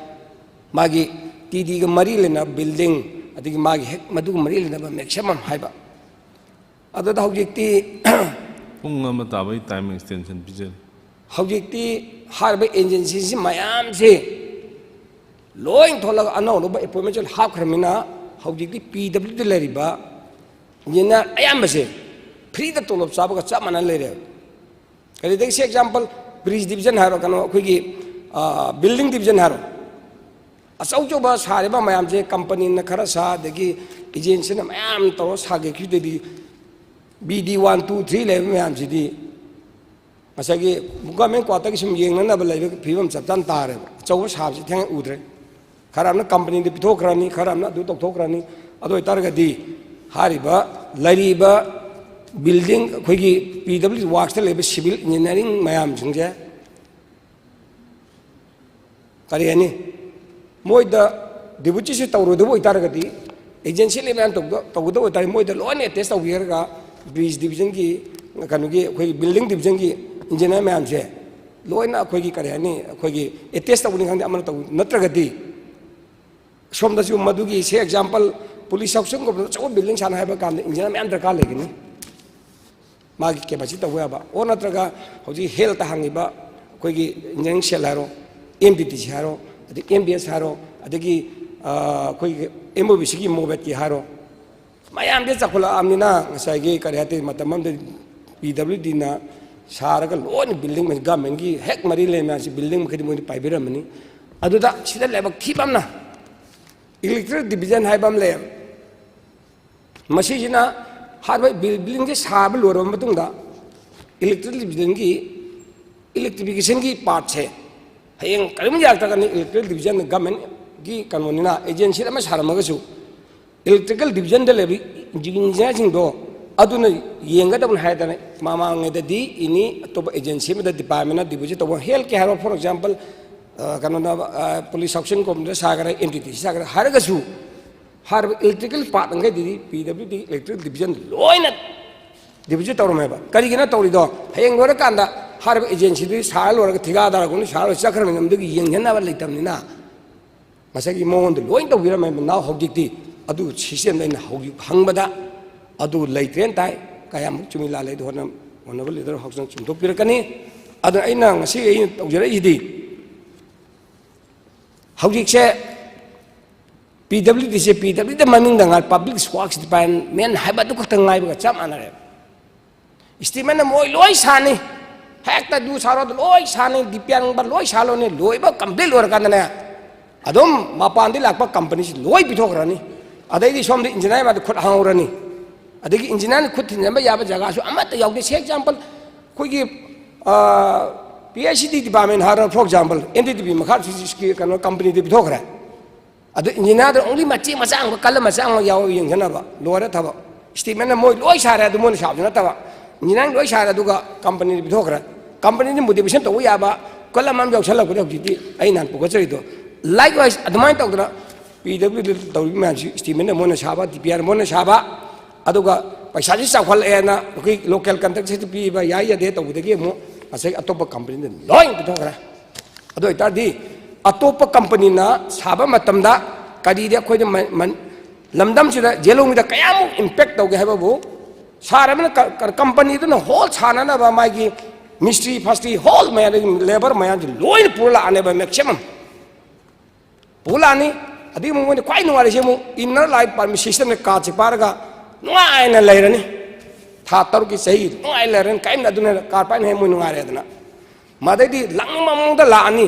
magi TD ga mari lena building adigi magi hek madu mari lena ba maximum haiba adada hojikti pung ama tabai time extension pije hojikti harba agency si mayam se loin thola ano no ba appointment chal half khamina hojikti PWD leriba yena ayam se free da tolop sabaga chamana lere kali dek example bridge division हारो कनो अखोगी building division हारो अचौचौबा सारेबा मयाम जे company न खरा सा दगी agency न मयाम तो सागे खिदेदी BD 1 2 3 ले मयाम जिदी मसागी गवर्नमेंट क्वार्टर की सम येंगना बले फिवम चपचान तारे चौबा साबसे थेंग उद्रे खराबना कंपनी दे पिथोखरानी खराबना दु तोखरानी अदो इतारगदी हारिबा लरिबा बिल्डिंग अखोगी PW वर्क्स लेबे सिविल इंजीनियरिंग मयाम सिंजे करी यानी मोइदा डिबुची से तौरुदबो इतारगदी एजेंसी ले मैन तौदो इतार मोइदा लोने टेस्ट तौबिरगा ब्रिज डिवीजन की कनुगी अखोगी बिल्डिंग डिवीजन की इंजीनियर मैम से लोना अखोगी करी यानी अखोगी टेस्ट तौनी खंदे अमन तौ नत्रगदी सोमदसु मधुगी से एग्जांपल पुलिस ऑफिसर को चौ बिल्डिंग साना है काम इंजीनियर मैम दरकार लेगिनी मागी कैपेसिटी तौबा ओ नत्रगा होजी हेल्थ हांगिबा अखोगी इंजीनियरिंग सेल हारो MDTC हारो MBS हारो अदगी अखोगी MOBC की मोबेट की हारो मयाम दे चखुला आमनिना ngसाइगे करियाते मतमम दे PWD ना सारगा लोन बिल्डिंग में गवर्नमेंट की हेक मरी ले मैसी बिल्डिंग में खदी मोनि पाइबिरमनी अदुदा सिदा लेबक थीबमना इलेक्ट्रिक डिवीजन हाइबम ले मसीजिना हारबा बिल्डिंग के साब लोरम मतुंगा इलेक्ट्रिक डिवीजन की इलेक्ट्रिफिकेशन की पार्ट है हयेंग करिम याक्तगनी इलेक्ट्रिक डिवीजन गवर्नमेंट की कानूनिना एजेंसी अमा सारमगसु इलेक्ट्रिकल डिवीजन दे लेबी इंजीनियर सिंदो अदुना येंगदबन हायदने मामांगेददी इनी अतोब एजेंसी में डिपार्टमेंट डिवीजन तो हेल्थ के हारो फॉर एग्जांपल कानूना पुलिस ऑप्शन को सागर MDT सागर हरगसु हर इलेक्ट्रिकल पार्ट अंगे दी PWD इलेक्ट्रिक डिवीजन लोइना डिवीजन तौरमेबा करिगिना तौरिदो हयेंग लोर कांदा हर एजेंसी दी साल लोर ठिकादार को साल चखरम नमदगी येंगनाबा लेतमनिना मसागी मोंद लोइन तौबिरम नाउ हौजिक्ति अदु सिस्टम दैन हौजि हंगबदा अदु लेट्रेन ताई कायाम चुमी लाले दोना होनबल लीडर हौजन चुमथोपिरकनी अदु अइना ngasi अइ तौजरइदी हौजिक्से PWD से PWD ममिंग Dangwal public works department हाइबा दु खतंग लाइबगा चम आनरे स्टीमेन मोय लोय सानी हेक्ता दु सारो लोय सानी डिपियांग बा लोय सालोने लोयबा कंप्लीट लोर कानने अदुम मापांदि लाकपा कंपनी लोय पिथोखरानी अदैदि सोमदि इंजीनियर मा खुद हांगरनी अदगी इंजीनियर खुद थिनबा याबा जगह सु अमत यावदे से एग्जांपल कोई PhD डिपार्टमेंट हार फॉर एग्जांपल NDTV मखा की कनो कंपनी दि पिथोखरा अद इंजीनियर ओनली मची मचांग कल मचांग याव यंगनबा लोरे थबा स्टीमेन मोय लोय सारे अदु मोन साबजना तबा इंजीनियर लोय सारे अदुगा कंपनी दि पिथोखरा कंपनी दि मोटिवेशन तो याबा कल मान जौसल को हजिति आई नान पुगचरिदो लाइकवाइज अदमाइन तौदरा PWD तौबि मैसी स्टीमेन मोन साबा DPR मोन साबा अदुगा पैसा जी चाखलएना कोई लोकल कंट्रैक्ट से पीबा याय यादे तौबदगी मो असै अतोप कंपनी ने लोइन पिथोखरा अदो इतादी अतोप कंपनी ना साबा मतमदा कदीदे खोय लमदम सिदा जेलोंगदा कयाम इंपैक्ट तौगे हैबबो सारमन कंपनी दन होल छानना बा मागी मिस्ट्री फस्टी होल मैं लेबर मैं लोइन पुला आने बा मैक्सिमम पुलानी अदी मुंगने क्वाइ नुवारे से मु इनर लाइफ परमिट सिस्टम ने का चिपारगा नुआइना लेरनी था तरु की सही नुआइ लेरन काइम अदुने कारपाइन है मु नुआरे अदना मादैदी लंग ममंग दा लानी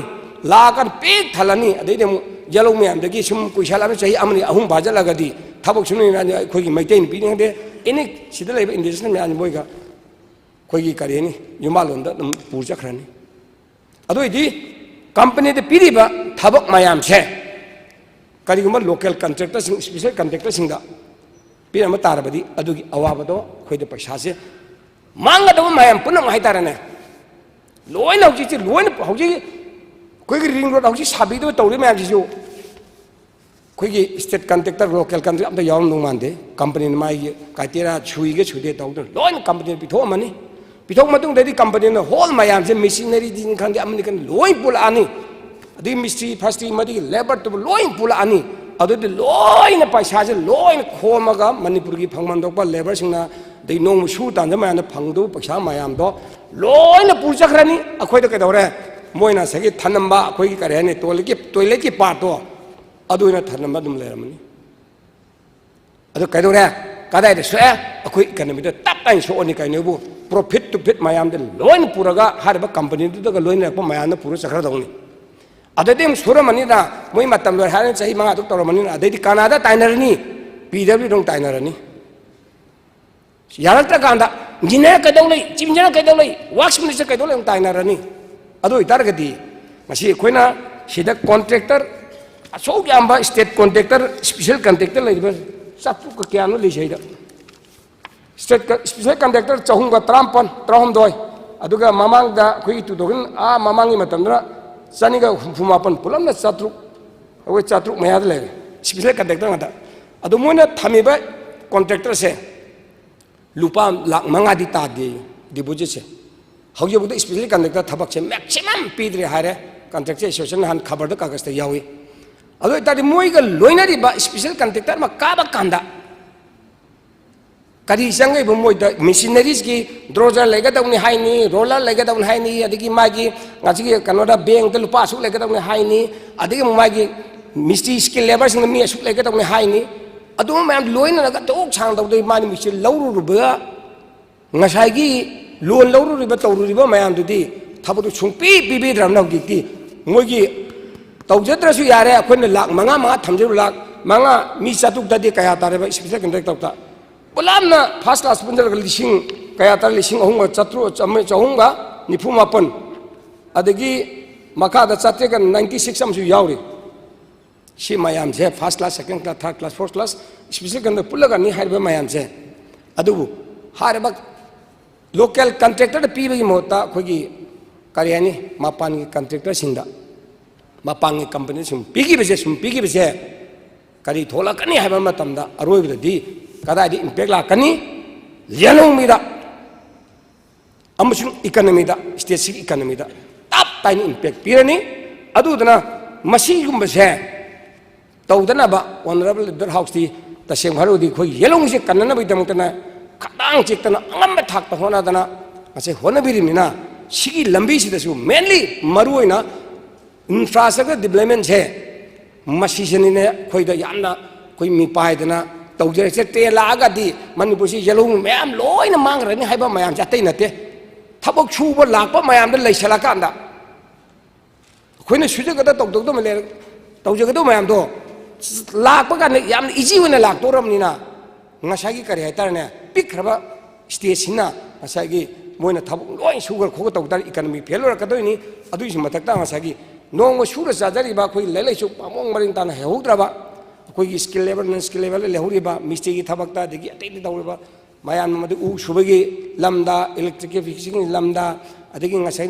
लाकर पेक थलनी अदैदे मु जलो मैम दगी सुम कुइसाला में सही अमनि अहुम बाजलगदी थबक सुनि खोगी मैतेन पिनिंगदे एनी सिदा लेब इंडस्ट्री में आनि बोयगा खोगी करेनी युमालोंदा दम पुरचखरनी अदोइदी कंपनी दे पिरिबा थबक मयाम छे करिगुम लोकल कॉन्ट्रैक्टर स्पेशल कॉन्ट्रैक्टर सिंगा पिरम तारबदी अदुगी अवाबदो खोइदे पैसा से मांगदो मयाम पुनम हाइतारने लोइन हौजी लोइन हौजी कोई रिंग रोड हौजी साबिदो तौरी मयाम जिसु कोई स्टेट कॉन्ट्रैक्टर लोकल कॉन्ट्रैक्टर अमदा यावम नु मानदे कंपनी माई काइटेरा छुइगे छुदे तौदो लोइन कंपनी पिथो मनी पिथो मतुंग देदी कंपनी ने होल मयाम से मशीनरी दिन खंगे अमनि कन लोइन पुलानी अदी मिस्ट्री फस्टी मदी लेबर तो लोइन पुलानी अदुदि लोइन पैसा से लोइन खोमगा मणिपुर की फंगमंदोप लेबर सिंगना दै नोंग सु तान जमाना फंगदो पैसा मयाम दो लोइन पुरचखरनी अखोइद कदौरे मोइना सगे थनम्बा अखोइ की करे ने टॉयलेट की पार्ट तो अदुना थनम्बा दुम लेरमनी अदु कदौरे कदाइ दे सोए अखोइ इकोनॉमी द तप टाइम सोनी काइनेबु profit to fit mayam de loin puraga harba company to the loin ko mayam pura sakra dongni adadem suramani da moi matam lo haran sahi ma to toromani adadi Canada tainerni PW dong tainerani yarata kanda engineer ka dong lei chief engineer ka dong lei works minister ka dong lei tainerani ado itargadi masi koina sida contractor so yamba state contractor special contractor lei ba satu ka kyano le shaida state special contractor chahunga trampon trahomdoi aduga mamang da khoi tu dogun a mamangi matamra saniga fumapan pulamna satru awe satru mayad le special contractor ngata adu moina thamiba contractor se lupa lak manga di ta deposit se hauye bu special contractor thabak se maximum pidre hare contract association han khabar da kagas ta yawi adu tadi moiga loinari ba special contractor ma ka ba kanda kari sangai bu moi da machineries ki drozer lega da uni haini roller lega da uni haini adigi magi ngaji kanoda bank da lupa su lega da uni haini adigi magi misti skill labor sing mi su lega da uni haini adu ma loina ga to chang da doi mani mi lauru ru ba ngasai gi loan lauru ri ba tawru ri ba mayam du di thabu chungpi pi dram na gi ti moi gi tawjadra su yare akhon lak manga ma thamjiru lak manga mi chatuk da di kaya tare ba special contract ta Bulamna first class punjar lising kaya tar lising ahunga chatru chahunga nifumapan adagi makada chate kan 96 amsu yauri si mayam je first class second class third class fourth class special kan pulaga ni harba mayam je adubu harba local contractor pi bagi mota khogi karyani mapan contractor sinda mapan company sum pigi bese kari thola kani harba matamda aroi di kada di impact la kani lianong mida amusung economy da state economy da tap tiny impact pirani adu dana masi gumba se tawdana ba honorable leader house ti taseng haru di khoi yelong se kanna bi dam tana kadang chitana angam thak ta hona dana ase hona birimina sigi lambi si da su mainly maruina infrastructure development se masi senine khoi da yamna khoi mi pai dana tawjere se te laga di manipur si yelong mayam loina mangrani haiba mayam jatai nate thabok chuba lakpa mayam da leisala kanda khoina suje gada tok tok do mele tawje gado mayam do lakpa kan yam easy wena lak to ram ni na ngasagi kare haitar ne pikraba stage sina ngasagi moina thabok loin sugar khoga tawdar economy failure ka do ni adu si matakta ngasagi nong sura sajari ba khoi lelai chu pamong maring tan heudra कोई skill level non skill level लेहुरी बा मिस्त्री की थबकता देखी अतई दौड़ बा मयान मद उ सुबगी lambda electrification lambda अदगी ngasai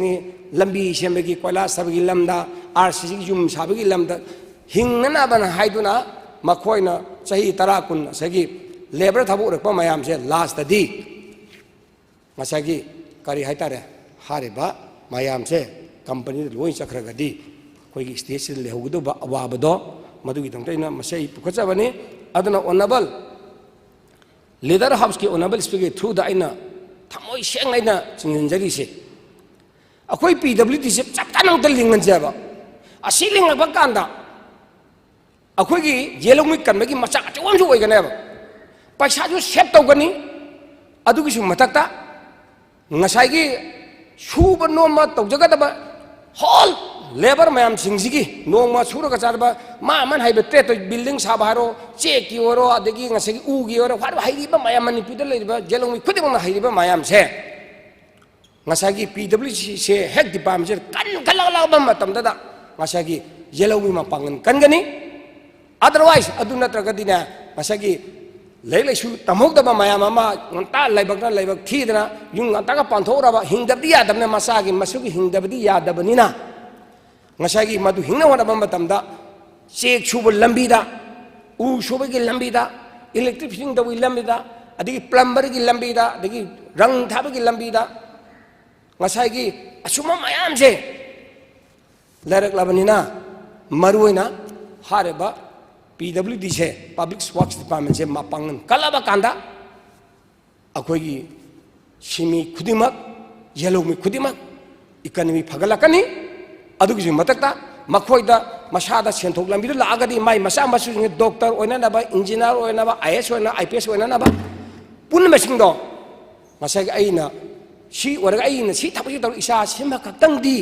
lambi sembagi koila sabagi lamda RCC jum sabagi lamda hingna bana haiduna makoina chahi tara kun sagi labor thabu rakpa mayam se last di ngasagi kari haitare hariba mayam se company loi chakhraga di koi station lehudu ba awabado मधुगी तंगना मसे पुखचबनी अदना ओनबल leader house की ओनबल speaker through the आइना थमोय सेंगैना चिंजरी से अखोय PWD से चपतानंग लिंगन जेबा असि लिंगबा कांदा अखोयगी येलोंगि कनबगी मचा अचोंजु ओइगनेबा पैसा जो सेव तौगनी अदुगी सु मथक्ता ngasai suba noma tawjagadaba hol labour मैम सिंगी नोमा सूरग चारबा मान है बिल्डिंग साब हारो चेक की ओरो अदगी ngasi उगी ओरो फार हाइरिबा मैम मणिपुर लेरिबा जेलोंगि खुदिमना हाइरिबा मैम से ngasi PWC से हेड डिपार्टमेंट कन खलगलबा मतमदा ngasi जेलोंगि मा पांगन कनगनी अदरवाइज अदु नत्रगदिना ngasi लेलेसु तमोगदबा मैम मा nganta लाइबकना लाइबक थीदना युंग nganta का पांथोरबा हिंगदबदी यादबने मसागी मसुगी हिंगदबदी यादबनिना ngasagi madu hingna wana bamba tamda chek suba lambida u suba gi lambida electric fitting da wi lambida adigi plumber gi lambida adigi rang thaba gi lambida ngasagi asuma mayam je larak labanina maruina hareba PWD se public works department se mapangan kalaba kanda akoi gi simi khudimak yellow mi khudimak economy phagalakani अदुगी मतकता मखोइदा मसादा सेंथोक लंबी लागदी माई मसा मसु doctor ओइनाबा engineer ओइनाबा IAS ओइना IPS ओइनाबा पुन मसिंग दो मसाई आइना सी ओरगा आई न सी थबकी तौ इसा सिमा खक्तंग दी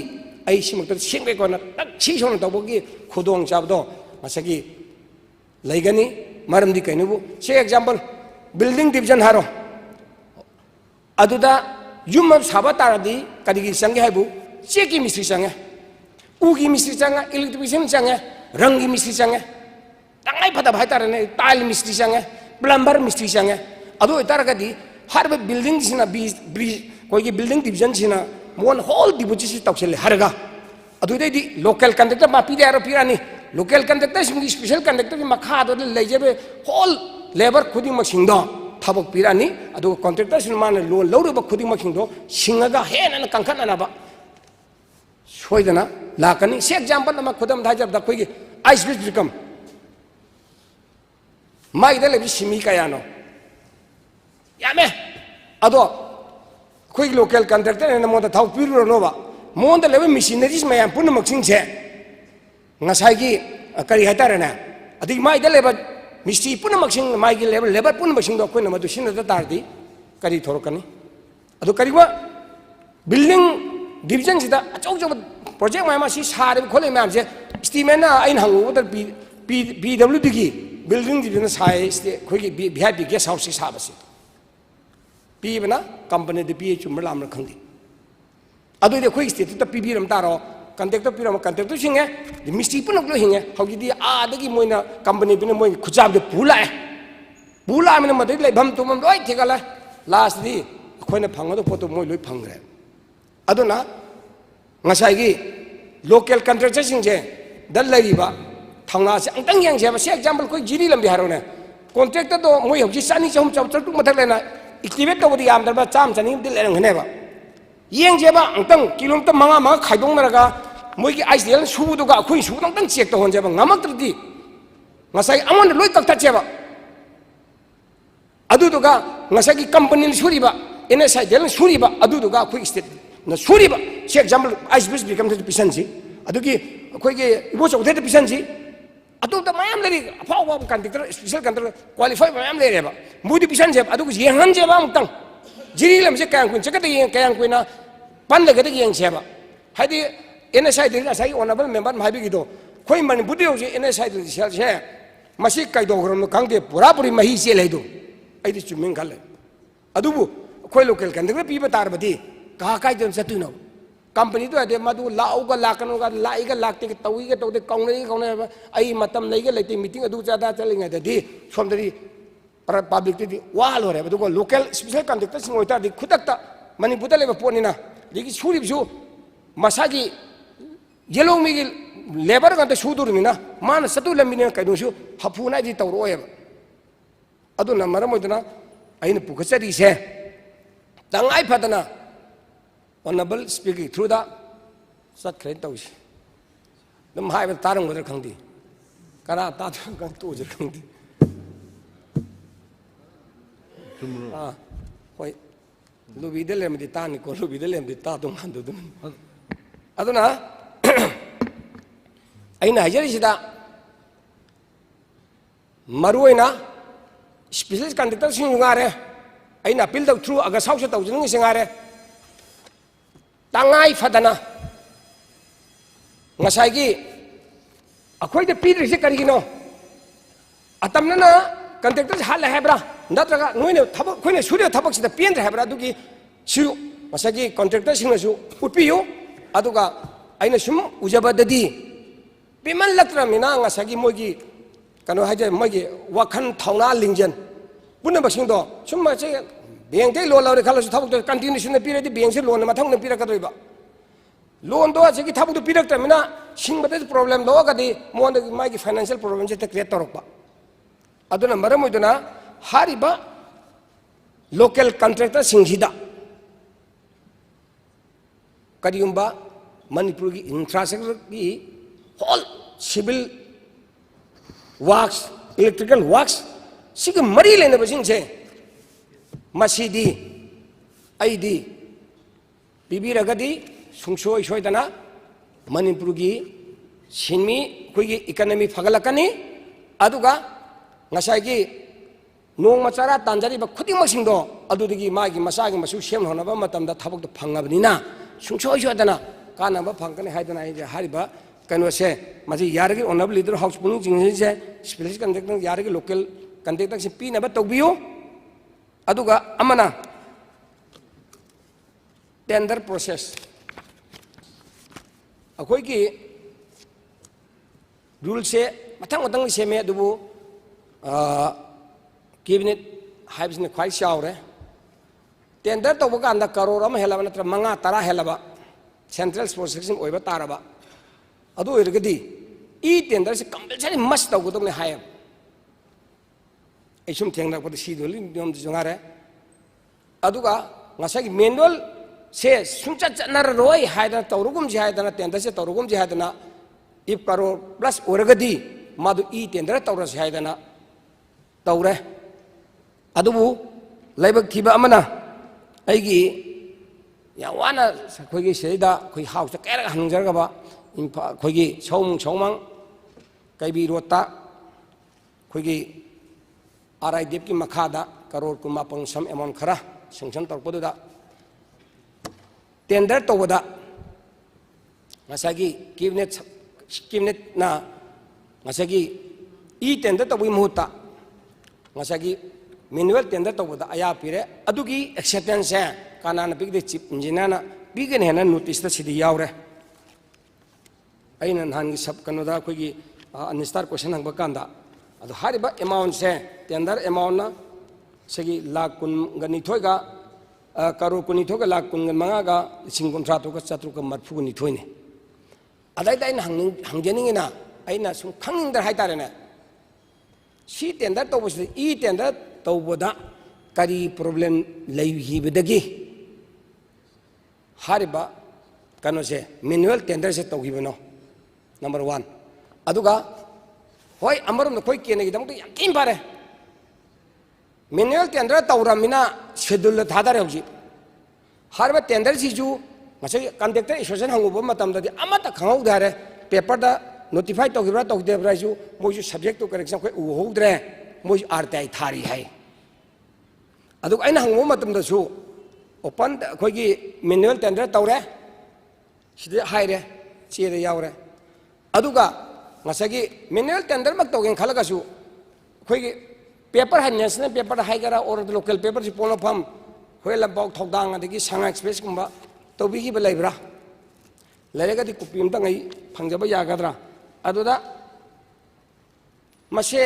आई सिमक तो सिंगे कोना तक सी सोन तबगी खुदोंग चाबदो मसगी लैगनी मरम दी कैनुबु से एग्जांपल बिल्डिंग डिवीजन हारो अदुदा युम साबा तारदी कदिगी संगे हाइबु चेकी मिस्त्री संगे उगी मिस्त्री संगे इलेक्ट्रिशियन संगे रंगी मिस्त्री संगे तंगाई फदा भाई तारने टाइल मिस्त्री संगे प्लम्बर मिस्त्री संगे अदु इतारगदी हर बिल्डिंग सिना ब्रिज कोई बिल्डिंग डिवीजन सिना मोन होल डिबुची सि तौसेले हरगा अदुदैदी लोकल कंडक्टर मा पीदे आरो पिरानी लोकल कंडक्टर सिंगी स्पेशल कंडक्टर की मखा दो लेजेबे होल लेबर खुदी मसिंगदो थबक पिरानी अदु कॉन्ट्रैक्टर सिन मान लोन लौरब खुदी मसिंगदो सिंगगा हेन कंखननाबा सोइदना लाकनी से एग्जांपल मा खुदम धाजब दा कोई आइस ब्रिज बिकम माइदा लेबि सिमी कायानो यामे अदो कोई लोकल कंट्रैक्टर ने मोदा थाउ पिरो नोबा मोंदा लेबि मशीनरीज मयाम पुन मक्सिंग छे ngasai kari hatara na adi mai da lebar misti pun maksing mai gi lebar pun maksing do ko na madu sin da tardi kari thorokani adu kari wa building division sida achau chau project mai ma si sare khole ma je estimate na ain hangu da PWD gi building division sai khoi gi VIP guest house si sabasi pi bana company de pi chum lam ra khandi adu de khoi state ta PB ram taro contractor पिरम contractor सिंगे मिस्त्री पुनक लो Hinge हौजिदी आदगी Moina company बिना मोइ खुजाब दे पुला मिन मदे लेभम तुमम लोइ थिगला लास्ट दी खोइना फंगदो फोटो मोइ लोइ फंगरे अदुना ngसाइगी लोकल कंट्रैक्टर सिंगे दल लरिबा थांगा से अंतंग yang से से एग्जांपल कोई जिरी लंबी हारोने कॉन्ट्रैक्टर दो मोइ हौजि सानी चम चम चटु मथक लेना एक्टिवेट तो बदी याम दरबा चाम चनी दि लेरंगनेबा येंग जेबा अंतंग किलोमीटर मंगा मंगा खाइदोंग नरगा मोइगी आइसएल सुबुदुगा अखुइ सुबुदंग चेक तो होनजेबा ngamaktri ngasai amon loi kakta cheba aduduga ngasai gi company ni suriba NSI del suriba aduduga akhoi state na suriba se example ISBS become to pisanji adugi akhoi ge ibo chok de pisanji adu da mayam leri afawa conductor special conductor qualify mayam leri ba mudi pisanji adugi yengan jeba mutang jiri lam se kayang kun chakata yeng kayang kuina pan le gada yeng cheba hadi NSI del asai honorable member mhabi gido khoi man budi hoje NSI del sel se masi kai do grom kangde pura puri mahi se leido aidi chuming khale adubu khoi local conductor pi batar badi ka kai dem satuno company to ade madu lau ga lakano ga lai ga lakte ke tawi ga to de kaunai ai matam nei ga leite meeting adu jada chalinga dadi somdari public di wal hore adu ko local special conductor sing oita di khutakta manipur le ponina ligi surib ju masagi yellow mi labor ga ta sudur mina man satu lamine ka do su hapuna di tawro e adu na maram odna aina pukachari se tangai phatana honorable speaking through the sat khren tawsi dum hai ba tarang modar khangdi kara ta kan to je khangdi hoi lubi de lem di tan ko lubi de lem di ta dum han dum aduna aina hajari sida maruina special conductor sing ngare aina appeal da through aga sausa taw jing singare tangai fadana ngasai gi akhoi de pidri se karigino atamna na conductor hal hebra natraga noine thabak khoine surya thabak sida pendra hebra dugi su masagi contractor sing su upiyo aduga aina sum ujabadadi piman latra mina ngasagi mogi kano haje mogi wakhan thauna lingjan punna basing do summa che beng te lo laure khala su thabuk to continuation na pire di beng se loan ma thang na pira ka doiba loan do che ki thabuk to pirak ta mina sing bate problem do ga di mon da mai ki financial problem che te create torokba aduna maram oiduna hariba local contractor singhida kariumba manipur ki infrastructure ki whole civil works electrical works sig mari lena basing che masidi aidi bibi ragadi sungsoi soidana manipur ki sinmi koi ki economy phagalakani aduga ngasai ki nong macara tanjari ba khuding masing do adudigi magi masagi masu sem hona ba matam da thabak to phangabni na sungchoi jo dana kana ba phangkane haidana ai hariba kano se maji yaragi honorable leader house puning jing se special conductor yaragi local conductor se pi na ba tawbiyo aduga amana tender process akoi ki rule se matang se me adubu cabinet haibsne khwai shaure tender to buka anda karora ma helaba natra manga tara helaba central sports section oiba taraba adu irgadi e tender se compulsory must to godone hayam esum thengna ko si doli niom jongare aduga ngasagi manual se sungcha chanar roi haida tawrugum ji haida tender se tawrugum ji haida if karo plus orgadi madu e tender tawra se haida na tawre adubu laibak thiba amana aigi yawana khoigi seida khoi house kera hangjar ba khoigi chomang kaibi rota khoigi arai dep ki makhada karor kuma pangsam amon khara sanction torpoda tender toboda masagi cabinet na masagi e tender tobi muhta masagi manual tender toboda aya pire adugi acceptance hai kanana big chief engineer na bigen hena notice ta sidi yaure aina hangi sab kanoda khogi unistar question hangba kanda adu hariba amount se tender amount na segi lakh kun gani thoiga karo kuni thoga lakh kun manga ga singum tra to ga chatru ka marfu ni thoine adai dai hangjening ina aina sum khanging dar hai tare na si tender to bus e tender to boda kari problem lai hi bedagi hariba kano se manual tender se to gibeno number 1 aduga hoi amarum koi kene gidam to yakin bare manual tender tawramina schedule thadare hoji hariba tender si ju masai conductor association hangubo matam da amata khangau dare paper da notify to gibra to debra ju moju subject to correction koi u hodre moju RTI thari hai aduk aina hangubo matam da su open koi gi manual tender tawre sidi haire chire yaure aduga masagi manual tender mak to gen khalaga su koi gi paper hai national paper hai gara or local paper si polo pham hoi lambok thogdang adigi sanga express kumba to bi gi belaibra lerega di kupim ta ngai phangjaba yagadra aduda mase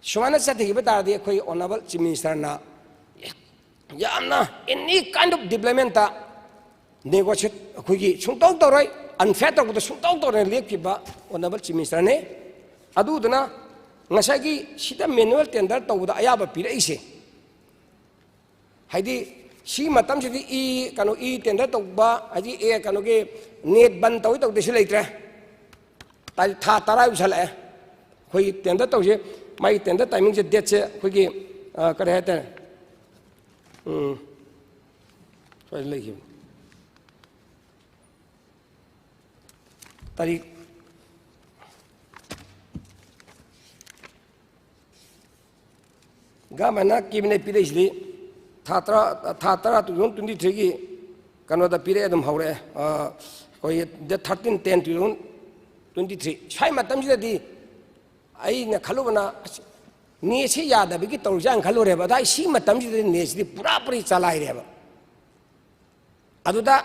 shwana sathi bata di khoi honorable chief minister na yamna any kind of development ta negotiate khoi gi sungtong toroi unfair to ko sungtong toroi lekkiba honorable chief minister ne aduduna ngasagi sida manual tender tawda ayaba pira ise haidi si matam sidi e kanu e tender tawba haji e kanu ge net ban tawi taw de silaitre tai tha tarai usala khoi tender tawje mai tender timing je date se khoi gi kare hata soi legi tarik gamana kibne pire isli thatra 2023 gi kanoda pire adum haure koi the 13/10/2023 sai matam ji di ai na khalubana ni se yada bi ki tawjang khalure ba dai si matam ji ni si pura puri chalai re ba aduda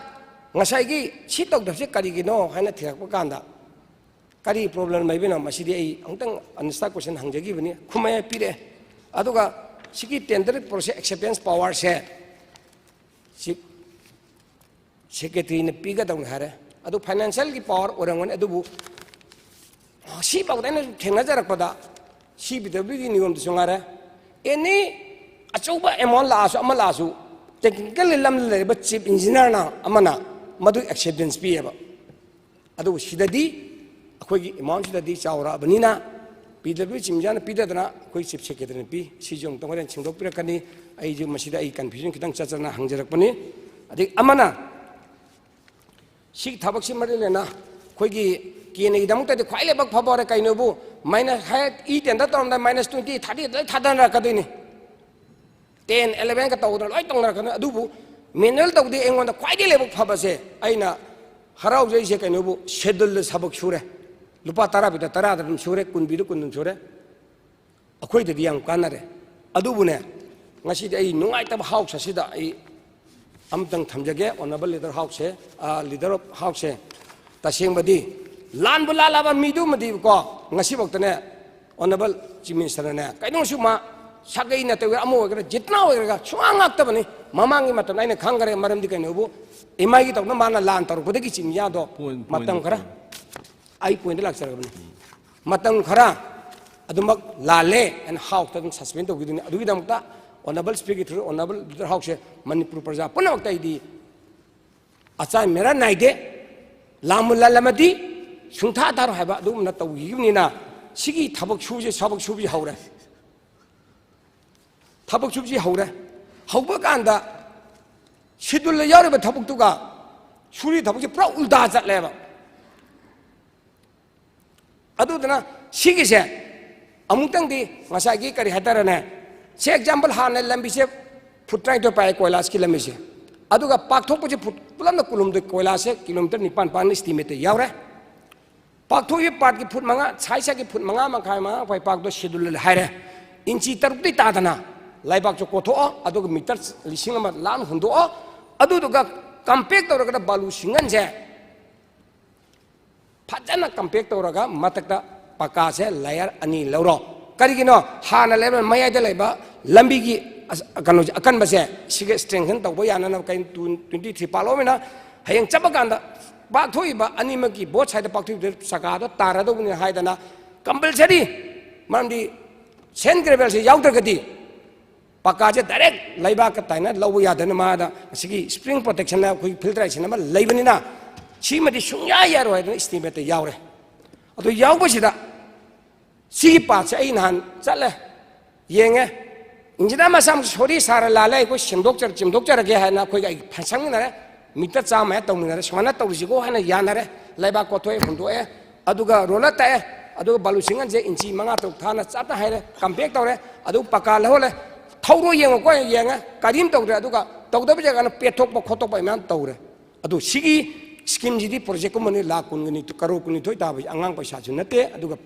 ngasai gi si tok dapse kari gi no haina thirak pa kanda kari problem mai bina masidi ai angtang ansta question hangjagi bani khumaya pire aduga siki tender process acceptance power se si secretary ne piga dong hare adu financial ki power orangon adubu si pagdane thengna jarak pada si bidw gi niyom sungare any achauba amount la asu amala asu technical lam le ba chief engineer na amana madu acceptance pi eba adu sidadi akhoi gi amount sidadi chawra banina PW chimjana pidadana koi chief secretary pi sijong tongren chingdok pirakani ai ju masida ai confusion kitang chachana hangjarakpani adik amana sik thabak si mari lena koi gi kene idam ta de khwaile bak phabore kainobu minus है E10 दा तोरम दा -20 30 दा थादन रखदोइनी 10 11 का तौदर लोय तोंग रखन अदुबु manual तौदे एंगोन दा क्वाइदे लेबक फबसे आइना हराव जैसे कइनोबु शेड्यूल सबक सुरे लुपा 10 बिदा 10 दम सुरे 10 बिदु 10 सुरे अखोय ददि याम कानरे अदुबुने ngasi ai nungai tab house asida ai amtang thamjage honorable leader house leader of house taseng badi lan bula laba midu madi ko ngasi boktane honorable chief minister ne kaino suma sagai na te amo ga jitna hoega chuangak tabani mamangi matam naina khangare maram di kaino bu imai gi tok na mana lan tar bodagi chimya do matang khara ai point lak sar bani matang khara adumak lale and how ta suspend to giduni adugi damta honorable speaker through honorable leader house manipur praja punak tai di achai mera naide lamul lamadi sungtha dar haba dum na taw yimni na sigi thabak suje sabak subi haure thabak subi haure hauba kanda schedule le yare ba thabak tu ga suri thabak ji pra ulda chat le ba adu dana sigi se amutang di ngasai gi kari hatara ne से example हाँ लंबी से फुटनाई तो पाए कोयलास की लंबी से अदुगा पाकथोक पजे foot Pullum कुलुम दे कोयलास से किलोमीटर 9 एस्टिमेट यावरे पाकथोक ये पार्ट की फुट मंगा छाइसा की फुट मंगा मंखाय मंगा फाइ पाक दो शेड्यूल हायरे इंची तरुक तादना लाइबाक जो कोथो अदुगा मीटर लिसिंग अमा लान हुंदो अदुगा कंपेक्ट तौरगा बालू सिंगन से फजना कंपेक्ट तौरगा मतकता पका से लेयर अनि लौरो करिगिनो हाना लेबल मयादा लेबा लंबी की कनो अकन बसे सिगे स्ट्रेंथन तौबो याना न काइन 23 पालोमेना हयंग चबकांदा बाक थोइबा अनिम की बोथ साइड पाक थि सका दो तारा दो नि हाइदना कंपलसरी मामदी सेन ग्रेवल से याउदरगदी पका जे डायरेक्ट लेबा का ताइना लौबो यादन मादा सिगी स्प्रिंग प्रोटेक्शन ना कोई फिल्ट्रेशन मा लेबनिना सिमदि सुंया यारो है एस्टिमेट यावरे अदो यावबसिदा सी पास आई नहान चले येंगे इंजिना मसाम सोरी सारा लाले को सिमदोक्चर चिमदोक्चर के है ना कोई फसंग ना मीटर चाम है तौमिना सोना तौसिको है ना यानरे लेबा कोथोय हुंदोए अदुगा रोला ताए अदुगा बालुसिंगन जे इंची मंगा तो थाना चाता है कंपेक्ट तौरे अदु पका लहोले थौरो येंगो को येंगे कारिम तौरे अदुगा तौदब जगह ना पेथोक खोतोक मैम तौरे अदु सिगी स्कीम जी प्रोजेक्ट को मनी लाख कुन करोड़ कुन थोई ताब आंगांग पैसा नते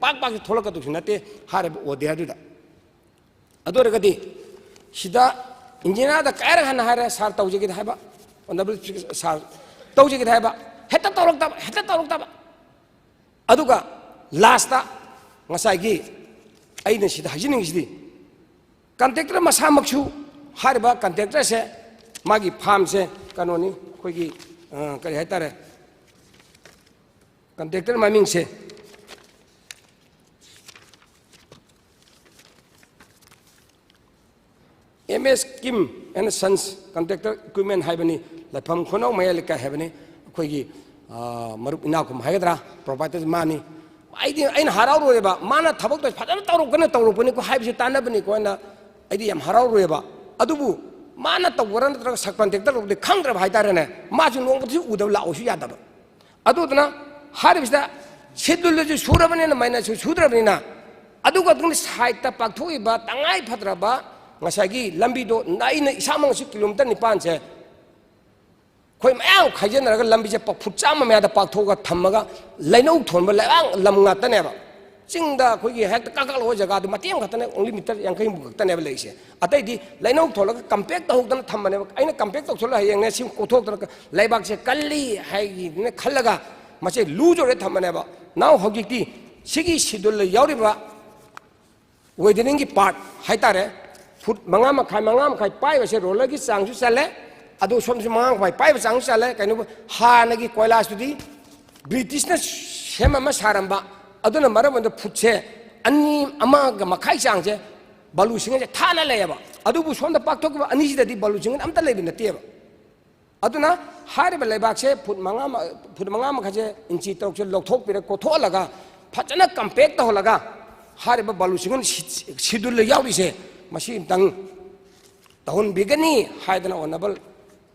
पाक पाक थोलकदुसु नते हारे ओदे अदुदा अदोरगदी सिदा इंजिना दा कायर हन हारे सार तौजेगी हाबा ओनबल सार तौजेगी हाबा हेता तौरकता अदुगा लास्टा ngसाइगी आइने सिदा हाजिनिंग सिदी कॉन्ट्रैक्टर मसा मक्सु हारबा कॉन्ट्रैक्टर से मागी फार्म से कानोनी कोई करी हाइतारे कॉन्ट्रैक्टर ममिंग से MS Kim and Sons contractor equipment हाइबनी लफम खोनो मयल का हाइबनी अखोगी मरुप इनाकुम हाइगद्रा प्रोवाइडर मानी आइदी आइन हराव रोएबा माना थबक तो फजन तौरपनी को हाइबसे तानबनी को ना आइदी यम हराव रोएबा अदुबु माना तौरन नत्रग सब कॉन्ट्रैक्टर रोदे खंग्रब हाइतारेने माजु नोंगदि उदब लाओसु यादब अदुदना हारिबिसदा शेड्यूल जो सुरबने माइना सुद्रबनिना अदुगा तुम साइट पाथोइबा तंगाई फद्रबा ngसागी लंबी दो नाइना इसामंग से किलोमीटर 9 से खोय मयाव खाइजनरगा लंबी से फुट चाम मयादा पाथोगा थमगा लैनौ थोनबा लांग लमंगा तनेबा चिंगदा खोगी हेक काकल हो जगह दु मतियम खतने ओनली मीटर 50 मुक तनेबा लेसे अतैदी लैनौ थोलगा कंपेक्ट तौदन थमने आइना कंपेक्ट तौसला हयंगने सिम कोथोक लैबाक से कल्ली हाइगी ने खलगा मसे लूजोरे थमनेबा नाउ होगिती सिगी शेड्यूल यावरिबा वेदनिंग की पार्ट हाइतारे फुट मंगा मखाई पाइब से रोलर की चांगसु चले अदो सोम से मंगा मखाई पाइब चांगसु चले कइनो हानगी कोयलासुदी ब्रिटिशना सेमा सारंबा अदुना मरम फुट से अनि अमा मखाई चांगसे बालुसिंग से थाना लेबा अदुबु सोमदा पाकथोक अनिसिददी बालुसिंग अमता लेबि नतेबा अदुना हारिबा लेबाक से फुट मंगा मखासे इंची तौक से लौथोक पिर कोथोलगा फजना कंपेक्ट तहोलगा हारिबा बालुसिंग शेड्यूल यावरिसे मसी तंग तहुन बिगनी हाइदना ऑनरेबल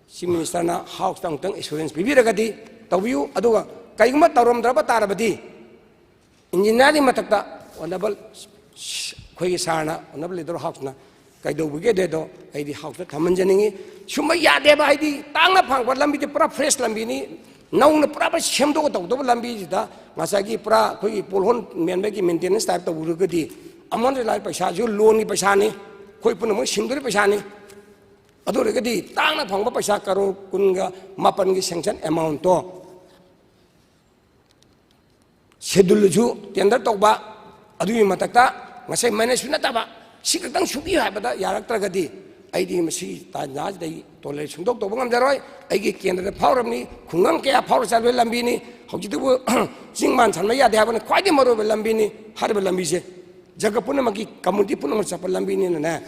चीफ मिनिस्टर ना हाउस तंग एश्योरेंस पिबिरगदी तबियु अदुगा कइगुमा तौरमद्रबा तारबदी इंजिनियरिंग मतकता honorable khoi sarna honorable leader house na kai do buge de do ai di house thaman janingi summa ya de ba ai di tang na phang ba lambi de pura fresh lambi ni nau na pura ba sem do to do lambi da ngasa gi pura khoi polhon men ba gi maintenance type to buru ga di amon lai paisa ju loan ni paisa ni khoi pun mo sim do paisa ni adu re ga di tang na phang ba paisa karo kun ga mapan gi sanction amount to schedule ju tender tok ba adu matakta ngasai management ta ba sikatang subi ha bada yarak tra gadi ai di masi ta naj dai tole sungdok to bangam jaroi ai gi kendra phauram ni khungam ke phau salwe lambi ni hoji tu jingman chanma ya de ha ban khwai de maro be lambi ni har be lambi je jaga puna maki community puna mar chapal lambi ni na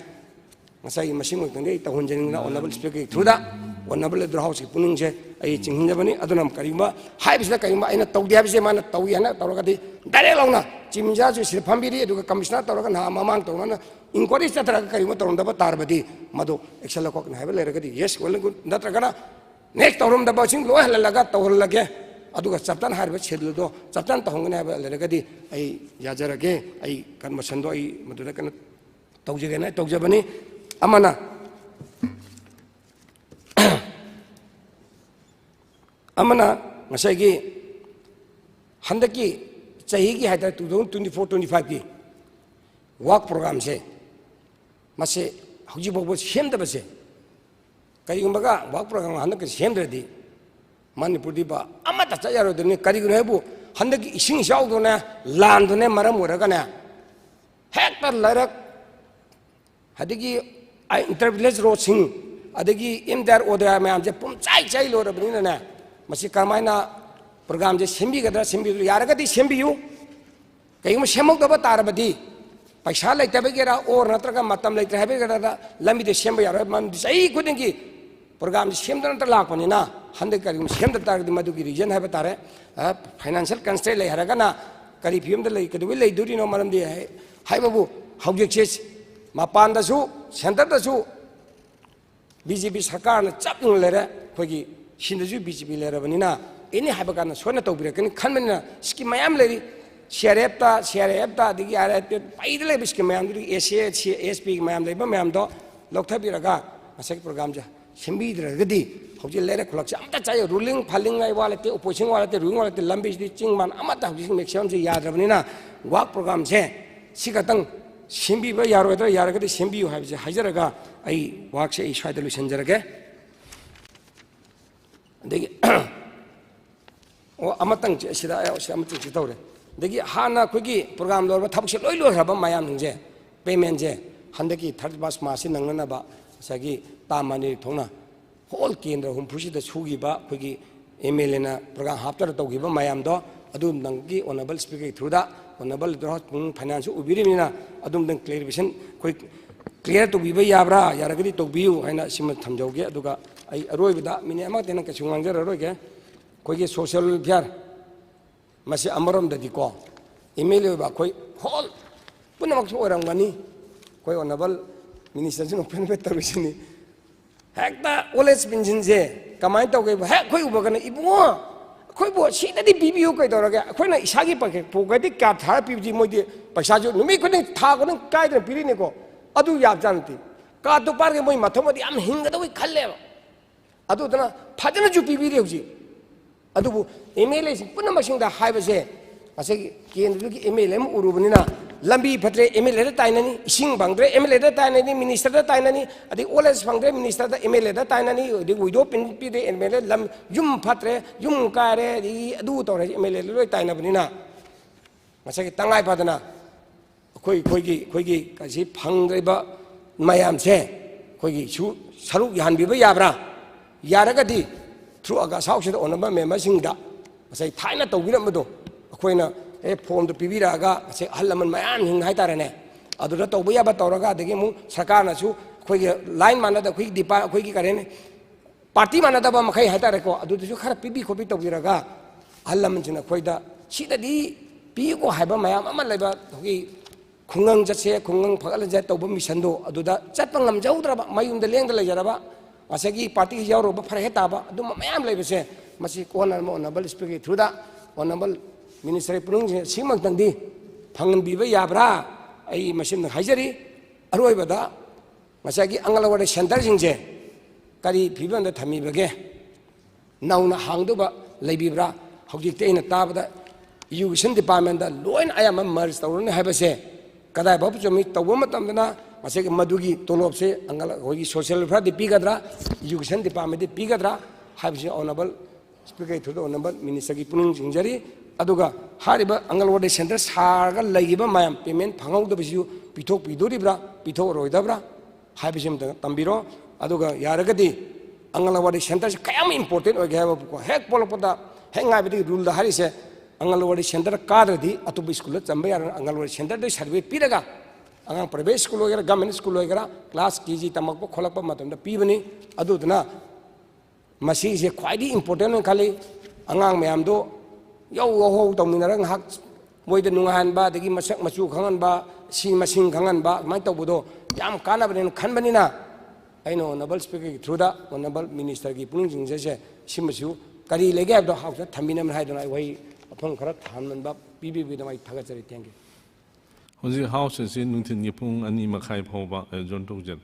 ngasai masing mo tang dei ta hon jening na honorable speaker thuda honorable leader house ki punung je ai chinghin jabani adunam karima hai bisla karima aina tawdi ha bise mana tawi ana tawragadi dare launa chimja ju sir phambiri edu commissioner tawraga na mamang tawna inquiry chatra karima tawrunda ba tarbadi madu excel ko na habele ragadi yes wala natraga next tawrum da ba sing lo halalaga tawhol lage aduga chaptan harba chedlu do chaptan tahongna habele ragadi ai yajarage ai conversion do ai madura kan tawjege na tawjabani amana amana ngasai gi handaki chahi gi haida 2024-25 gi work program se mase hoji bobo semda base kai gumbaga work program handaki semdradi manipur di ba amata chayaro deni kari gu hebu handaki ising shaw do na land ne maram uraga na hector larak hadigi intervillage road sing adagi imdar oda mayam je pum chai lo rabni na masi karmaina program je sembi gadra sembi yaragadi sembi yu kai mo semok da tarabadi paisa laita begera or natraga matam laita habe gadra lambi de sembi yar man sai kudingi program je semda na lakpani na hande kari mo semda targdi madugi region habe tare financial constraint lai haraga na kari phim da lai kadu lai duri no maram de hai babu hawjek che mapan da su center da su BJP sarkar na chaping lere khogi 신도주 BJP 레라버니나 이니 하바가나 소나 tawbirakani khanmanina scheme mayam leri CRF digi RF paidle scheme mayam digi ASP mayam leba mayam do lokthabiraga masak program ja sembidragadi hoji lere khulak cha amta chai ruling phaling ai walate opposition walate ruling walate lambi di chingman amata hoji maximum je yadrabnina work program je sigatang sembi ba yaroidra yaragadi sembi yu haje hajaraga ai work se ishaidlu senjarage degi o amatang sida amatang chitawre degi hana khogi program lor thabse loi loi haba mayam nje payment je handaki 30 bas masi nangna ba sagi tamani thona hol kendra hum phusi da sugi ba khogi MLA na program haptar tawgi ba mayam do adum nanggi honorable speaker through da honorable dro finance ubirimina adum dang clarification khoi clear to biba yabra yaragadi to biu haina sim thamjauge aduga ai aroibda mini ama tena ka chungangjar aroige koige social welfare masi amarom dadi ko email ba koi hol punamak so orangani koi honorable minister jin open bet tarusini hekta college pension je kamai to ge he koi ubagana ibungo koi bo sidadi bibiu kai doraga koi na isagi pake pogadi ka thar pibji moidi paisa ju numi koi tha ko kai de pirini ko adu yab janti ka to par ge moi mathomadi am hinga do khalle adu dana phajana ju pibiri hoji adu bu MLA sing punama sing da haiba se asagi kendra gi MLA mu urubnina lambi phatre MLA da tainani ising bangdre MLA da tainani minister da tainani adi oles bangdre minister da MLA da tainani di wido pin pi de MLA lam yum phatre yum kare di adu to re MLA loi tainabnina asagi tangai padana khoi gi kasi phangdreba mayam se khoi gi su saruk yan bi ba yabra yaragadi through aga sausida onama member singda asai thaina tawbiramado akoina form to pibiraga asai halaman mayam hing haitarane adura tawbiya ba tawraga degi mu sarkarna su khoi line manada khoi dipa khoi gi karene party manada ba makhai haitare ko adu su khara pibi khobi tawbiraga halaman sina khoida sidadi pi ko haiba mayam ama laiba khoi khungang jase khungang phagala ja tawba mission do aduda chatpa ngamjaudraba mayumda lengda lejaraba asagi party yauro ba phare taba adum mayam leibese masi konar mo honorable speaker through da honorable minister punung simang tangdi ꯐꯪꯍꯟꯕꯤꯕ ꯌꯥꯕ꯭ꯔꯥ ꯑꯩ ꯃꯁꯤꯃ ꯍꯥꯏꯖꯔꯤ ꯑꯔꯣꯏꯕꯗ ꯉꯁꯥꯏꯒꯤ ꯑꯪꯒꯜꯋꯥꯗꯤ ꯁꯦꯟꯇꯔꯁꯤꯡꯁꯦ ꯀꯔꯤ ꯐꯤꯕꯝꯗ ꯊꯝꯃꯤꯕꯒꯦ ꯅꯧꯅ ꯍꯥꯡꯗꯧꯕ ꯂꯩꯕꯤꯕ꯭ꯔꯥ ꯍꯧꯖꯤꯛꯇꯤ ꯑꯩꯅ ꯇꯥꯕꯗ ꯏꯗꯨꯀꯦꯁꯟ ꯗꯤꯄꯥꯔꯠꯃꯦꯟꯇ ꯂꯣꯏꯅ ꯑꯌꯥꯝꯕ ꯃꯔꯖ ꯇꯧꯔꯅꯤ ꯍꯥꯏꯕꯁꯦ ꯀꯗꯥꯏꯐꯥꯎꯕ ꯆꯨꯝꯃꯤ ꯇꯧꯕ ꯃꯇꯝꯗꯅ ꯉꯁꯥꯏꯒꯤ ꯃꯗꯨꯒꯤ ꯇꯣꯂꯣꯞꯁꯦ ꯑꯩꯈꯣꯏꯒꯤ ꯁꯣꯁꯤꯌꯦꯜ ꯋꯦꯜꯐꯤꯌꯔꯗꯤ ꯄꯤꯒꯗ꯭ꯔꯥ ꯏꯗꯨꯀꯦꯁꯟ ꯗꯤꯄꯥꯔꯠꯃꯦꯟꯇꯗꯤ ꯄꯤꯒꯗ꯭ꯔꯥ ꯍꯥꯏꯕꯁꯤ ꯑꯣꯅꯔꯦꯕꯜ ꯁ꯭ꯄꯤꯀꯔ ꯊ꯭ꯔꯨ ꯗ ꯑꯣꯅꯔꯦꯕꯜ ꯃꯤꯅꯤꯁꯇꯔꯒꯤ ꯄꯨꯛꯅꯤꯡ ꯆꯤꯡꯖꯔꯤ ꯑꯗꯨꯒ ꯍꯥꯏꯔꯤꯕ ꯑꯪꯒꯜꯋꯥꯗꯤ ꯁꯦꯟꯇꯔ ꯁꯥꯔꯒ ꯂꯩꯈꯤꯕ ꯃꯌꯥꯝ ꯄꯦꯃꯦꯟ ꯐꯪꯍꯧꯗꯕꯁꯤꯁꯨ ꯄꯤꯊꯣꯛꯄꯤꯗꯣꯔꯤꯕ꯭ꯔꯥ ꯄꯤꯊꯣꯛꯑꯔꯣꯏꯗꯕ꯭ꯔꯥ ꯍꯥꯏꯕꯁꯤ ꯑꯃꯇꯪ ꯇꯝꯕꯤꯔꯣ ꯑꯗꯨꯒ ꯌꯥꯔꯒꯗꯤ ꯑꯪꯒꯜꯋꯥꯗꯤ ꯁꯦꯟꯇꯔꯁꯤ ꯀꯌꯥꯝ ꯏꯝꯄꯣꯔꯇꯦꯟ ꯑꯣꯏꯒꯦ ꯍꯥꯏꯕꯀꯣ ꯍꯦꯛ ꯄꯣꯛꯂꯛꯄꯗ ꯍꯦꯛ ꯉꯥꯏꯕꯗꯒꯤ ꯔꯨꯜꯗ ꯍꯥꯏꯔꯤꯁꯦ ꯑꯪꯒꯜꯋꯥꯗꯤ ꯁꯦꯟꯇꯔ ꯀꯥꯗ꯭ꯔꯗꯤ ꯑꯇꯣꯞꯄ ꯁ꯭ꯀꯨꯜꯗ ꯆꯝꯕ ꯌꯥꯔꯣꯏ ꯑꯪꯒꯜꯋꯥꯗꯤ ꯁꯦꯟꯇꯔꯗ ꯁꯥꯔꯇꯤꯐꯤꯀꯦꯠ ꯄꯤꯔꯒ ꯑꯉꯥꯡ ꯄ꯭ꯔꯥꯏꯚꯦꯠ ꯁ꯭ꯀꯨꯜ ꯑꯣꯏꯒꯦꯔꯥ ꯒꯚꯔꯟꯃꯦꯟꯠ ꯁ꯭ꯀꯨꯜ ꯑꯣꯏꯒꯦꯔꯥ ꯀ꯭ꯂꯥꯁ KG ꯇꯝꯃꯛꯄ ꯈꯣꯠꯂꯛꯄ ꯃꯇꯝꯗ ꯄꯤꯕꯅꯤ ꯑꯗꯨꯗꯨꯅ ꯃꯁꯤꯁꯦ ꯈ꯭ꯋꯥꯏꯗꯒꯤ ꯏꯝꯄꯣꯔꯇꯦꯟ ꯑꯣꯏꯅ ꯈꯜꯂꯤ ꯑꯉꯥꯡ ꯃꯌꯥꯝꯗꯣ ꯌꯧ ꯍꯧ ꯇꯧꯃꯤꯟꯅꯔꯒ ꯉꯥꯏꯍꯥꯛ ꯃꯣꯏꯗ ꯅꯨꯡꯉꯥꯏꯍꯟꯕ ꯑꯗꯒꯤ ꯃꯁꯛ ꯃꯆꯨ ꯈꯪꯍꯟꯕ ꯁꯤ ꯃꯁꯤꯡ ꯈꯪꯍꯟꯕ ꯑꯗꯨꯃꯥꯏꯅ ꯇꯧꯕꯗꯣ ꯌꯥꯝ ꯀꯥꯟꯅꯕꯅꯦꯅ ꯈꯟꯕꯅꯤꯅ ꯑꯩꯅ ꯑꯣꯅꯔꯦꯕꯜ ꯁ꯭ꯄꯤꯀꯔꯒꯤ ꯊ꯭ꯔꯨꯗ ꯑꯣꯅꯔꯦꯕꯜ ꯃꯤꯅꯤꯁꯇꯔꯒꯤ ꯄꯨꯛꯅꯤꯡ ꯆꯤꯡꯖꯔꯤꯁꯦ ꯁꯤꯃꯁꯨ ꯀꯔꯤ ꯂꯩꯒꯦ ꯍꯥꯏꯕꯗꯣ ꯍꯥꯎꯁꯇ ꯊꯝꯕꯤꯅꯕ ꯍꯥꯏꯗꯨꯅ ꯑꯩ ꯋꯥꯍꯩ ꯃꯐꯝ ꯈꯔ ꯊꯝꯍꯟꯕ ꯄꯤꯕꯤꯕꯒꯤꯗꯃꯛ ꯑꯩ ꯊꯥꯒꯠꯆꯔꯤ ꯊꯦꯡꯛ ꯌꯨ ꯍꯧꯖꯤꯛ ꯍꯥꯎꯁ ꯑꯁꯤ ꯅꯨꯡꯊꯤꯟꯒꯤ ꯄꯨꯡ 2:30 ꯐꯥꯎꯕ ꯑꯦꯗꯖꯣꯔꯟ ꯇꯧꯖꯔꯤ